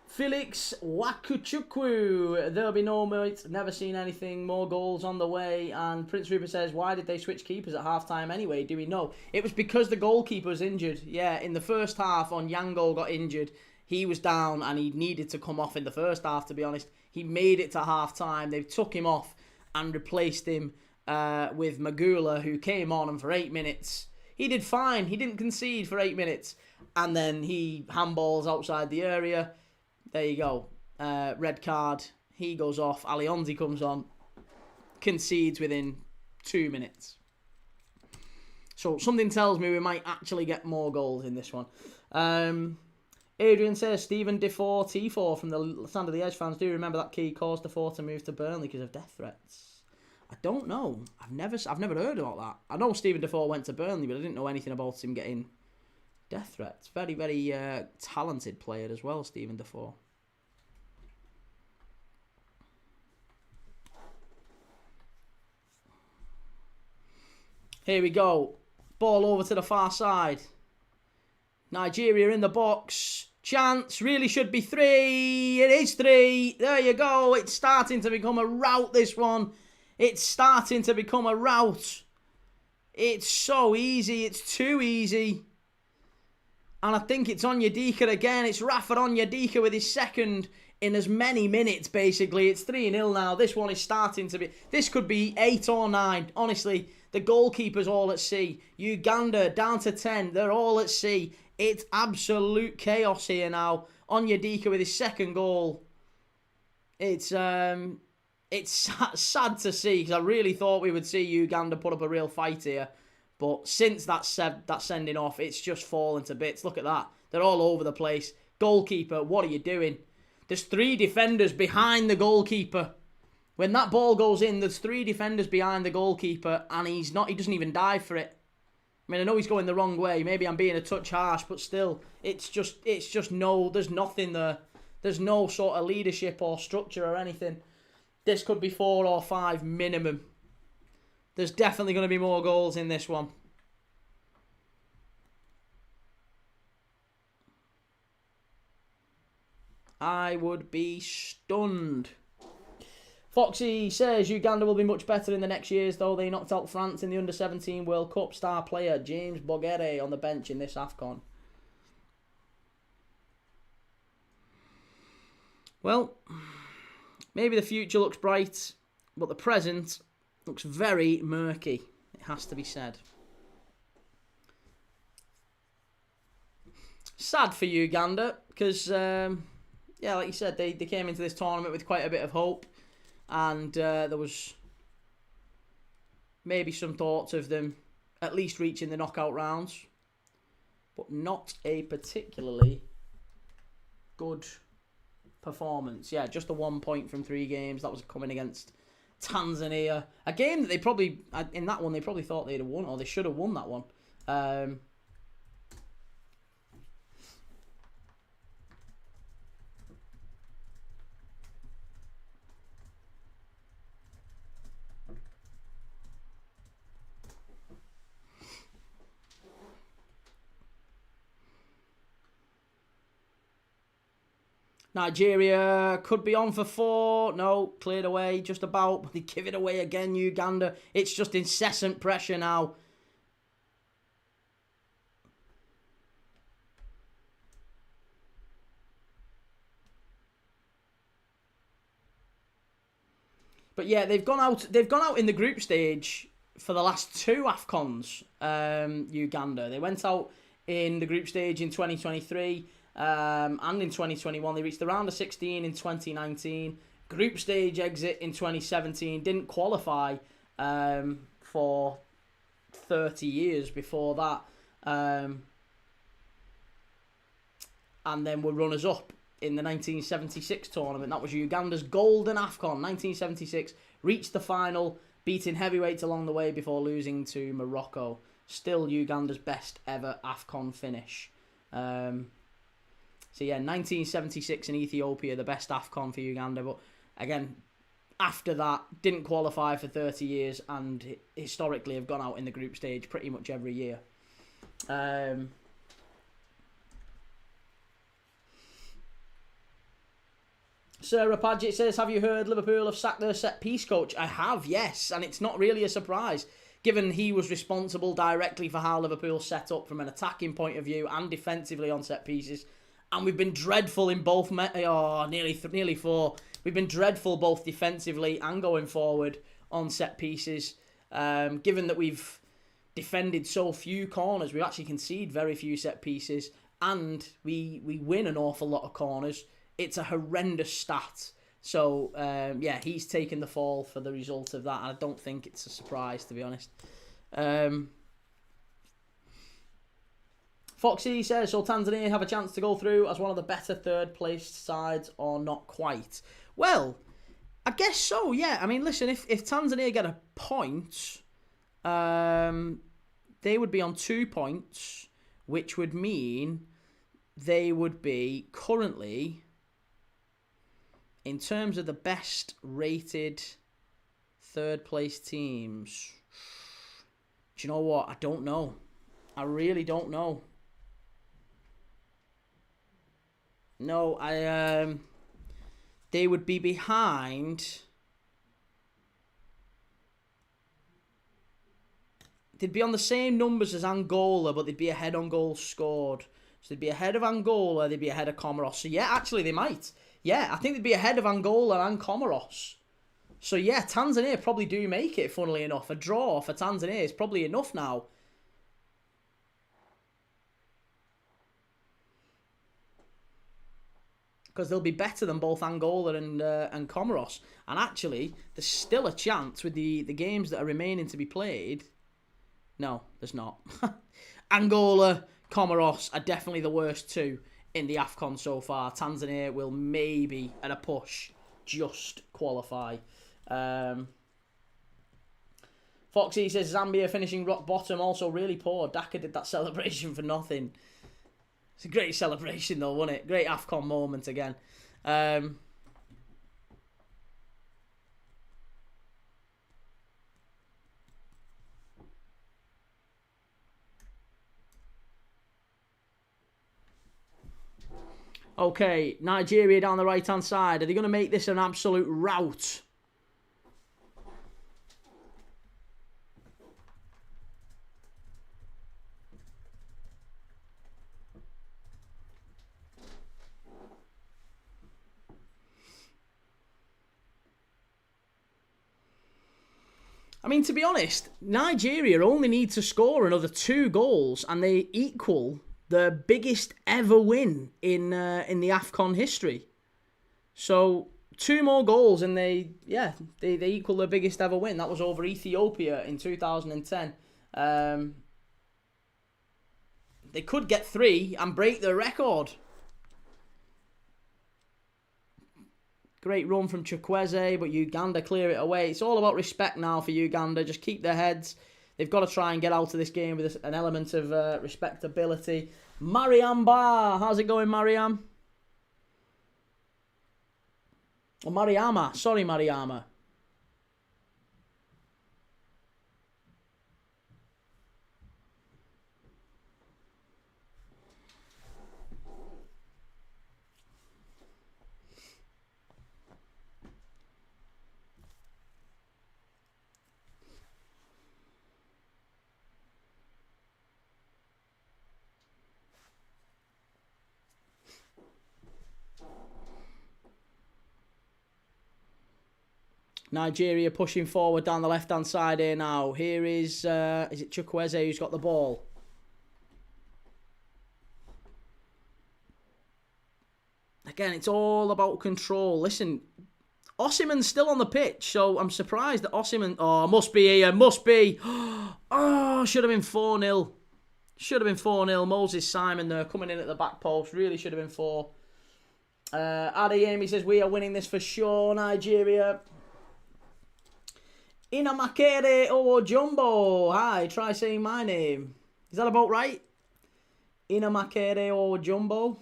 Felix Wakuchukwu. There'll be no mates. Never seen anything. More goals on the way. And Prince Rupert says, why did they switch keepers at half-time anyway? Do we know? It was because the goalkeeper was injured. Yeah, in the first half, Onyango got injured. He was down and he needed to come off in the first half, to be honest. He made it to half-time. They took him off and replaced him with Magula, who came on, and for 8 minutes, he did fine. He didn't concede for 8 minutes. And then he handballs outside the area. There you go. Red card. He goes off. Alionzi comes on. Concedes within 2 minutes. So something tells me we might actually get more goals in this one. Adrian says, Stephen Defoe, T4 from the Stand of the Edge fans. Do you remember that key caused Defoe to move to Burnley because of death threats? I don't know. I've never heard about that. I know Stephen Defoe went to Burnley, but I didn't know anything about him getting death threats. Very, very talented player as well, Stephen Defoe. Here we go. Ball over to the far side. Nigeria in the box. Chance. Really should be 3. It is 3. There you go. It's starting to become a rout, this one. It's starting to become a rout. It's so easy. It's too easy. And I think it's Onyedika again. It's Rafa Onyedika with his second in as many minutes, basically. It's 3-0 now. This one is starting to be... This could be 8 or 9. Honestly, the goalkeeper's all at sea. Uganda down to 10. They're all at sea. It's absolute chaos here now. Onyedika with his second goal. It's sad to see, because I really thought we would see Uganda put up a real fight here. But since that sending off, it's just fallen to bits. Look at that. They're all over the place. Goalkeeper, what are you doing? There's 3 defenders behind the goalkeeper. When that ball goes in, there's 3 defenders behind the goalkeeper, and he doesn't even dive for it. I mean, I know he's going the wrong way. Maybe I'm being a touch harsh, but still, there's nothing there. There's no sort of leadership or structure or anything. This could be 4 or 5 minimum. There's definitely going to be more goals in this one. I would be stunned. Foxy says Uganda will be much better in the next years, though. They knocked out France in the Under-17 World Cup. Star player James Bogere on the bench in this AFCON. Well, maybe the future looks bright, but the present looks very murky. It has to be said. Sad for Uganda, because, yeah, like you said, they came into this tournament with quite a bit of hope. And there was maybe some thoughts of them at least reaching the knockout rounds. But not a particularly good performance. Yeah, just a 1 point from 3 games. That was coming against Tanzania. A game that they probably, in that one, they probably thought they'd have won, or they should have won that one. Nigeria could be on for 4. No, cleared away just about. But they give it away again, Uganda. It's just incessant pressure now. But yeah, they've gone out in the group stage for the last 2 AFCONs, Uganda. They went out in the group stage in 2023 and in 2021. They reached the round of 16 in 2019. Group stage exit in 2017. Didn't qualify for 30 years before that. And then were runners-up in the 1976 tournament. That was Uganda's golden AFCON, 1976. Reached the final, beating heavyweights along the way before losing to Morocco. Still Uganda's best ever AFCON finish. So yeah, 1976 in Ethiopia, the best AFCON for Uganda. But again, after that, didn't qualify for 30 years and historically have gone out in the group stage pretty much every year. Sarah Paget says, have you heard Liverpool have sacked their set-piece coach? I have, yes, and it's not really a surprise, given he was responsible directly for how Liverpool set up from an attacking point of view and defensively on set-pieces. And we've been dreadful in both, nearly 4. We've been dreadful both defensively and going forward on set-pieces. Given that we've defended so few corners, we actually concede very few set-pieces, and we win an awful lot of corners. It's a horrendous stat. So, yeah, he's taken the fall for the result of that. And I don't think it's a surprise, to be honest. Foxy says, so Tanzania have a chance to go through as one of the better third-placed sides or not quite? Well, I guess so, yeah. I mean, listen, if Tanzania get a point, they would be on 2 points, which would mean they would be currently, in terms of the best rated third place teams, do you know what? I don't know. I really don't know. No, they would be behind. They'd be on the same numbers as Angola, but they'd be ahead on goals scored. So they'd be ahead of Angola, they'd be ahead of Comoros. So yeah, actually they might. Yeah, I think they'd be ahead of Angola and Comoros. So yeah, Tanzania probably do make it, funnily enough. A draw for Tanzania is probably enough now. Because they'll be better than both Angola and Comoros. And actually, there's still a chance with the games that are remaining to be played. No, there's not. Angola, Comoros are definitely the worst 2 in the AFCON so far. Tanzania will maybe, at a push, just qualify. Foxy says, Zambia finishing rock bottom, also really poor. Daka did that celebration for nothing. It's a great celebration though, wasn't it? Great AFCON moment again. Okay, Nigeria down the right-hand side. Are they going to make this an absolute rout? I mean, to be honest, Nigeria only need to score another 2 goals and they equal the biggest ever win in the AFCON history. So 2 more goals and they equal the biggest ever win. That was over Ethiopia in 2010. They could get 3 and break the record. Great run from Chukwueze, but Uganda clear it away. It's all about respect now for Uganda. Just keep their heads. They've got to try and get out of this game with an element of respectability. Mariam Ba. How's it going, Mariam? Oh, Mariama. Sorry, Mariama. Nigeria pushing forward down the left-hand side here now. Here is it Chukwueze who's got the ball? Again, it's all about control. Listen, Osimhen's still on the pitch, so I'm surprised that Osimhen... Oh, must be here, must be. Oh, should have been 4-0. Should have been 4-0. Moses Simon there coming in at the back post. Really should have been 4. Adeyemi says, we are winning this for sure, Nigeria. Inamakere Owojumbo. Hi, try saying my name. Is that about right? Inamakere Owojumbo.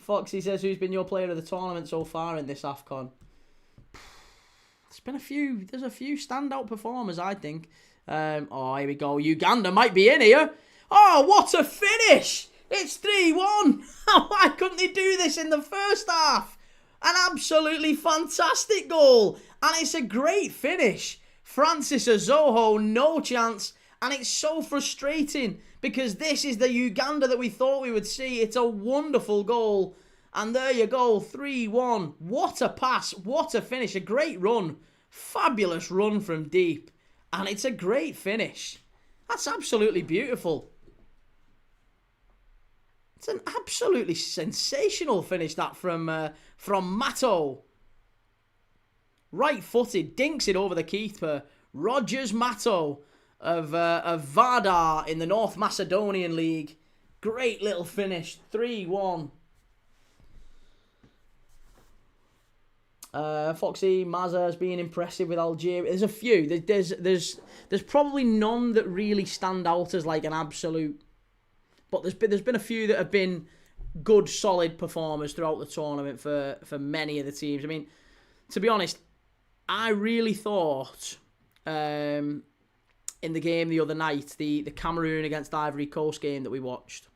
Foxy says, who's been your player of the tournament so far in this AFCON? There's a few standout performers, I think. Oh, here we go. Uganda might be in here. Oh, what a finish! It's 3-1. Why couldn't they do this in the first half? An absolutely fantastic goal. And it's a great finish. Francis Azoho, no chance. And it's so frustrating because this is the Uganda that we thought we would see. It's a wonderful goal. And there you go, 3-1. What a pass. What a finish. A great run. Fabulous run from deep. And it's a great finish. That's absolutely beautiful. It's an absolutely sensational finish, that from Matto. Right-footed, dinks it over the keeper. Rogers Matto of Vardar in the North Macedonian League. Great little finish, 3-1. Foxy Mazza's being impressive with Algeria. There's a few. There's probably none that really stand out as like an absolute. But there's been a few that have been good, solid performers throughout the tournament for many of the teams. I mean, to be honest, I really thought in the game the other night, the Cameroon against Ivory Coast game that we watched,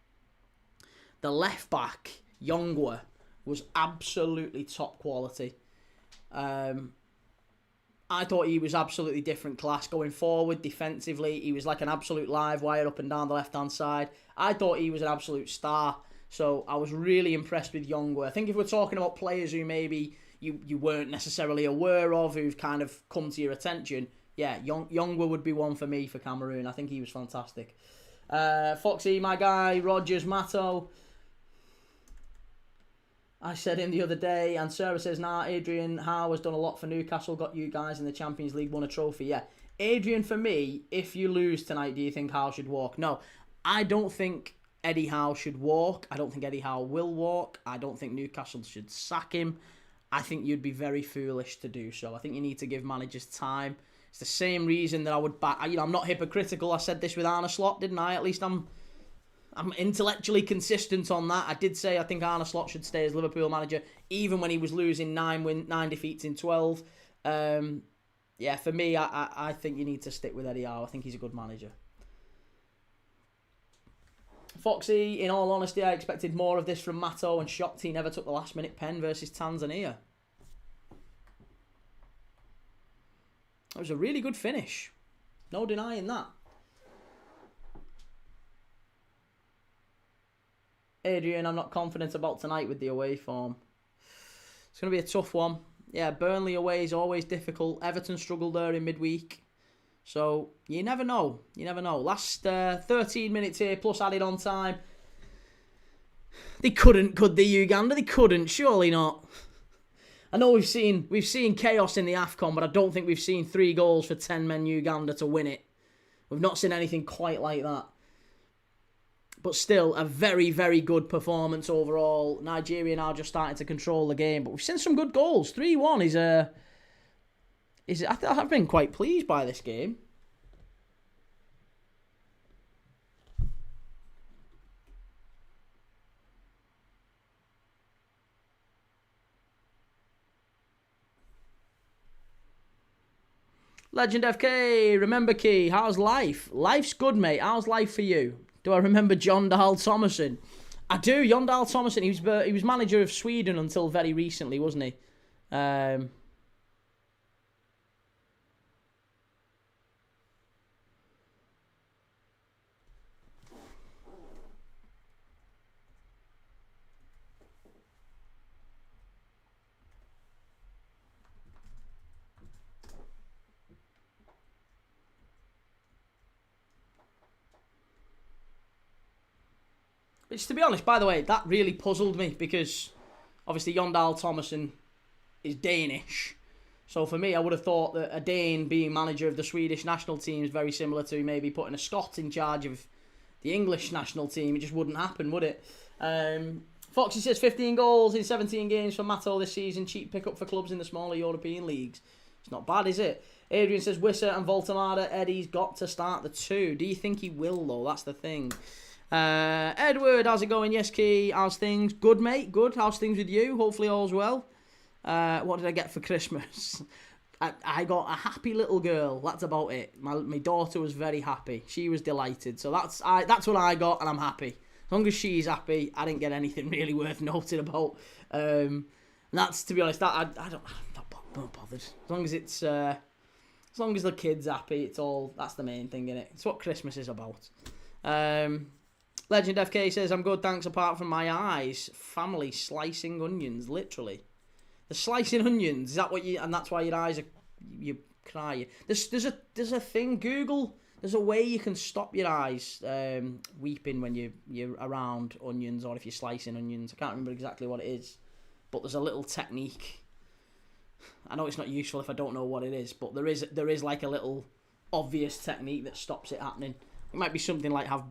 the left back Yongwa was absolutely top quality. I thought he was absolutely different class going forward defensively. He was like an absolute live wire up and down the left-hand side. I thought he was an absolute star. So I was really impressed with Yongwa. I think if we're talking about players who maybe you weren't necessarily aware of, who've kind of come to your attention, yeah, Yongwa would be one for me for Cameroon. I think he was fantastic. Foxy, my guy, Rogers Matto. I said him the other day, and Sarah says, nah, Adrian Howe has done a lot for Newcastle, got you guys in the Champions League, won a trophy. Yeah, Adrian, for me, if you lose tonight, do you think Howe should walk? No, I don't think Eddie Howe should walk. I don't think Eddie Howe will walk. I don't think Newcastle should sack him. I think you'd be very foolish to do so. I think you need to give managers time. It's the same reason that I would back. I'm not hypocritical. I said this with Arne Slot, didn't I? At least I'm intellectually consistent on that. I did say I think Arne Slot should stay as Liverpool manager, even when he was losing 9 defeats in 12. Yeah, for me, I think you need to stick with Eddie Howe. I think he's a good manager. Foxy, in all honesty, I expected more of this from Matto and shocked he never took the last-minute pen versus Tanzania. It was a really good finish. No denying that. Adrian, I'm not confident about tonight with the away form. It's going to be a tough one. Yeah, Burnley away is always difficult. Everton struggled there in midweek. So, you never know. You never know. Last 13 minutes here, plus added on time. They couldn't, could they, Uganda? They couldn't, surely not. I know we've seen chaos in the AFCON, but I don't think we've seen 3 goals for 10 men Uganda to win it. We've not seen anything quite like that. But still, a very, very good performance overall. Nigeria now just starting to control the game. But we've seen some good goals. 3-1 I've been quite pleased by this game. Legend FK, remember Key, how's life? Life's good, mate. How's life for you? Do I remember John Dahl Thomason? I do, John Dahl Thomason. He was manager of Sweden until very recently, wasn't he? Which, to be honest, by the way, that really puzzled me because obviously Jon Dahl Tomasson is Danish. So for me, I would have thought that a Dane being manager of the Swedish national team is very similar to maybe putting a Scot in charge of the English national team. It just wouldn't happen, would it? Foxy says 15 goals in 17 games for Matto this season. Cheap pickup for clubs in the smaller European leagues. It's not bad, is it? Adrian says Wisser and Voltemada. Eddie's got to start the two. Do you think he will, though? That's the thing. Edward, how's it going? Yes, Key. How's things? Good, mate. Good. How's things with you? Hopefully all's well. What did I get for Christmas? I got a happy little girl. That's about it. My daughter was very happy. She was delighted. So that's what I got, and I'm happy. As long as she's happy, I didn't get anything really worth noting about. And that's, to be honest, I'm not bothered. As long as it's as long as the kid's happy, that's the main thing, innit? It's what Christmas is about. Legend FK says, I'm good, thanks, apart from my eyes. Family slicing onions, literally. The slicing onions, is that what and that's why your eyes you cry. There's a thing, Google, there's a way you can stop your eyes weeping when you're around onions or if you're slicing onions. I can't remember exactly what it is, but there's a little technique. I know it's not useful if I don't know what it is, but there is like a little obvious technique that stops it happening. It might be something like have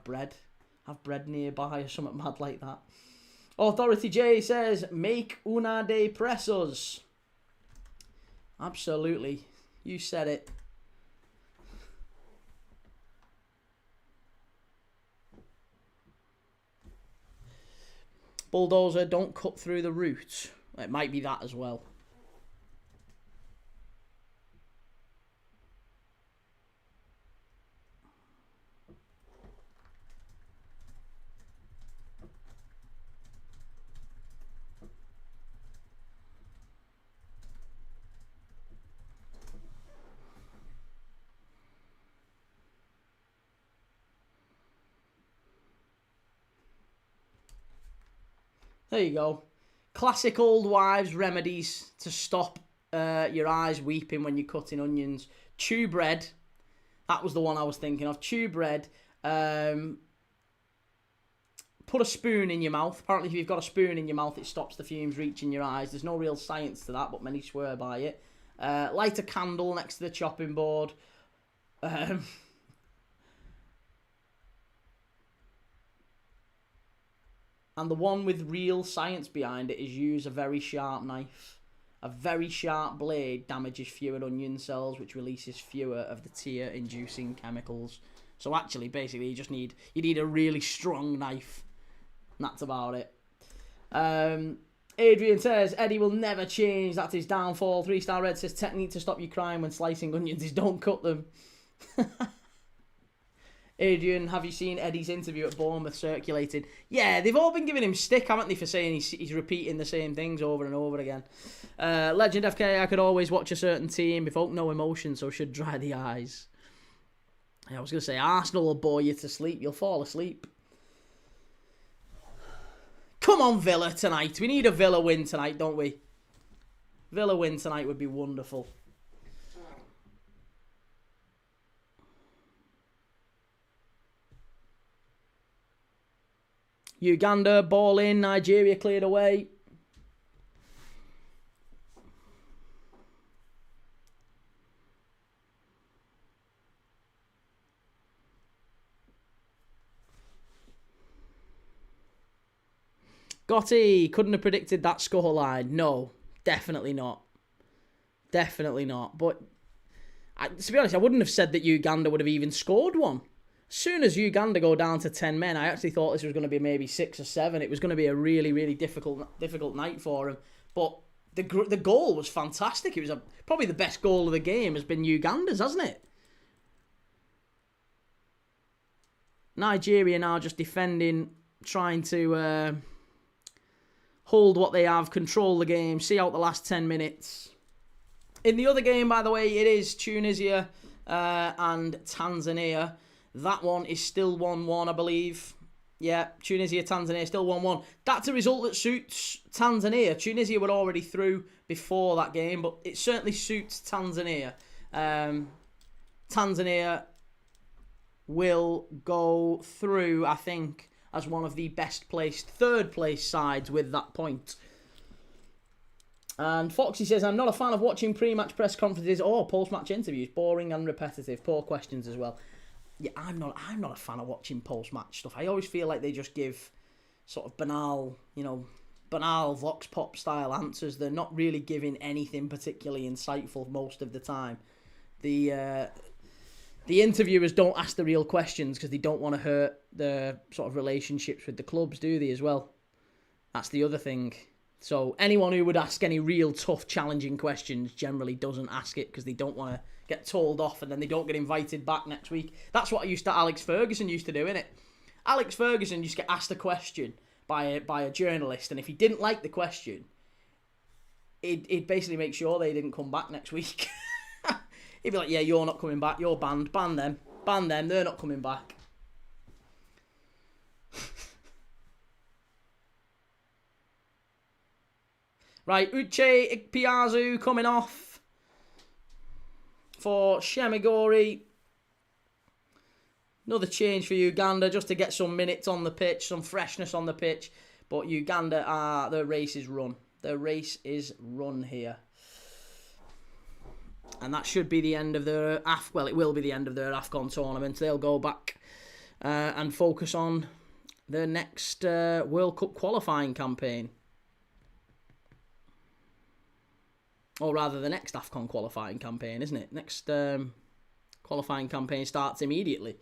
bread nearby or something mad like that. Authority J says, make una de presos. Absolutely. You said it. Bulldozer, don't cut through the root. It might be that as well. There you go. Classic old wives' remedies to stop your eyes weeping when you're cutting onions. Chew bread. That was the one I was thinking of. Chew bread. Put a spoon in your mouth. Apparently, if you've got a spoon in your mouth, it stops the fumes reaching your eyes. There's no real science to that, but many swear by it. Light a candle next to the chopping board. And the one with real science behind it is use a very sharp knife. A very sharp blade damages fewer onion cells, which releases fewer of the tear-inducing chemicals. So actually, basically, you need a really strong knife. And that's about it. Adrian says, Eddie will never change. That's his downfall. 3-star Red says, technique to stop you crying when slicing onions is don't cut them. Adrian, have you seen Eddie's interview at Bournemouth circulated? Yeah, they've all been giving him stick, haven't they, for saying he's repeating the same things over and over again. Legend FK, I could always watch a certain team, evoke no emotion, so should dry the eyes. Yeah, I was going to say, Arsenal will bore you to sleep. You'll fall asleep. Come on, Villa tonight. We need a Villa win tonight, don't we? Villa win tonight would be wonderful. Uganda, ball in. Nigeria cleared away. Gotti, couldn't have predicted that scoreline. No, definitely not. Definitely not. But to be honest, I wouldn't have said that Uganda would have even scored one. As soon as Uganda go down to 10 men, I actually thought this was going to be maybe 6 or 7. It was going to be a really, really difficult night for him. But the goal was fantastic. It was probably the best goal of the game has been Uganda's, hasn't it? Nigeria now just defending, trying to hold what they have, control the game, see out the last 10 minutes. In the other game, by the way, it is Tunisia and Tanzania. That one is still 1-1, I believe. Yeah, Tunisia, Tanzania, still 1-1. That's a result that suits Tanzania. Tunisia were already through before that game, but it certainly suits Tanzania. Tanzania will go through, I think, as one of the best placed third place sides with that point. And Foxy says, I'm not a fan of watching pre-match press conferences or post-match interviews. Boring and repetitive. Poor questions as well. Yeah, I'm not a fan of watching post-match stuff. I always feel like they just give sort of banal vox pop style answers. They're not really giving anything particularly insightful most of the time. The interviewers don't ask the real questions because they don't want to hurt the sort of relationships with the clubs, do they, as well? That's the other thing. So anyone who would ask any real tough, challenging questions generally doesn't ask it because they don't want to get told off and then they don't get invited back next week. That's what Alex Ferguson used to do, innit? Alex Ferguson used to get asked a question by a journalist, and if he didn't like the question, he'd basically make sure they didn't come back next week. He'd be like, yeah, you're not coming back, you're banned, ban them, they're not coming back. Right, Uche Ikpeazu coming off for Shemigori. Another change for Uganda just to get some minutes on the pitch, some freshness on the pitch. But Uganda, the race is run. The race is run here. And that should be the end of their it will be the end of their AFCON tournament. They'll go back and focus on their next World Cup qualifying campaign. Or rather, the next AFCON qualifying campaign, isn't it? Next qualifying campaign starts immediately.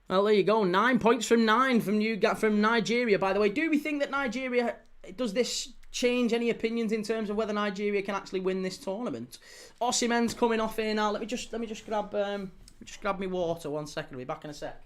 Well, there you go. 9 points from 9 from Nigeria, by the way. Do we think that Nigeria... Does this change any opinions in terms of whether Nigeria can actually win this tournament? Osimhen's coming off here now. Let me just grab me water 1 second. I'll be back in a sec.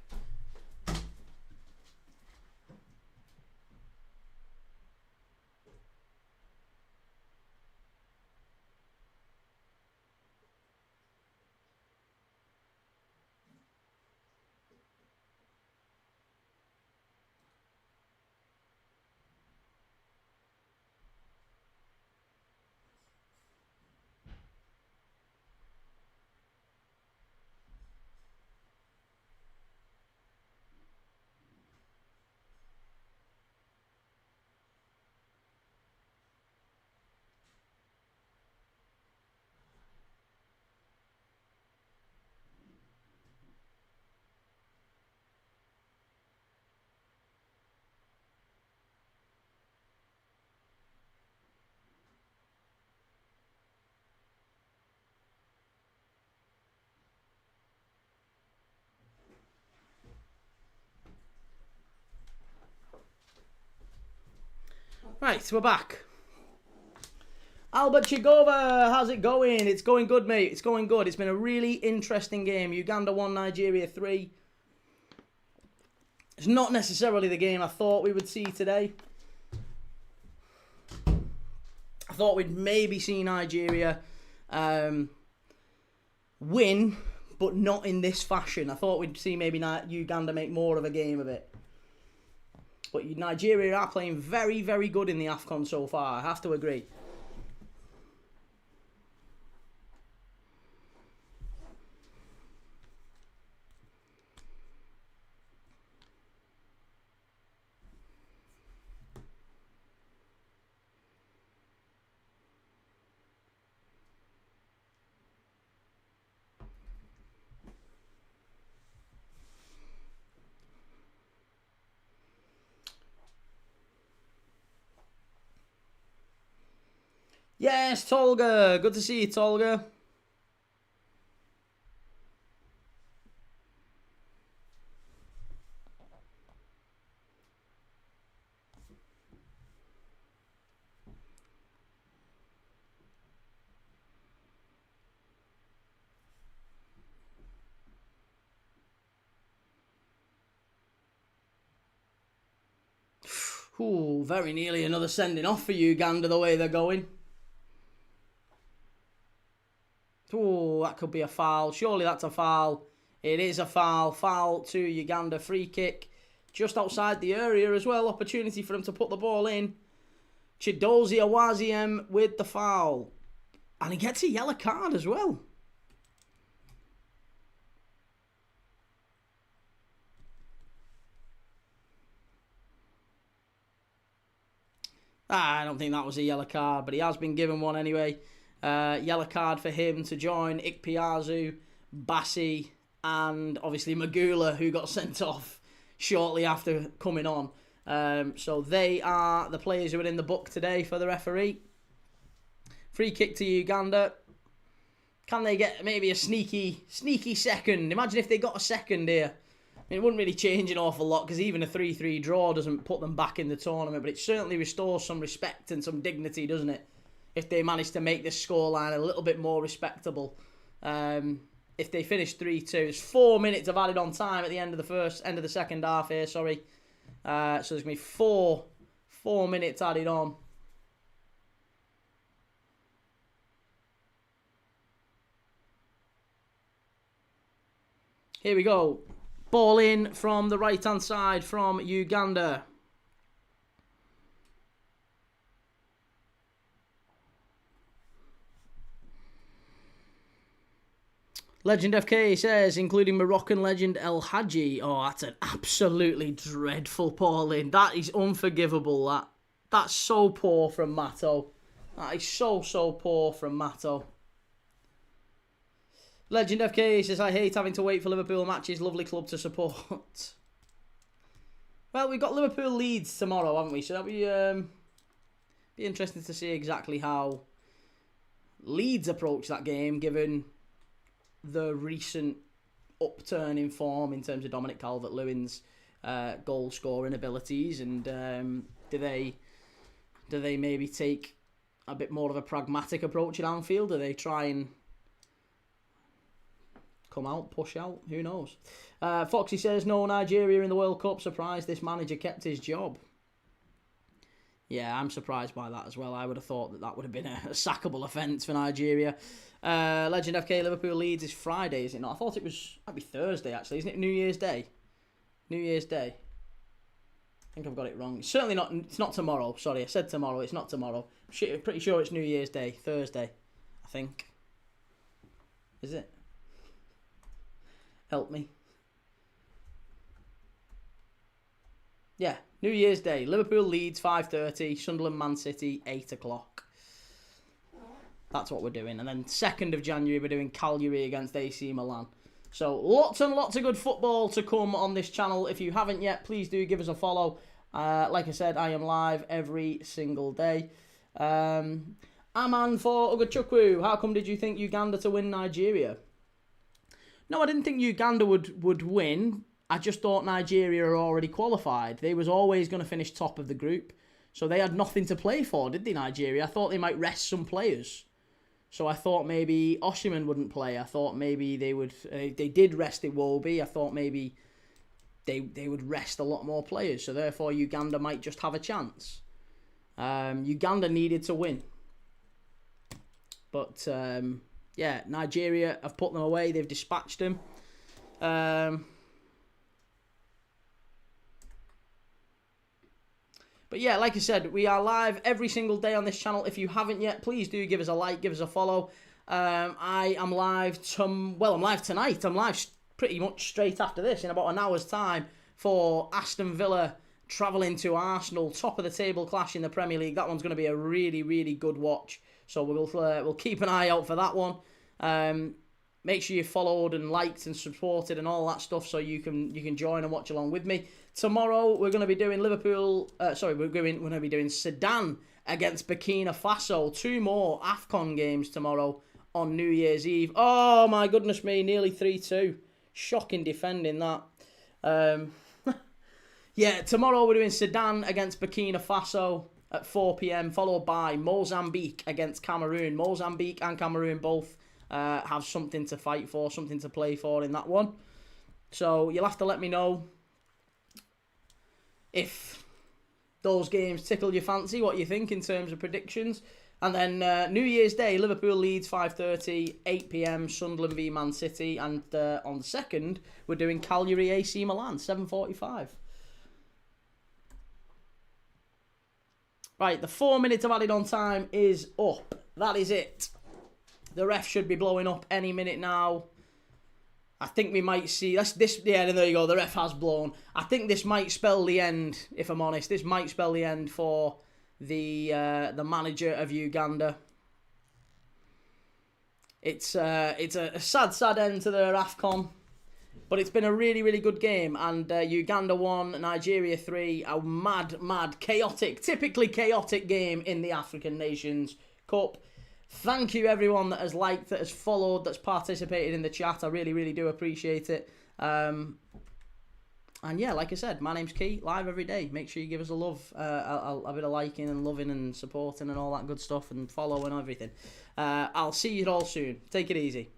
Right, we're back. Albert Chigova, how's it going? It's going good, mate. It's going good. It's been a really interesting game. Uganda 1, Nigeria 3. It's not necessarily the game I thought we would see today. I thought we'd maybe see Nigeria win, but not in this fashion. I thought we'd see maybe Uganda make more of a game of it. But Nigeria are playing very, very good in the AFCON so far. I have to agree. Yes, Tolga. Good to see you, Tolga. Ooh, very nearly another sending off for Uganda the way they're going. Ooh, that could be a foul. Surely that's a foul. It is a foul. Foul to Uganda. Free kick just outside the area as well. Opportunity for them to put the ball in. Chidozie Awaziem with the foul. And he gets a yellow card as well. I don't think that was a yellow card, but he has been given one anyway. Yellow card for him to join Ikpeazu, Bassi, and obviously Magula, who got sent off shortly after coming on. So they are the players who are in the book today for the referee. Free kick to Uganda. Can they get maybe a sneaky second? Imagine if they got a second here. I mean, it wouldn't really change an awful lot because even a 3-3 draw doesn't put them back in the tournament, but it certainly restores some respect and some dignity, doesn't it? If they manage to make this scoreline a little bit more respectable. If they finish 3-2, there's 4 minutes of added on time at the end of the second half here, sorry. So there's going to be four minutes added on. Here we go. Ball in from the right-hand side from Uganda. Legend FK says, including Moroccan legend El Hadji. Oh, that's an absolutely dreadful ball in. That is unforgivable, That's so poor from Matto. That is so poor from Matto. Legend FK says, I hate having to wait for Liverpool matches. Lovely club to support. Well, we've got Liverpool Leeds tomorrow, haven't we? So that'll be interesting to see exactly how Leeds approach that game, given the recent upturn in form in terms of Dominic Calvert-Lewin's goal scoring abilities, and do they maybe take a bit more of a pragmatic approach at Anfield? Do they try and come out, push out? Who knows? Foxy says, no Nigeria in the World Cup. Surprised this manager kept his job. Yeah, I'm surprised by that as well. I would have thought that would have been a sackable offence for Nigeria. Legend FK, Liverpool Leeds is Friday, is it not? I thought it might be Thursday actually, isn't it? New Year's Day. New Year's Day. I think I've got it wrong. It's certainly not. It's not tomorrow. Sorry, I said tomorrow. It's not tomorrow. I'm pretty sure it's New Year's Day, Thursday. I think. Is it? Help me. Yeah, New Year's Day. Liverpool Leeds 5:30. Sunderland Man City 8 o'clock. That's what we're doing. And then 2nd of January we're doing Cagliari against AC Milan. So lots and lots of good football to come on this channel. If you haven't yet, please do give us a follow. Like I said, I am live every single day. Aman for Ugachukwu. How come did you think Uganda to win Nigeria? No, I didn't think Uganda would win. I just thought Nigeria are already qualified. They was always going to finish top of the group. So they had nothing to play for, did they, Nigeria? I thought they might rest some players. So I thought maybe Osimhen wouldn't play. I thought maybe they would. They did rest Iwobi. I thought maybe they would rest a lot more players. So therefore Uganda might just have a chance. Uganda needed to win. But yeah, Nigeria have put them away. They've dispatched them. But yeah, like I said, we are live every single day on this channel. If you haven't yet, please do give us a like, give us a follow. I am live I'm live tonight. I'm live pretty much straight after this in about an hour's time for Aston Villa travelling to Arsenal. Top of the table clash in the Premier League. That one's going to be a really, really good watch. So we'll keep an eye out for that one. Make sure you followed and liked and supported and all that stuff so you can join and watch along with me. Tomorrow we're going to be doing we're going to be doing Sudan against Burkina Faso. 2 more AFCON games tomorrow on New Year's Eve. Oh my goodness me, nearly 3-2. Shocking defending that. Yeah, tomorrow we're doing Sudan against Burkina Faso at 4 p.m, followed by Mozambique against Cameroon. Mozambique and Cameroon both have something to fight for, something to play for in that one. So you'll have to let me know if those games tickle your fancy, what you think in terms of predictions. And then New Year's Day, Liverpool Leeds 5:30, 8 p.m. Sunderland v Man City, and on the 2nd we're doing Cagliari AC Milan 7:45. Right, the 4 minutes of added on time is up. That is it. The ref should be blowing up any minute now. I think we might see this. Yeah, there you go. The ref has blown. I think this might spell the end. If I'm honest, this might spell the end for the manager of Uganda. It's a sad end to the AFCON, but it's been a really good game. And Uganda won, Nigeria 3. A mad, chaotic, typically chaotic game in the African Nations Cup. Thank you everyone that has liked, that has followed, that's participated in the chat. I really do appreciate it. And yeah, like I said, my name's Key, live every day. Make sure you give us a love, a bit of liking and loving and supporting and all that good stuff, and follow and everything. I'll see you all soon. Take it easy.